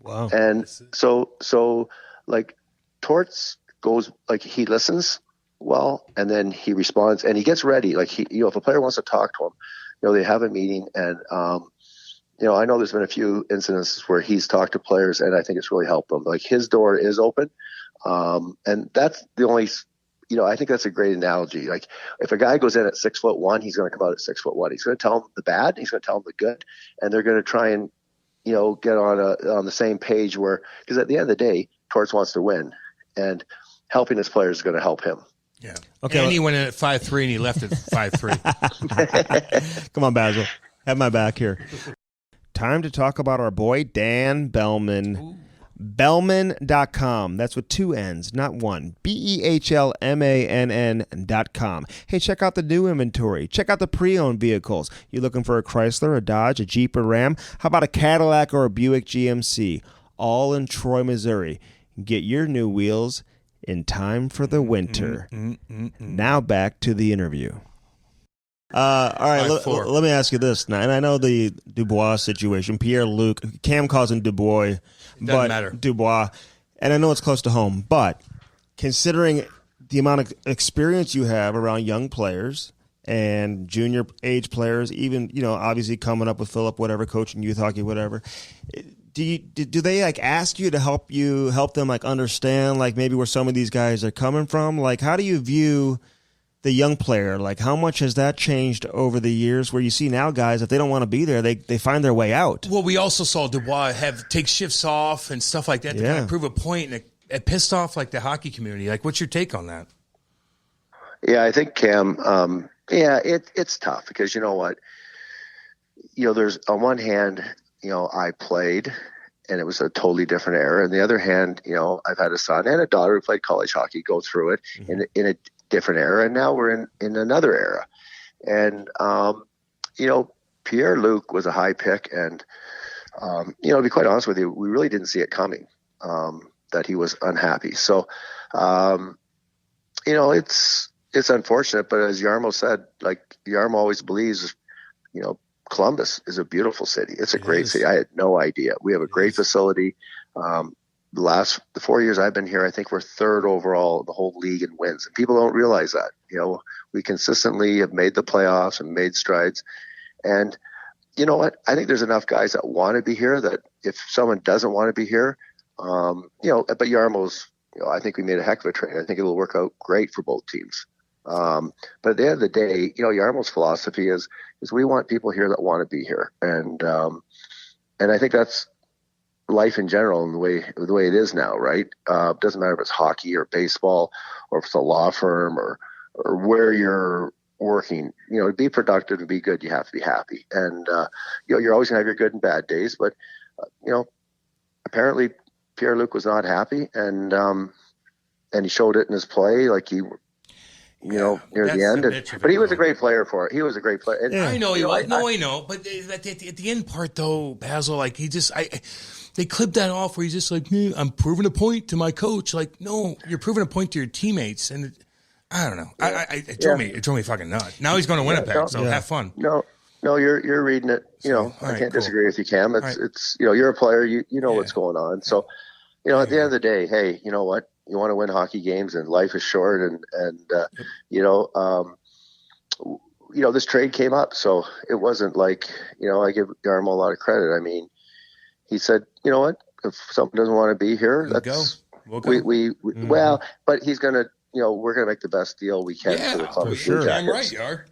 Wow. And so like Torts goes, like, he listens well, and then he responds, and he gets ready. Like, if a player wants to talk to him, they have a meeting, and I know there's been a few incidents where he's talked to players, and I think it's really helped them. Like, his door is open, and that's the only. I think that's a great analogy. Like, if a guy goes in at 6'1", he's going to come out at 6'1". He's going to tell them the bad, he's going to tell them the good, and they're going to try and, get on the same page because at the end of the day, Torts wants to win, and helping his players is going to help him. Yeah. Okay. And he went in at 5'3", and he left at 5'3". Come on, Basil. Have my back here. Time to talk about our boy Dan Bellman. Ooh. Bellman.com. That's with 2 N's, not one. BEHLMANN.com. Hey, check out the new inventory. Check out the pre-owned vehicles. You looking for a Chrysler, a Dodge, a Jeep, a Ram? How about a Cadillac or a Buick GMC? All in Troy, Missouri. Get your new wheels in time for the winter. Now back to the interview. All right, let me ask you this now, and I know the Dubois situation. Pierre-Luc, Cam calls him Dubois, but matter. Dubois, and I know it's close to home. But considering the amount of experience you have around young players and junior age players, even obviously coming up with Philip, whatever, coaching youth hockey, whatever. Do they ask you to help them understand maybe where some of these guys are coming from? How do you view the young player? How much has that changed over the years, where you see now guys, if they don't want to be there, they find their way out? Well, we also saw Dubois take shifts off and stuff like that to kind of prove a point, and it pissed off the hockey community. What's your take on that? Yeah, I think Cam, it's tough because you know what? There's on one hand, I played and it was a totally different era. On the other hand, I've had a son and a daughter who played college hockey, go through it in a different era, and now we're in another era. And Pierre-Luc was a high pick, and to be quite honest with you, we really didn't see it coming, that he was unhappy. So it's unfortunate, but as Jarmo said, Jarmo always believes, Columbus is a beautiful city. It's a great city. I had no idea. We have a great facility. The 4 years I've been here, I think we're 3rd overall in the whole league in wins. And people don't realize that. We consistently have made the playoffs and made strides. And you know what? I think there's enough guys that want to be here that if someone doesn't want to be here, but Jarmo's, I think we made a heck of a trade. I think it'll work out great for both teams. But at the end of the day, Jarmo's philosophy is we want people here that want to be here. And I think that's life in general and the way it is now, right? It doesn't matter if it's hockey or baseball or if it's a law firm or where you're working. To be productive and be good, you have to be happy. And you're always gonna have your good and bad days, but apparently Pierre-Luc was not happy, and he showed it in his play. near the end. But he was a great player for it. He was a great player. And, I know he was. I know. But at the end part, though, Basil, like, they clipped that off where he's just like, I'm proving a point to my coach. Like, no, you're proving a point to your teammates. And I don't know. It drove me fucking nuts. Now he's going to Winnipeg, so have fun. No, you're reading it. I can't disagree with you, Cam. It's you're a player. You know what's going on. So, at the end of the day, hey, you know what? You want to win hockey games, and life is short. And this trade came up, so it wasn't like I give Yarmo a lot of credit. I mean, he said, you know what? If someone doesn't want to be here, we'll go. Well, but he's gonna. We're gonna make the best deal we can for the club. For sure. I'm right, you are.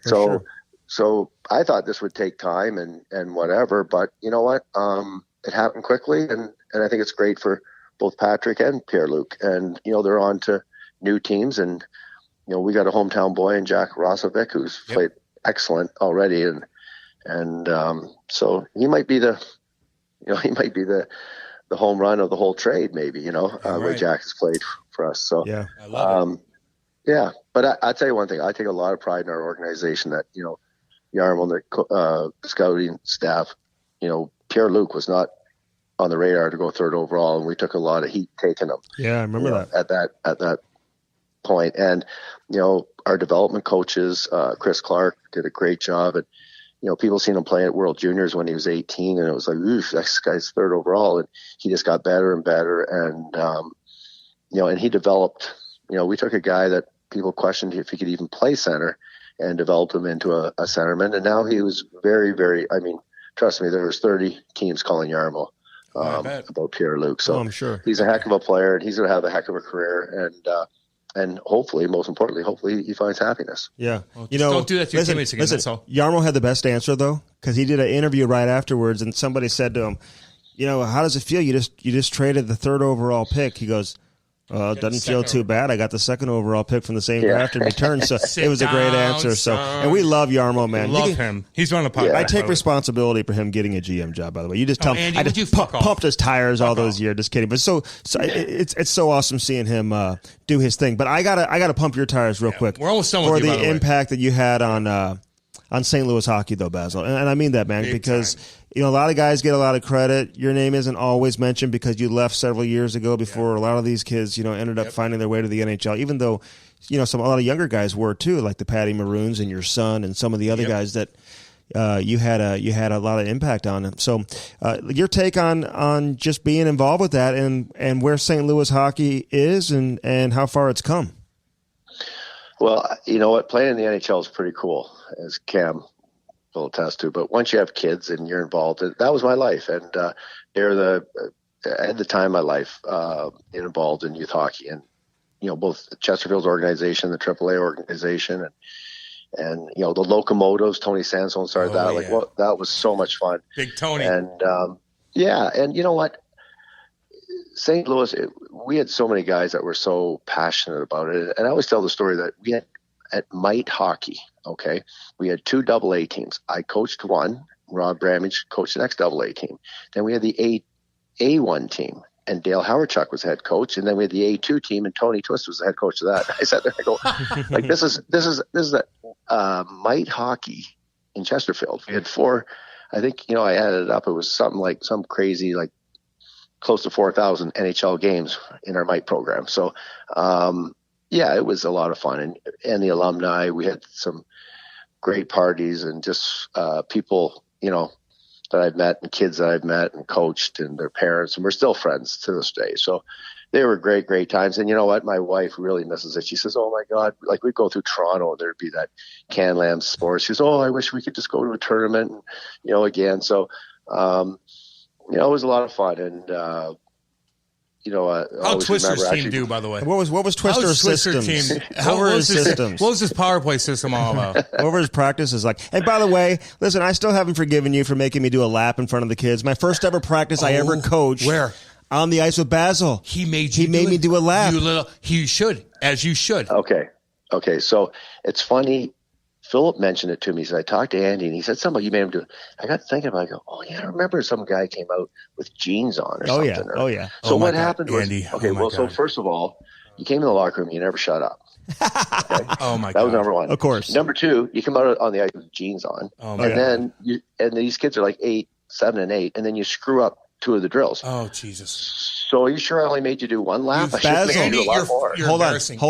So I thought this would take time and whatever, but you know what? It happened quickly, and I think it's great for both Patrick and Pierre-Luc. And, they're on to new teams, and, we got a hometown boy in Jack Rossovic who's played excellent already. And so he might be the home run of the whole trade, maybe, where Jack has played for us. So, I love it. But I'll tell you one thing. I take a lot of pride in our organization that, Yarmo and the scouting staff, Pierre-Luc was not on the radar to go third overall, and we took a lot of heat taking him. Yeah, I remember that at that point. And our development coaches, Chris Clark, did a great job. And people seen him play at World Juniors when he was 18, and it was like, oof, this guy's third overall, and he just got better and better. And and he developed. We took a guy that people questioned if he could even play center, and developed him into a centerman. And now he was very, very. I mean, trust me, there was 30 teams calling Yarmo about Pierre-Luc. So I'm sure he's a heck of a player, and he's going to have a heck of a career. And hopefully, most importantly, he finds happiness. Yeah. Well, don't do that to your teammates again. That's all. Yarmo had the best answer, though, because he did an interview right afterwards, and somebody said to him, how does it feel? You just traded the third overall pick. He goes, it doesn't feel too bad. I got the second overall pick from the same draft in return. So it was a great answer. And we love Yarmo, man. Love him. He's on the podcast. I take responsibility for him getting a GM job, by the way. You just tell him. I just pumped his tires all those years. Just kidding. But it's so awesome seeing him do his thing. But I gotta pump your tires real quick. We're almost done for with you, the impact that you had on St. Louis hockey, though, Basil. And I mean that, man, because a lot of guys get a lot of credit. Your name isn't always mentioned because you left several years ago before a lot of these kids, ended up finding their way to the NHL, even though, a lot of younger guys were too, like the Patty Maroons and your son and some of the other guys that you had a lot of impact on them. So your take on just being involved with that and where St. Louis hockey is and how far it's come. Well, you know what? Playing in the NHL is pretty cool, as Cam will attest to. But once you have kids and you're involved, that was my life. And they're at the time of my life involved in youth hockey, and both Chesterfield's organization, the AAA organization, and the Locomotives. Tony Sansone started that. Yeah. That was so much fun. Big Tony. And and you know what? St. Louis, we had so many guys that were so passionate about it. And I always tell the story that we had at Might Hockey, okay, we had 2 AA teams. I coached one. Rob Bramage coached the next AA team. Then we had the A1 team, and Dale Howardchuk was head coach. And then we had the A2 team, and Tony Twist was the head coach of that. I sat there and I go, this is Might Hockey in Chesterfield. We had 4. I think I added it up. It was something like some crazy close to 4,000 NHL games in our Might program. So, it was a lot of fun. And the alumni, we had some great parties and just people, that I've met and kids that I've met and coached and their parents. And we're still friends to this day. So they were great, great times. And you know what? My wife really misses it. She says, oh, my God, we'd go through Toronto and there'd be that Can-Lam Sports. She says, oh, I wish we could just go to a tournament, and, again. So, it was a lot of fun, and how Twister's team do, by the way? What was Twister's systems? What were his systems? What was his power play system all about? What were his practices like? And by the way, listen, I still haven't forgiven you for making me do a lap in front of the kids. My first ever practice I ever coached. Where? On the ice with Basil. He made me do a lap. You should, as you should. Okay. So it's funny. Philip mentioned it to me. He said, I talked to Andy, and he said something, you made him do it. I got thinking about it. I go, oh, yeah, I remember some guy came out with jeans on or something. Oh, yeah. So what happened was, Andy. so first of all, you came in the locker room, you never shut up. Okay? Oh my God. That was number one. Of course. Number two, you come out on the ice with jeans on. Then these kids are like 7 and 8, and then you screw up 2 of the drills. Oh, Jesus. So are you sure I only made you do 1 lap? I should make you do a lot more. Hold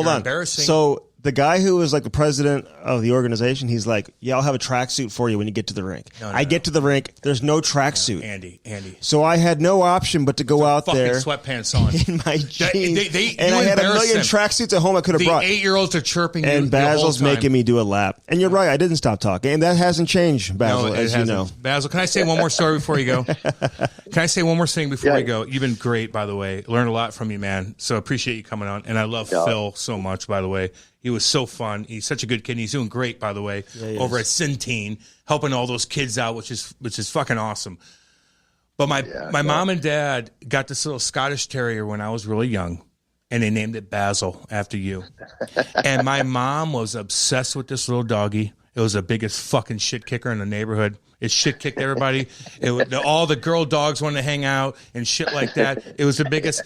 on. Embarrassing. So the guy who was like the president of the organization, he's like, yeah, I'll have a tracksuit for you when you get to the rink. I get to the rink, there's no tracksuit. Andy. So I had no option but to go out there. Sweatpants on. In my jeans. And I had a million tracksuits at home I could have brought. The 8-year-olds are chirping you. And Basil's making me do a lap. And you're right, I didn't stop talking. And that hasn't changed, Basil, as you know. Basil, can I say one more story before you go? Can I say one more thing before we go? You've been great, by the way. Learned a lot from you, man. So appreciate you coming on. And I love Phil so much, by the way. He was so fun. He's such a good kid. And he's doing great, by the way, over at Centene, helping all those kids out, which is fucking awesome. But my mom and dad got this little Scottish Terrier when I was really young, and they named it Basil after you. And my mom was obsessed with this little doggy. It was the biggest fucking shit kicker in the neighborhood. It shit kicked everybody. All the girl dogs wanted to hang out and shit like that. It was the biggest.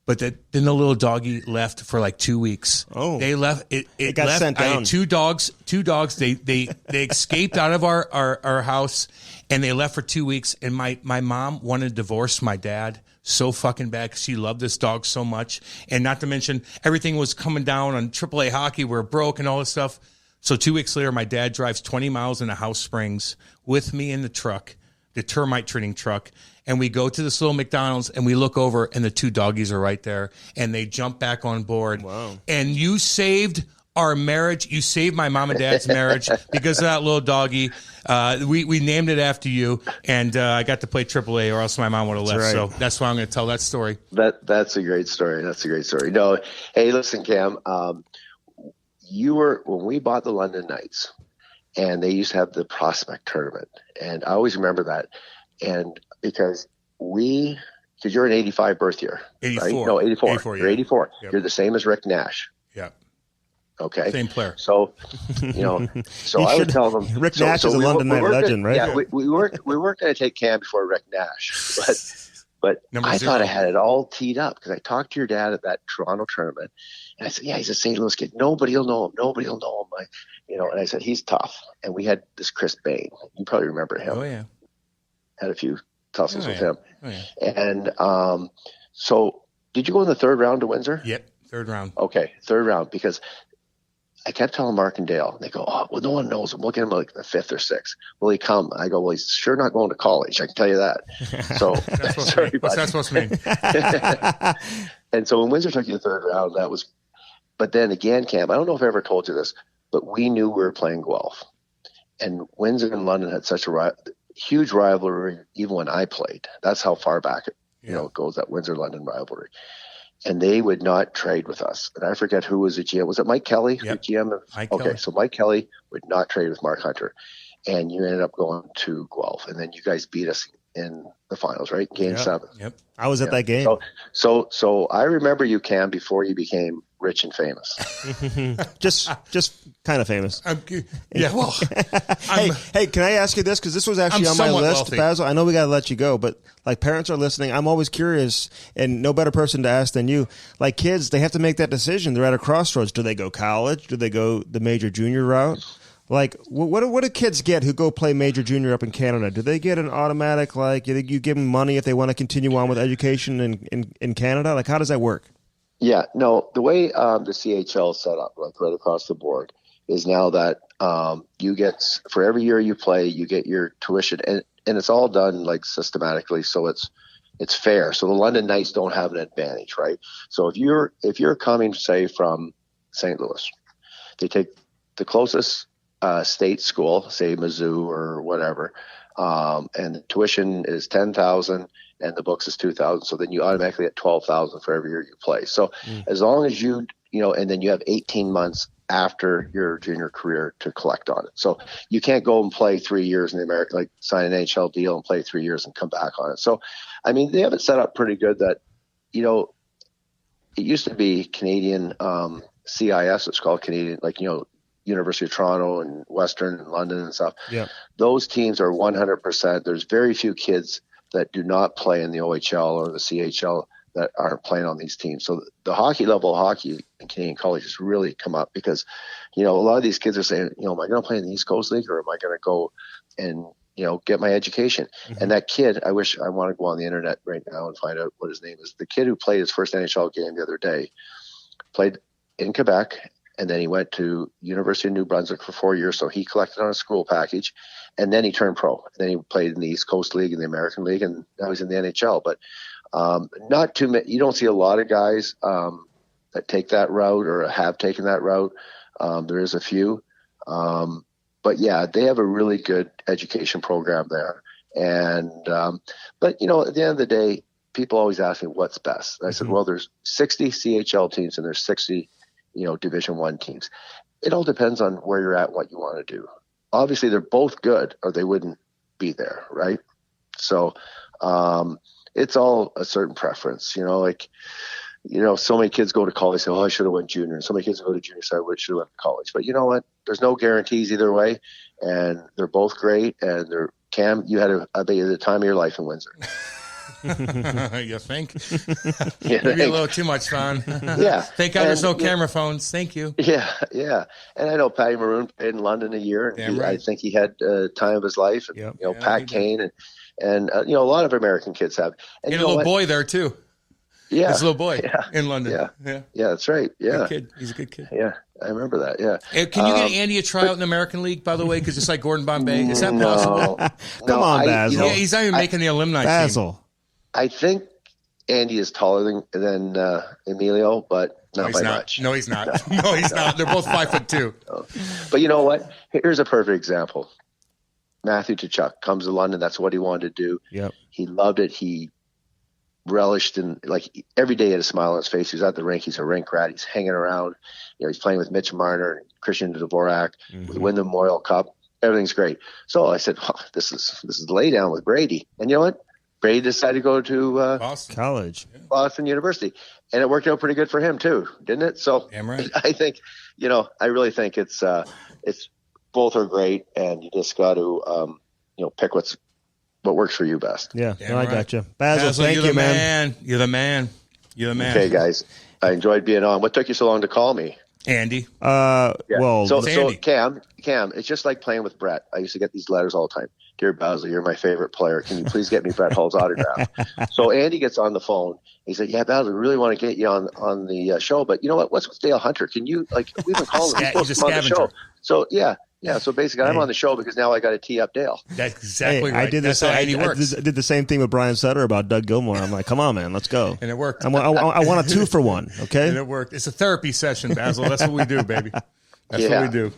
But then the little doggy left for like 2 weeks. Oh, they left. It got left. Sent down. I had two dogs. They escaped out of our house, and they left for 2 weeks. And my mom wanted to divorce my dad so fucking bad because she loved this dog so much. And not to mention everything was coming down on AAA hockey. We're broke and all this stuff. So 2 weeks later, my dad drives 20 miles into House Springs with me in the truck, the termite treating truck. And we go to this little McDonald's and we look over and the 2 doggies are right there and they jump back on board. Wow. And you saved our marriage. You saved my mom and dad's marriage because of that little doggy. We named it after you, and I got to play AAA or else my mom would have left. Right. So that's why I'm going to tell that story. That's a great story. No, hey, listen, Cam, when we bought the London Knights and they used to have the prospect tournament, and I always remember that. And because you're an 85 birth year, 84. Right? No, 84. 84, You're 84. Yep. You're the same as Rick Nash. Yeah. Okay. Same player. So, I would tell them. Rick Nash is a London Knight legend, right? Yeah, we weren't going to take Cam before Rick Nash, but I thought I had it all teed up because I talked to your dad at that Toronto tournament, and I said, yeah, he's a St. Louis kid. Nobody will know him. And I said, he's tough. And we had this Chris Bain. You probably remember him. Oh, yeah. Had a few tussles with him. Oh, yeah. And so did you go in the 3rd round to Windsor? Yep, 3rd round. Okay, 3rd round, because I kept telling Mark and Dale, and they go, oh, well, no one knows him. We'll get him like the 5th or 6th. Will he come? I go, well, he's sure not going to college. I can tell you that. So what's that supposed to mean? And so when Windsor took you to the 3rd round, that was – but then again, Cam, I don't know if I ever told you this, but we knew we were playing Guelph. And Windsor and London had such a huge rivalry even when I played. That's how far back it goes, that Windsor-London rivalry. And they would not trade with us. And I forget who was the GM. Was it Mike Kelly? Yep. The GM? Kelly. So Mike Kelly would not trade with Mark Hunter. And you ended up going to Guelph. And then you guys beat us in the finals, right? Game 7. Yep. I was at that game. So I remember you, Cam, before you became rich and famous. just kind of famous. Hey, can I ask you this? Because this was actually on my list, Basil. I know we got to let you go, but like parents are listening. I'm always curious, and no better person to ask than you. Like kids, they have to make that decision. They're at a crossroads. Do they go college? Do they go the major junior route? Like, what do kids get who go play major junior up in Canada? Do they get an automatic, like, you give them money if they want to continue on with education in Canada? Like, how does that work? Yeah, no, the way the CHL is set up, like right across the board, is now that you get, for every year you play, you get your tuition, and it's all done like systematically, so it's fair. So the London Knights don't have an advantage, right? So if you're coming, say, from St. Louis, they take the closest state school, say Mizzou or whatever, and the tuition is $10,000 and the books is $2,000. So then you automatically get $12,000 for every year you play. So as long as and then you have 18 months after your junior career to collect on it. So you can't go and play 3 years in the American, like sign an NHL deal and play 3 years and come back on it. So, I mean, they have it set up pretty good that, it used to be Canadian CIS, it's called Canadian, University of Toronto and Western and London and stuff. Yeah. Those teams are 100%. There's very few kids that do not play in the OHL or the CHL that aren't playing on these teams. So the hockey level of hockey in Canadian college has really come up because, a lot of these kids are saying, am I going to play in the East Coast League or am I going to go and, get my education? Mm-hmm. And that kid, I want to go on the internet right now and find out what his name is. The kid who played his first NHL game the other day played in Quebec, and then he went to University of New Brunswick for 4 years. So he collected on a school package, and then he turned pro. And then he played in the East Coast League and the American League, and now he's in the NHL. But not too many. You don't see a lot of guys that take that route or have taken that route. There is a few. But yeah, they have a really good education program there. And, but at the end of the day, people always ask me what's best. And I said, well, there's 60 CHL teams and there's 60, Division I teams. It all depends on where you're at, what you want to do. Obviously they're both good or they wouldn't be there. Right. So, it's all a certain preference, so many kids go to college, say, I should have went junior. And so many kids go to junior, say, I should have went to college. But you know what? There's no guarantees either way. And they're both great. And Cam, you had the time of your life in Windsor. You think? Maybe a little too much fun. Yeah. Thank God there's no camera phones. Thank you. Yeah, yeah. And I know Patty Maroon played in London a year. And I think he had time of his life. And, Pat Kane and a lot of American kids have. And a little boy there too. Yeah. His little boy in London. Yeah, that's right. Yeah. Good kid. He's a good kid. Yeah, I remember that. Yeah. Can you get Andy a tryout in the American League, by the way? Because it's like Gordon Bombay. Is that possible? Come on, Basil. He's not even making the alumni Basil. team. I think Andy is taller than Emilio, but not by much. No, he's not. No, he's not. They're both 5'2". But you know what? Here's a perfect example. Matthew Tkachuk comes to London. That's what he wanted to do. Yep. He loved it. He relished in, like, every day he had a smile on his face. He was at the rink. He's a rink rat. He's hanging around. He's playing with Mitch Marner and Christian Dvorak. We win the Memorial Cup. Everything's great. So I said, well, this is lay down with Brady. And you know what? Brady decided to go to Boston College, Boston University, and it worked out pretty good for him too, didn't it? So right. I think, I really think it's both are great, and you just got to pick what works for you best. Yeah, Damn right. I got you, Basil. Thank you, man. You're the man. Okay, guys, I enjoyed being on. What took you so long to call me? Andy. Well, so Andy. Cam, it's just like playing with Brett. I used to get these letters all the time. Dear Basil, you're my favorite player. Can you please get me Brett Hull's autograph? So Andy gets on the phone. He said, yeah, Basil, we really want to get you on the show. But you know what? What's with Dale Hunter? Can you, we've been calling him. He's a scavenger. On the show. So, yeah. So basically, I'm on the show because now I got to tee up Dale. That's exactly right. I did this. That's how Andy works. I did the same thing with Brian Sutter about Doug Gilmour. I'm like, come on, man, let's go. And it worked. I want a 2 for 1, okay? And it worked. It's a therapy session, Basil. That's what we do, baby. That's what we do.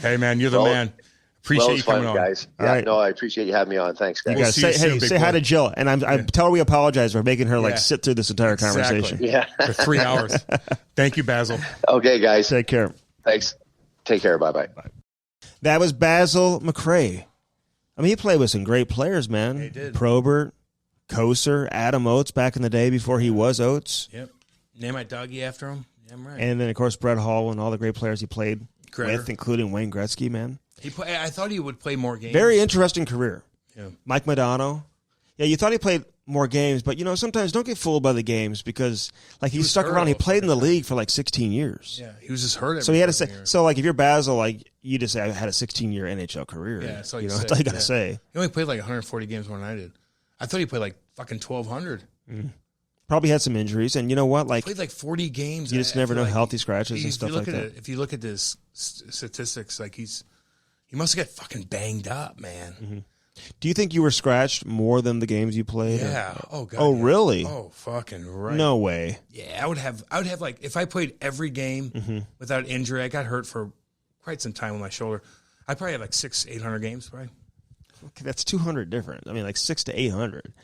Hey, man, you're the man. Appreciate you coming on, guys. All right. No, I appreciate you having me on. Thanks, guys. You guys say hi to Jill, and I tell her we apologize for making her sit through this entire conversation. Yeah, for 3 hours. Thank you, Basil. Okay, guys. Take care. Thanks. Take care. Bye. That was Basil McRae. I mean, he played with some great players, man. He did. Probert, Kocur, Adam Oates back in the day before he was Oates. Yep. Name my doggy after him. Yeah, I'm right. And then, of course, Brett Hull and all the great players he played with, including Wayne Gretzky, man. I thought he would play more games. Very interesting career. Yeah. Mike Modano. Yeah, you thought he played more games, but, sometimes don't get fooled by the games because, he stuck around. He played in the league for, 16 years. Yeah, he was just hurt. So he had to say, if you're Basil, you just say, I had a 16-year NHL career. Yeah, that's all that's all you got to say. He only played 140 games more than I did. I thought he played fucking 1,200. Probably had some injuries, and you know what? He played 40 games. You just never know healthy scratches and stuff like that. If you look at his statistics, he must have got fucking banged up, man. Mm-hmm. Do you think you were scratched more than the games you played? Yeah. Oh god. Oh really? Oh fucking right. No way. Yeah, I would have if I played every game without injury. I got hurt for quite some time with my shoulder. I probably have 600-800 games, probably. Okay, that's 200 different. I mean, 600 to 800.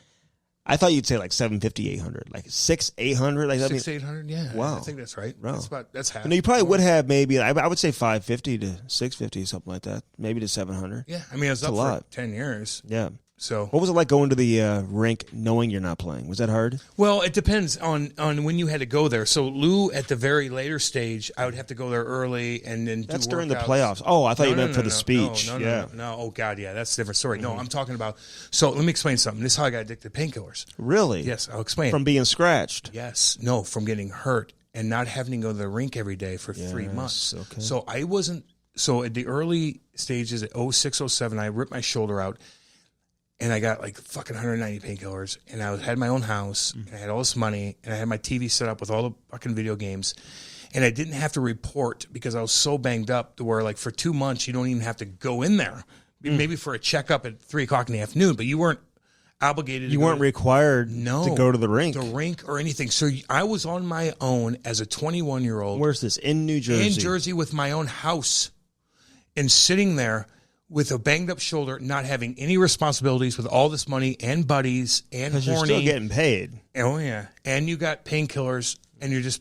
I thought you'd say 750, 800, 600, 800. 800, yeah. Wow. I think that's right. Wow. That's half. You probably would have maybe, I would say 550 to 650, something like that. Maybe to 700. Yeah, I mean, I was up for 10 years. Yeah. So what was it like going to the rink knowing you're not playing? Was that hard? Well, it depends on when you had to go there. So Lou, at the very later stage, I would have to go there early and then that's do during the workouts. playoffs. Oh, I thought you meant for the speech. No. Oh, God, yeah, that's a different story. No, I'm talking about. So let me explain something. This is how I got addicted to painkillers. Really? Yes, I'll explain. From being scratched? Yes. No, from getting hurt and not having to go to the rink every day for 3 months. Okay. So I wasn't. So at the early stages, at 06, 07, I ripped my shoulder out. And I got like fucking 190 painkillers, and I had my own house, and I had all this money, and I had my TV set up with all the fucking video games, and I didn't have to report because I was so banged up to where like for 2 months you don't even have to go in there, maybe for a checkup at 3 o'clock in the afternoon, but you weren't obligated. You weren't required to go to the rink, or anything. So I was on my own as a 21-year-old. Where's this? In New Jersey. In Jersey with my own house, and sitting there with a banged up shoulder, not having any responsibilities, with all this money and buddies and horny. You're still getting paid. Oh yeah, and you got painkillers, and get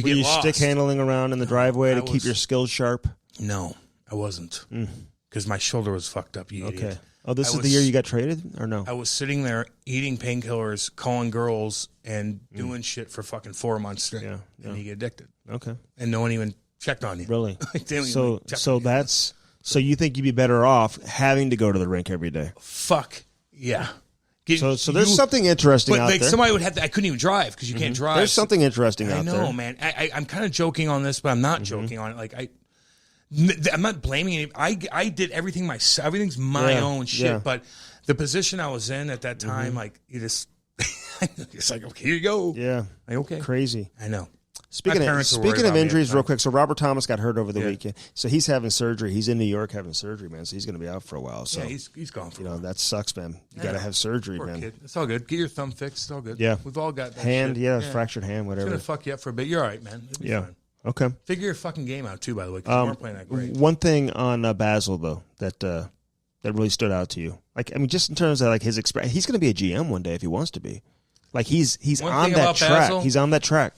Were you lost. stick handling around in the driveway to keep your skills sharp? No, I wasn't, because my shoulder was fucked up. You idiot. Oh, this is the year you got traded, or no? I was sitting there eating painkillers, calling girls, and doing shit for fucking 4 months straight, and you get addicted. Okay, and no one even checked on you. Really? So you think you'd be better off having to go to the rink every day? Fuck yeah. So there's something interesting out there. Somebody would have to. I couldn't even drive because you can't drive. There's something interesting out there. I know, man. I'm kind of joking on this, but I'm not joking on it. Like I'm not blaming any. I did everything myself. Everything's my own shit. Yeah. But the position I was in at that time, like you just, it's like, okay, here you go. Yeah. Like, okay. Crazy. I know. Speaking of injuries, real quick, so Robert Thomas got hurt over the weekend. So he's having surgery. He's in New York having surgery, man. So he's going to be out for a while. So he's gone for a while. That sucks, man. You got to have surgery, Poor man. Kid. It's all good. Get your thumb fixed. It's all good. Yeah. We've all got that hand, shit. Fractured hand, whatever. It's going to fuck you up for a bit. You're all right, man. It'll be fine. Okay. Figure your fucking game out, too, by the way, because you weren't playing that great. One thing on Basil, though, that really stood out to you. Like, I mean, just in terms of like his experience, he's going to be a GM one day if he wants to be. Like, he's on that track. Basil, he's on that track.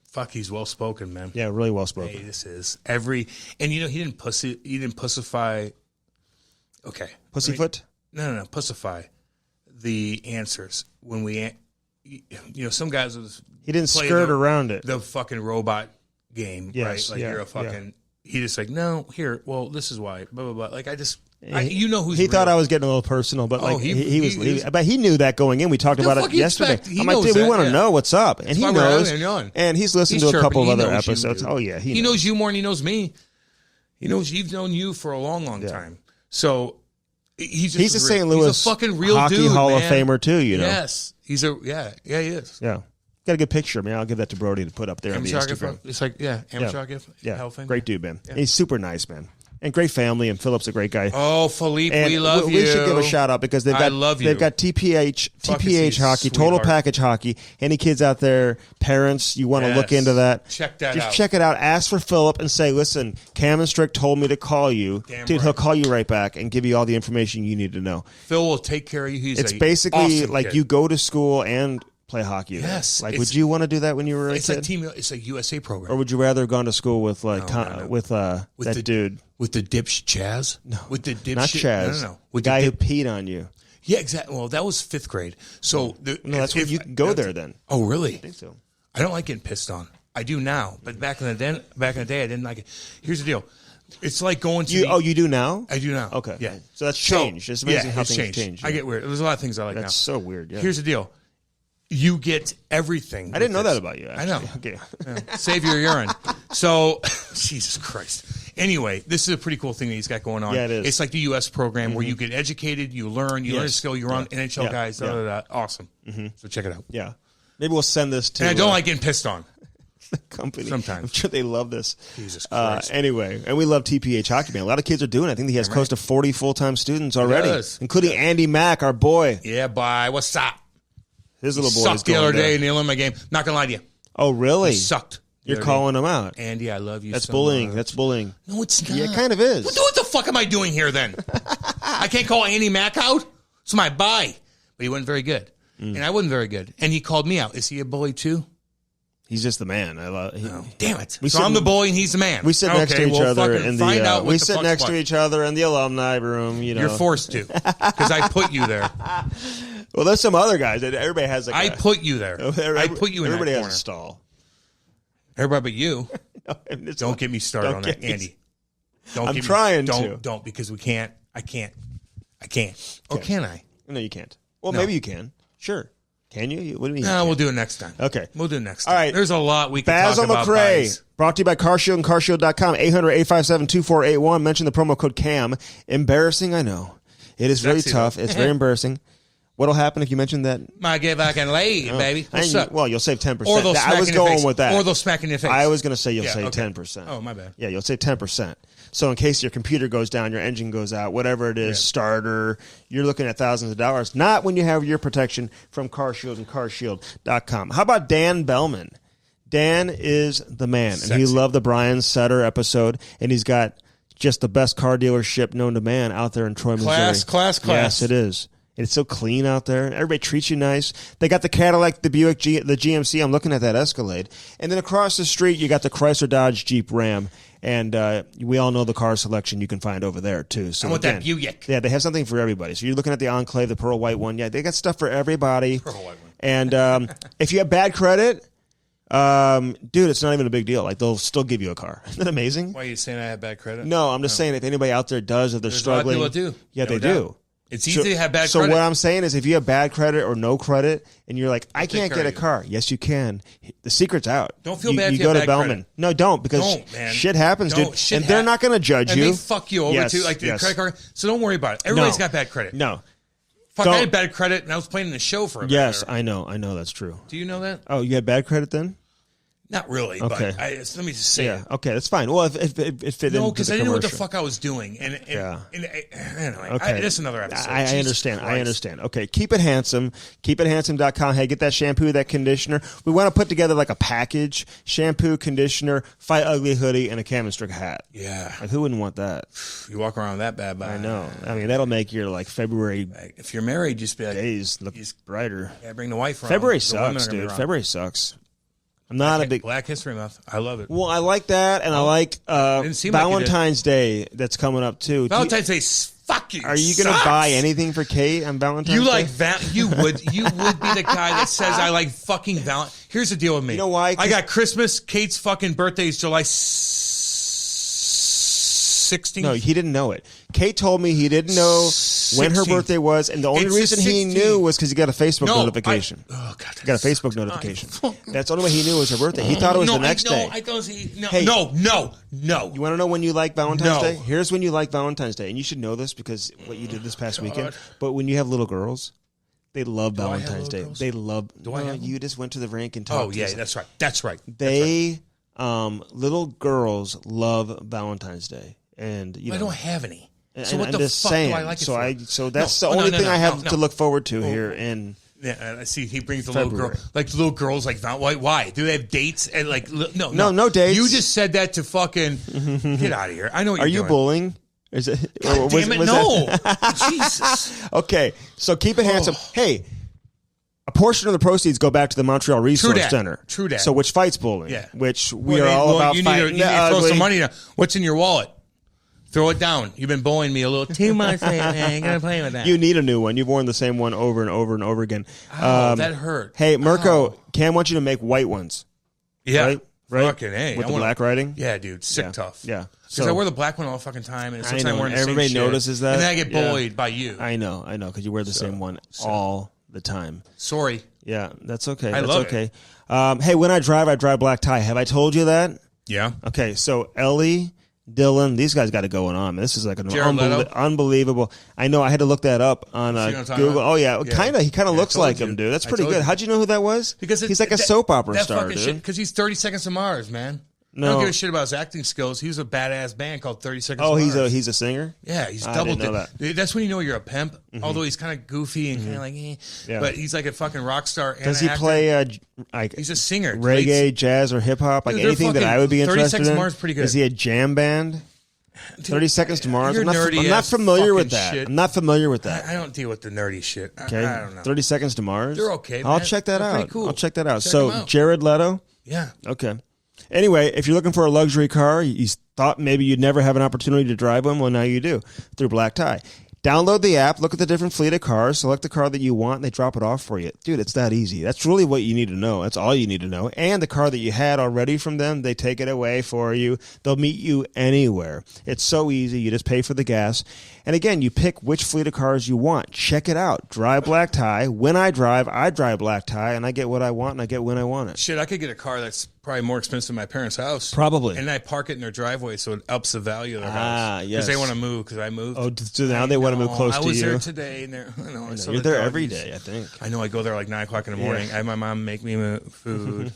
Fuck, he's well spoken, man. Yeah, really well spoken. Hey, this is and he didn't pussify. Okay, pussyfoot. No, pussify the answers when we, some guys he didn't skirt around it. The fucking robot game, right? Like you're a fucking. He just like no here. Well, this is why. Blah blah blah. Like I just. Who's he thought I was getting a little personal, but like he was, but he knew that going in. We talked about it yesterday. I'm like, dude, we want to know what's up, and he knows. And he's listened to a couple of other episodes. Oh yeah, he knows you more than he knows me. He knows you've known you for a long, long time. So he's a St. Louis he's a fucking real hockey dude, Hall man. of Famer too. You know, yes, he is. Yeah. Got a good picture, man. I'll give that to Brody to put up there on the Instagram. It's like, amateur gift. Yeah, great dude, man. Yeah. He's super nice, man. And great family, and Philip's a great guy. Oh, Philippe, we love you. We should give a shout out because they've got TPH hockey, Total Package Hockey. Any kids out there, parents, you want to look into that? Check that out. Just check it out. Ask for Philip and say, listen, Cam and Strick told me to call you. Dude, right. He'll call you right back and give you all the information you need to know. Phil will take care of you. It's basically awesome like kid. You go to school and play hockey. Yes. Like, would you want to do that when you were a kid? It's a USA program. Or would you rather have gone to school with that dude? With the dipsh Chaz? No. With the dipshit? Not Chaz. No. With the guy who peed on you. Yeah, exactly. Well, that was 5th grade. So that's when you can go there then. Oh, really? I think so. I don't like getting pissed on. I do now. But back in the day, I didn't like it. Here's the deal. It's like going to you do now? I do now. Okay. Yeah. So that's changed. It's amazing how things change. I get weird. There's a lot of things I like now. That's so weird. Yeah. Here's the deal. You get everything. I didn't know that about you, actually. I know. Okay. Yeah. Save your urine. So, Jesus Christ. Anyway, this is a pretty cool thing that he's got going on. Yeah, it is. It's like the U.S. program where you get educated, you learn a skill, you're on NHL guys, awesome. So check it out. Yeah. Maybe we'll send this to... And I don't like getting pissed on. The company. Sometimes. I'm sure they love this. Jesus Christ. Anyway, and we love TPH Hockey, man. A lot of kids are doing it. I think he has close to 40 full-time students already, including Andy Mack, our boy. Yeah, bye. What's up? His little boy sucked the other day in the Illinois game. Not gonna lie to you. Oh, really? He sucked. You're calling him out. Andy, I love you. That's so bullying. much. That's bullying. No, it's not. Yeah, it kind of is. What the fuck am I doing here then? I can't call Andy Mack out? It's my bye. But he wasn't very good. And I wasn't very good. And he called me out. Is he a bully too? He's just the man. Damn it! I'm the boy and he's the man. We sit next to each other in the. We sit next to each other in the alumni room. You know, you're forced to because I put you there. Well, there's some other guys. Everybody has. I put you there. I put you in that corner. Everybody has a stall. Everybody but you. No, don't get me started on that, Andy. I'm trying to. Don't because we can't. I can't. Or can I? No, you can't. Well, maybe you can. Sure. Can you? What do you mean? No, we'll do it next time. Okay. We'll do it next time. All right. There's a lot we can Basil talk about. Basil McRae, brought to you by CarShield and CarShield.com, 800-857-2481. Mention the promo code CAM. Embarrassing, I know. It is really tough. It's very embarrassing. What'll happen if you mention that? Might get back and lay, baby. What's up? Well, you'll save 10%. Or they'll smack I was in your going face. with that. Or they'll smack in your face. I was going to say you'll save 10%. Oh, my bad. Yeah, you'll save 10%. So in case your computer goes down, your engine goes out, whatever it is, starter, you're looking at thousands of dollars. Not when you have your protection from CarShield and CarShield.com. How about Dan Bellman? Dan is the man, and he loved the Brian Sutter episode, and he's got just the best car dealership known to man out there in Troy, Missouri. Class. Yes, it is. It's so clean out there. Everybody treats you nice. They got the Cadillac, the Buick, the GMC. I'm looking at that Escalade. And then across the street, you got the Chrysler, Dodge, Jeep, Ram. And we all know the car selection you can find over there, too. So I want that Buick. Yeah, they have something for everybody. So you're looking at the Enclave, the Pearl White one. Yeah, they got stuff for everybody. Pearl White one. And if you have bad credit, dude, it's not even a big deal. Like, they'll still give you a car. Isn't that amazing? Why are you saying I have bad credit? No, I'm just saying if anybody out there does, if they're struggling. A lot of people do. Yeah, they do. It's easy to have bad credit. So what I'm saying is if you have bad credit or no credit and you're like, I can't get a car. Yes, you can. The secret's out. Don't feel bad if you you go have to bad Bellman. credit. No, don't, because shit happens, dude. And they're not going to judge you. And they fuck you over, too, like the credit card. So don't worry about it. Everybody's got bad credit. No. Fuck, I had bad credit, and I was playing in the show for a minute. Yes, I know. I know that's true. Do you know that? Oh, you had bad credit then? Not really, but let me just say it. Okay, that's fine. Well, if it fit No, because I didn't know what the fuck I was doing. And anyway, okay. That's another episode. I understand. Christ. I understand. Okay, keep it handsome. KeepItHandsome.com. Hey, get that shampoo, that conditioner. We want to put together like a package: shampoo, conditioner, Fight Ugly hoodie, and a Cam and Strick hat. Yeah. Like, who wouldn't want that? You walk around with that bad boy. I know. I mean, that'll make your like February. If you're married, just be like, days look brighter. Yeah, bring the wife around. February sucks, dude. February sucks. I'm not a big Black History Month. I love it. Well, I like that, and I like Valentine's Day that's coming up too. Valentine's Day fucking. Are you going to buy anything for Kate on Valentine's Day? You would be the guy that says I like fucking Valentine's. Here's the deal with me. You know why? I got Christmas. Kate's fucking birthday is July 16th. No, he didn't know it. Kate told me he didn't know when her birthday was, and the only reason he knew was because he got a Facebook notification. He got a Facebook notification. That's the only way he knew it was her birthday. He thought it was the next day. No. You want to know when you like Valentine's Day? Here's when you like Valentine's Day, and you should know this because what you did this past weekend. But when you have little girls, they love Valentine's Day. They love. You just went to the rink and talked. Oh yeah, that's right. That's right. Little girls love Valentine's Day. And I don't have any. So what the fuck do I like it for? So that's the only thing I have to look forward to here. And I see he brings the little girl, like little girls, like why do they have dates and like no dates? You just said that to fucking get out of here. I know. What Are you're you doing. bullying? Is it? God damn it! No, Jesus. Okay, so keep it handsome. Hey. A portion of the proceeds go back to the Montreal Resource Center. True that. So which fights bullying? Yeah. Which we are all about fighting. You need to throw some money down. What's in your wallet? Throw it down. You've been bullying me a little too much. I ain't gonna play with that. You need a new one. You've worn the same one over and over and over again. That hurt. Hey, Mirko, Cam wants you to make white ones. Yeah. Right? Fucking A. With the black writing? Yeah, dude. Sick tough. Yeah. Because I wear the black one all the fucking time, and it's I know, wearing the everybody same shit. notices that. And then I get bullied by you. I know, because you wear the same one all the time. Sorry. Yeah, that's okay. I love it. Hey, when I drive black tie. Have I told you that? Yeah. Okay, so Ellie, Dylan, these guys got it going on. This is like an unbelievable. I know. I had to look that up on Google. Oh yeah, kind of. He kind of looks like him, dude. That's pretty good. How'd you know who that was? Because he's like a soap opera star, dude. Because he's 30 Seconds to Mars, man. No. I don't give a shit about his acting skills. He was a badass band called 30 Seconds to Mars. Oh, he's a singer? Yeah, he's doubled it. That's when you know you're a pimp. Mm-hmm. Although he's kind of goofy and kind of like, yeah. But he's like a fucking rock star. And does he play he's a singer. Reggae, jazz, or hip hop? Like anything that I would be interested in? 30 Seconds to Mars is pretty good. Is he a jam band? 30 Seconds to Mars. I'm not familiar with that. Shit. I'm not familiar with that. I don't deal with the nerdy shit. Okay. I don't know. 30 Seconds to Mars. They're okay. I'll check that out. Cool. I'll check that out. Check so Jared Leto. Yeah. Okay. Anyway, if you're looking for a luxury car, you thought maybe you'd never have an opportunity to drive one, well, now you do through Black Tie. Download the app, look at the different fleet of cars, select the car that you want, and they drop it off for you. Dude, it's that easy. That's really what you need to know. That's all you need to know. And the car that you had already from them, they take it away for you. They'll meet you anywhere. It's so easy. You just pay for the gas. And again, you pick which fleet of cars you want. Check it out. Drive Black Tie. When I drive Black Tie, and I get what I want, and I get when I want it. Shit, I could get a car that's probably more expensive than my parents' house. Probably. And I park it in their driveway, so it ups the value of their house. Yes. Because they want to move, because I moved. Oh, so now they want to move close to you. I was there today. And you're there every day, I think. I know. I go there like 9 o'clock in the morning. I have my mom make me food,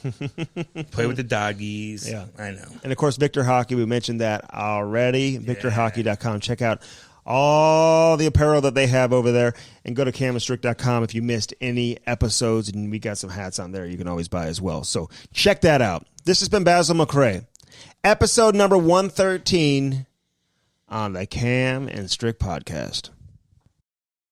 play with the doggies. Yeah. I know. And, of course, Victor Hockey. We mentioned that already. VictorHockey.com. Check out all the apparel that they have over there, and go to camandstrick.com if you missed any episodes, and we got some hats on there you can always buy as well. So check that out. This has been Basil McRae, episode number 113 on the Cam and Strick Podcast.